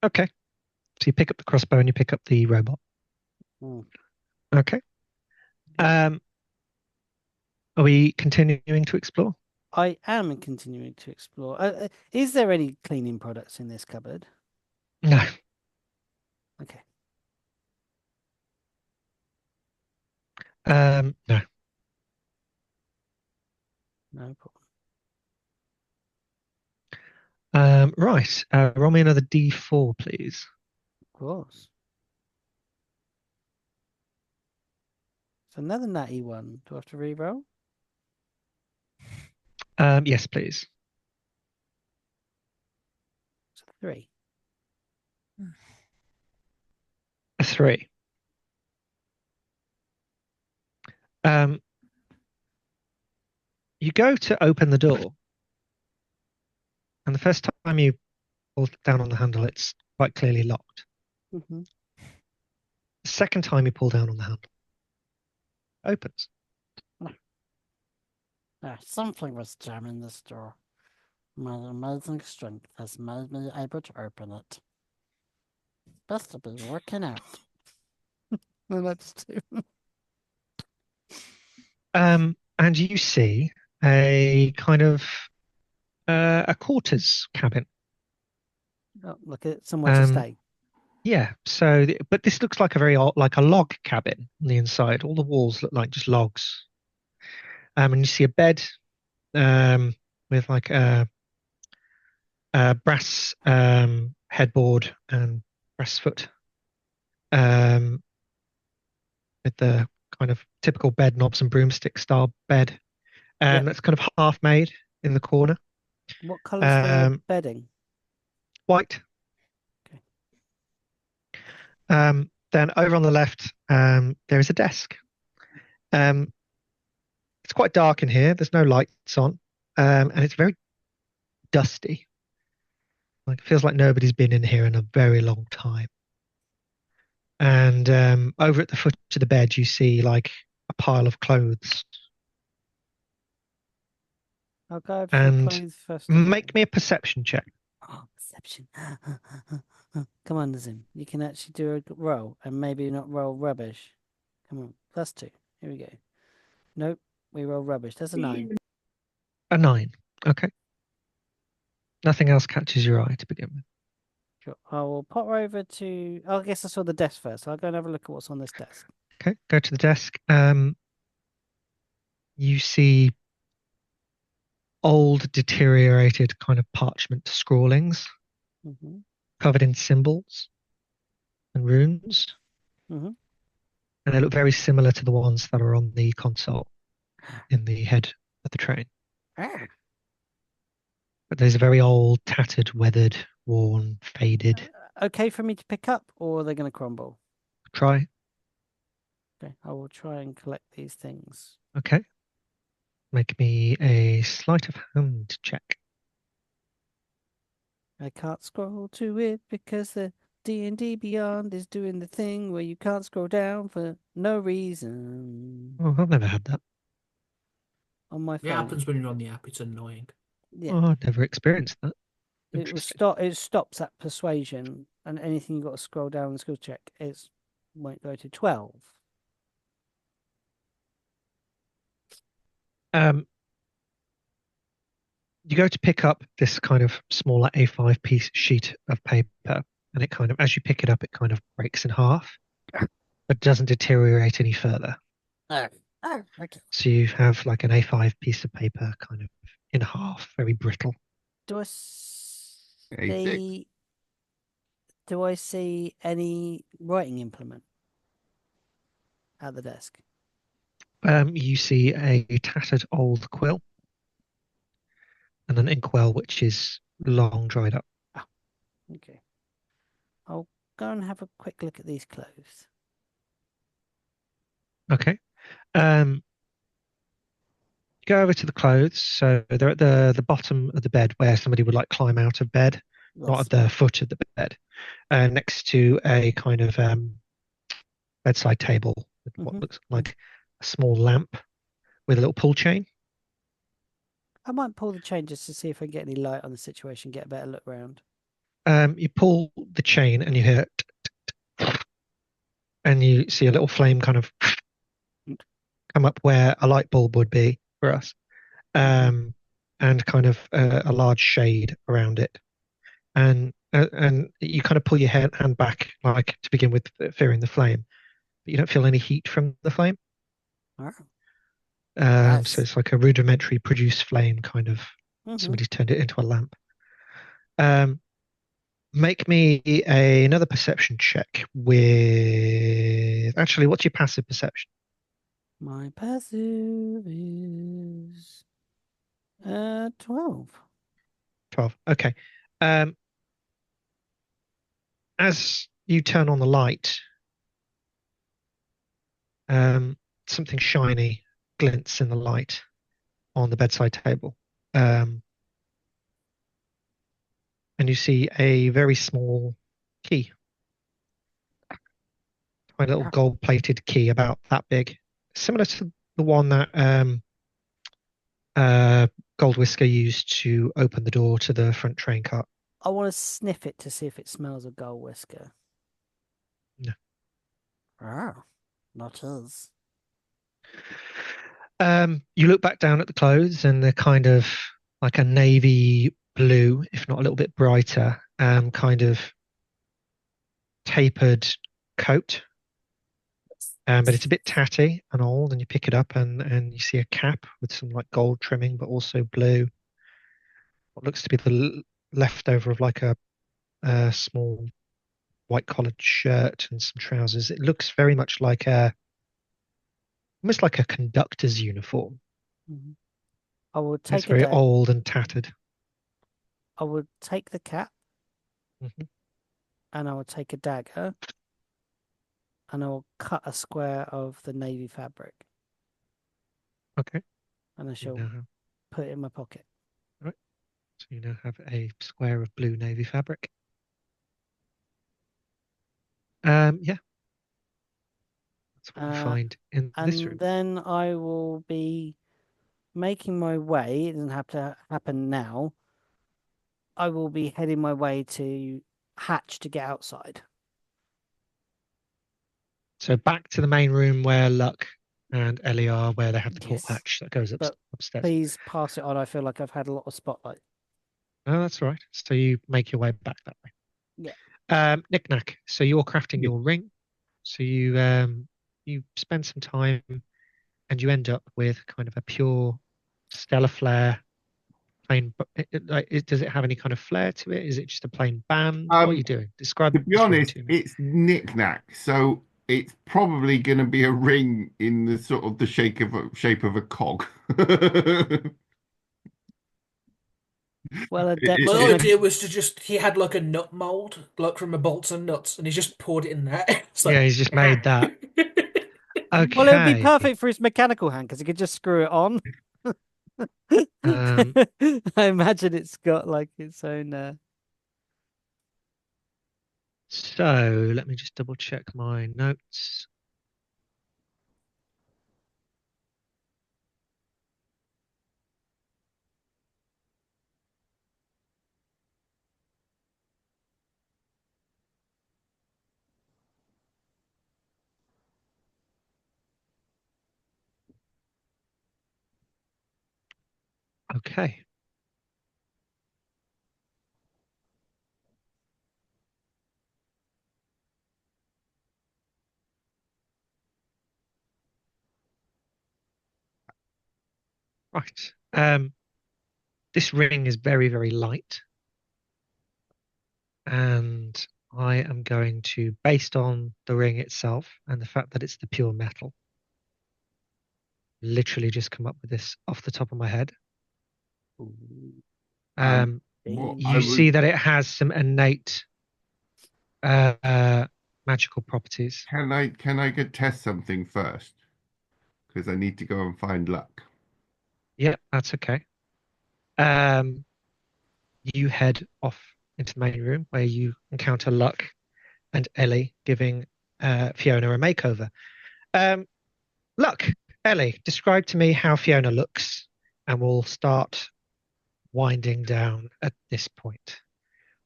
Okay. So you pick up the crossbow and you pick up the robot. Okay. Are we continuing to explore? I am continuing to explore. Is there any cleaning products in this cupboard? No. Okay. No. No problem. Right. Roll me another D4, please. Of course. It's another natty one. Do I have to re-roll? Yes, please. It's a 3. A 3. You go to open the door, and the first time you pull down on the handle, it's quite clearly locked. Mm-hmm. The second time you pull down on the handle, it opens. Something was jamming this door. My amazing strength has made me able to open it. Best to be working out. No, that's two. And you see a kind of a quarters cabin. Oh, look at it, somewhere to stay. Yeah. So, but this looks like a very like a log cabin on the inside. All the walls look like just logs. And you see a bed with like a brass headboard and brass foot with the kind of typical bed knobs and broomstick style bed. That's kind of half made in the corner. What colour's the bedding? White. Okay. Then over on the left, there is a desk. It's quite dark in here. There's no lights on, and it's very dusty. Like it feels like nobody's been in here in a very long time. And over at the foot of the bed, you see like a pile of clothes. I'll go over the clothes first. Make me a perception check. Oh, perception. Come on, Nazim. You can actually do a roll and maybe not roll rubbish. Come on, +2. Here we go. Nope, we roll rubbish. That's a 9. A 9. Okay. Nothing else catches your eye to begin with. Sure. I will pop over to. I guess I saw the desk first. I'll go and have a look at what's on this desk. Okay, go to the desk. You see old, deteriorated kind of parchment scrawlings covered in symbols and runes. And they look very similar to the ones that are on the console in the head of the train. But there's a very old, tattered, weathered, worn, faded. Okay for me to pick up, or are they going to crumble? Try. Okay, I will try and collect these things. Okay. Make me a sleight of hand check. I can't scroll to it because the D&D Beyond is doing the thing where you can't scroll down for no reason. Oh, I've never had that. On my It phone. happens when you're on the app. It's annoying. Yeah. Oh, I've never experienced that. It will stop. It stops at persuasion, and anything you've got to scroll down the skill check won't go to 12. You go to pick up this kind of smaller A5 piece sheet of paper, and it kind of, as you pick it up, it kind of breaks in half, but doesn't deteriorate any further. Oh, okay. So you have like an A5 piece of paper kind of in half, very brittle. Do I see any writing implement at the desk? You see a tattered old quill and an inkwell which is long dried up. Oh, okay. I'll go and have a quick look at these clothes. Okay. Go over to the clothes. So they're at the bottom of the bed where somebody would like climb out of bed, not at the foot of the bed, next to a kind of bedside table with what looks like a small lamp with a little pull chain. I might pull the chain just to see if I can get any light on the situation, get a better look round. You pull the chain and you hear and you see a little flame kind of come up where a light bulb would be for us, and kind of a large shade around it. And you kind of pull your hand back, like to begin with, fearing the flame, but you don't feel any heat from the flame. Oh. So it's like a rudimentary produced flame, kind of. Somebody's turned it into a lamp. Make me another perception check with. Actually, what's your passive perception? My passive is 12. 12. Okay. As you turn on the light, something shiny glints in the light on the bedside table. And you see a very small key. A little gold-plated key about that big. Similar to the one that Gold Whisker used to open the door to the front train cart. I want to sniff it to see if it smells of Gold Whisker. No. Not us. You look back down at the clothes and they're kind of like a navy blue, if not a little bit brighter, kind of tapered coat. But it's a bit tatty and old, and you pick it up and you see a cap with some like gold trimming, but also blue. What looks to be the leftover of like a small white collared shirt and some trousers. It looks very much like almost like a conductor's uniform. I will take it's very old and tattered. I would take the cap, and I will take a dagger, and I will cut a square of the navy fabric. Okay. And I shall put it in my pocket. Right. So you now have a square of blue navy fabric. Yeah. That's what you find in this room. And then I will be making my way. It doesn't have to happen now. I will be heading my way to hatch to get outside. So back to the main room where Luck and Ellie are, where they have the port hatch that goes upstairs. Please pass it on. I feel like I've had a lot of spotlight. Oh, that's all right. So you make your way back that way. Yeah. Knick-knack. So you're crafting your ring. So you spend some time and you end up with kind of a pure stellar flare. Plain. Does it have any kind of flair to it? Is it just a plain band? What are you doing? Describe. To be honest, it's knick-knack. So it's probably going to be a ring in the sort of the shape of a cog. Well, my idea was to he had like a nut mold, like from a bolts and nuts, and he just poured it in there. He's just made that. Okay. Well, it would be perfect for his mechanical hand because he could just screw it on. I imagine it's got like its own. So let me just double check my notes. Okay. Right. This ring is very, very light. And I am going to, based on the ring itself and the fact that it's the pure metal, literally just come up with this off the top of my head. You see that it has some innate magical properties. Can I go test something first? Because I need to go and find luck. Yeah, that's okay. You head off into the main room where you encounter Luck and Ellie giving Fiona a makeover. Luck, Ellie, describe to me how Fiona looks, and we'll start winding down at this point.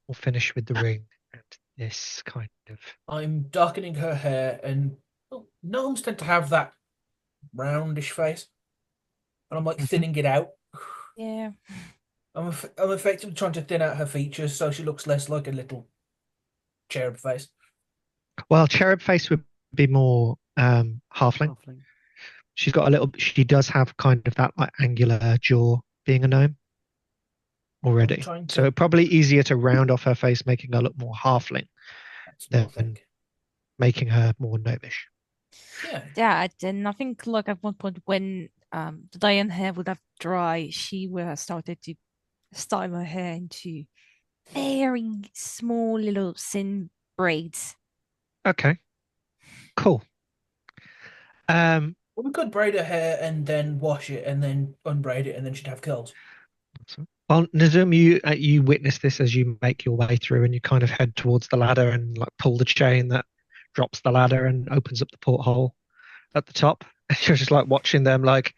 We'll finish with the ring and this kind of. I'm darkening her hair, and gnomes tend to have that roundish face, and I'm like thinning it out. Yeah. I'm effectively trying to thin out her features so she looks less like a little cherub face. Well, cherub face would be more halfling. She's got a little. She does have kind of that like angular jaw, being a gnome already. So probably easier to round off her face, making her look more halfling than making her more gnomish. Yeah, and I think like at one point when the Diane hair would have dry, she would have started to style her hair into very small little thin braids. Okay, cool. Well, we could braid her hair and then wash it and then unbraid it, and then she'd have curls. Well, Nazum, you witness this as you make your way through, and you kind of head towards the ladder and like pull the chain that drops the ladder and opens up the porthole at the top. You're just like watching them, like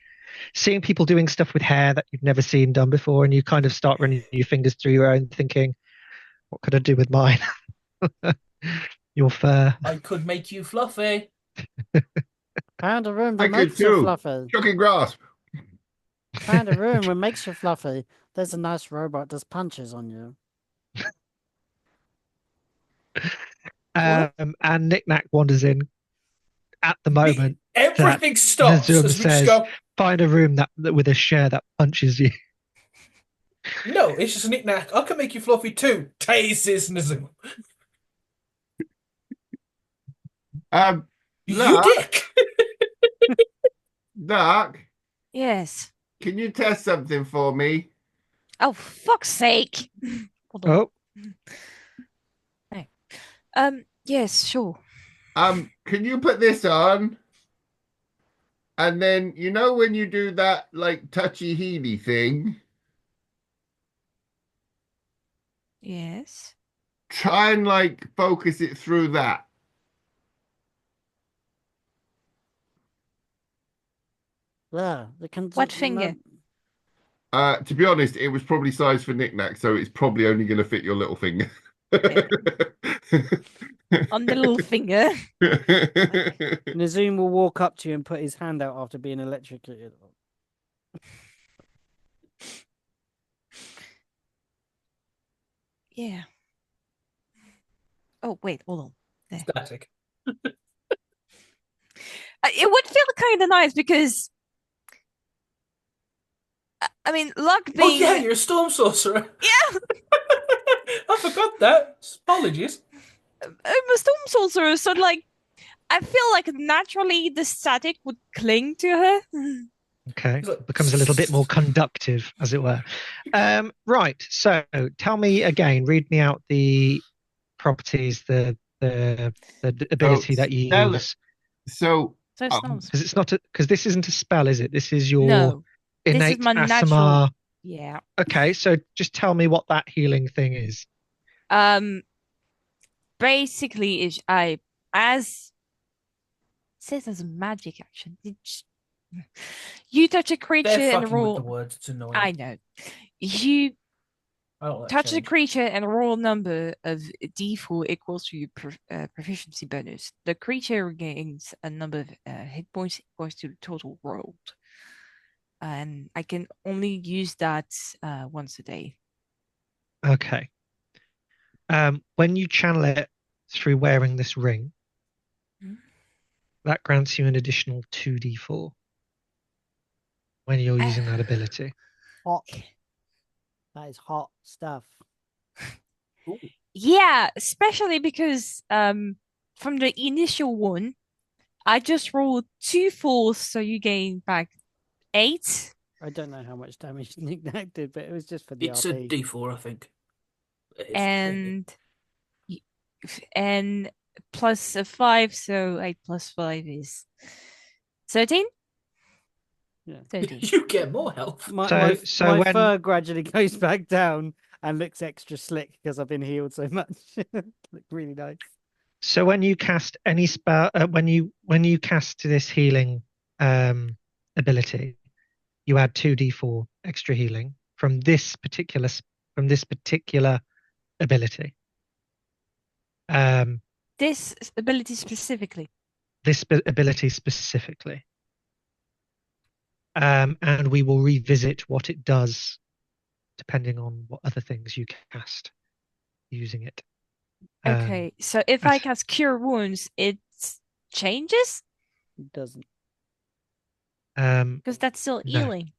seeing people doing stuff with hair that you've never seen done before, and you kind of start running your fingers through your own, thinking, "What could I do with mine?" Your fur. I could make you fluffy. Found a room that makes you fluffy. Shocking grasp. Found a room that makes you fluffy. There's a nice robot that punches on you. And Knick Knack wanders in at the moment. Everything stops. Nazum says, "Find a room that with a chair that punches you." No, it's just Knick Knack. I can make you fluffy too. Tases Nazum. You dick. Doc. Yes. Can you test something for me? Oh, fuck's sake. Oh. No. Yes, sure. Can you put this on? And then, you know when you do that, like, touchy-heely thing? Yes. Try and, like, focus it through that. Yeah. What finger? To be honest, it was probably sized for Knick Knack, so it's probably only going to fit your little finger. Okay. On the little finger. Nazum will walk up to you and put his hand out after being electrocuted. Yeah. Oh, wait, hold on. There. Static. It would feel kind of nice because, I mean, Luck being... Oh, yeah, you're a storm sorcerer. Yeah! I forgot that. Apologies. I'm a storm sorcerer, so, like, I feel like naturally the static would cling to her. Okay, becomes a little bit more conductive, as it were. Right, so tell me again, read me out the properties, the ability that you use. So So it's not. Because it's not because this isn't a spell, is it? This is your No, this innate is my ASMR. natural. Yeah. Okay, so just tell me what that healing thing is. Basically, is as it says as a magic action. You touch a creature They're and fucking with the roll. words. It's annoying. I know. You I don't like touch a change. creature and roll a number of D4 equals to your proficiency bonus. The creature regains a number of hit points equals to the total rolled. And I can only use that once a day. Okay. When you channel it through wearing this ring, that grants you an additional 2d4 when you're using that ability. Hot. That is hot stuff. Ooh. Yeah, especially because from the initial one, I just rolled 2 4s, so you gain back 8. I don't know how much damage Nick did, but it was just for the It's RP. a D4, I think. And plus a 5, so 8 plus 5 is 13. Yeah. 13. You get more health. My when fur gradually goes back down and looks extra slick because I've been healed so much. Look really nice. So when you cast any spell, when you cast this healing ability, you add 2d4 extra healing from this particular ability. This ability specifically. This ability specifically. And we will revisit what it does depending on what other things you cast using it. Okay, so if I cast Cure Wounds, it changes? It doesn't. Because that's still healing.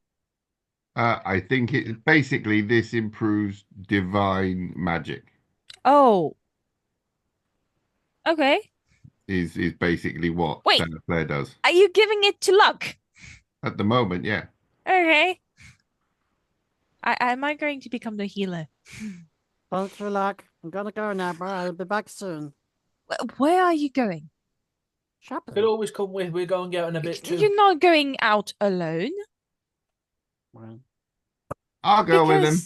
I think it basically this improves divine magic. Oh. Okay. Is basically what Claire does. Are you giving it to luck? At the moment, yeah. Okay. Am I going to become the healer? Thanks for luck. I'm gonna go now, but I'll be back soon. Where are you going? Shopping. Could always come with. We're going out in a bit too. You're not going out alone. Well, I'll go with him.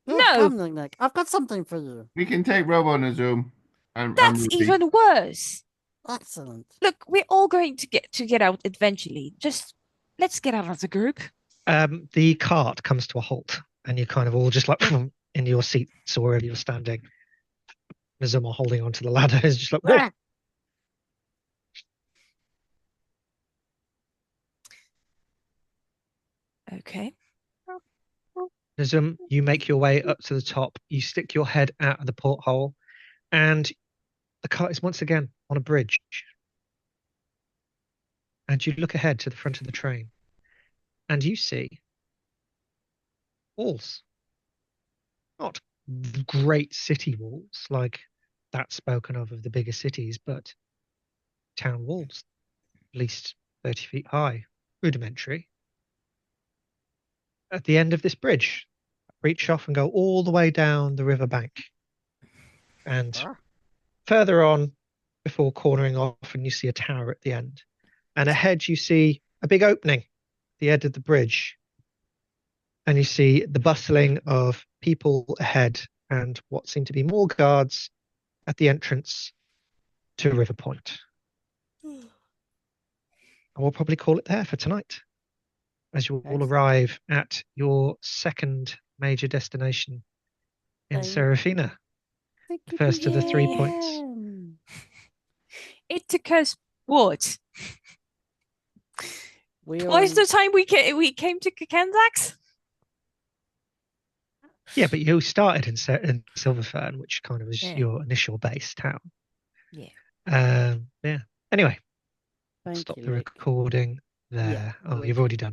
No. Come, Nick. I've got something for you. We can take Rob on a Zoom. That's even worse. Excellent. Look, we're all going to get out eventually. Just let's get out of the group. The cart comes to a halt, and you're kind of all just like in your seats or wherever you're standing. Mizuma holding onto the ladder is just like, whoa. Okay. Mizum, you make your way up to the top. You stick your head out of the porthole, and the cart is once again on a bridge. And you look ahead to the front of the train, and you see walls. Not great city walls like that spoken of the bigger cities, but town walls, at least 30 feet high, rudimentary. At the end of this bridge, reach off and go all the way down the riverbank. And further on, before cornering off, and you see a tower at the end. And ahead you see a big opening at the end of the bridge. And you see the bustling of people ahead and what seem to be more guards at the entrance to Riverpoint. And we'll probably call it there for tonight, as you all arrive at your second major destination in Serephina. The first of the 3 points. It took us what? Twice the time we came to Kakandax? Yeah, but you started in Silverfern, which kind of was your initial base town. Yeah. Yeah. Anyway, Thank stop you, the Nick. recording there. Yeah, You've already done it.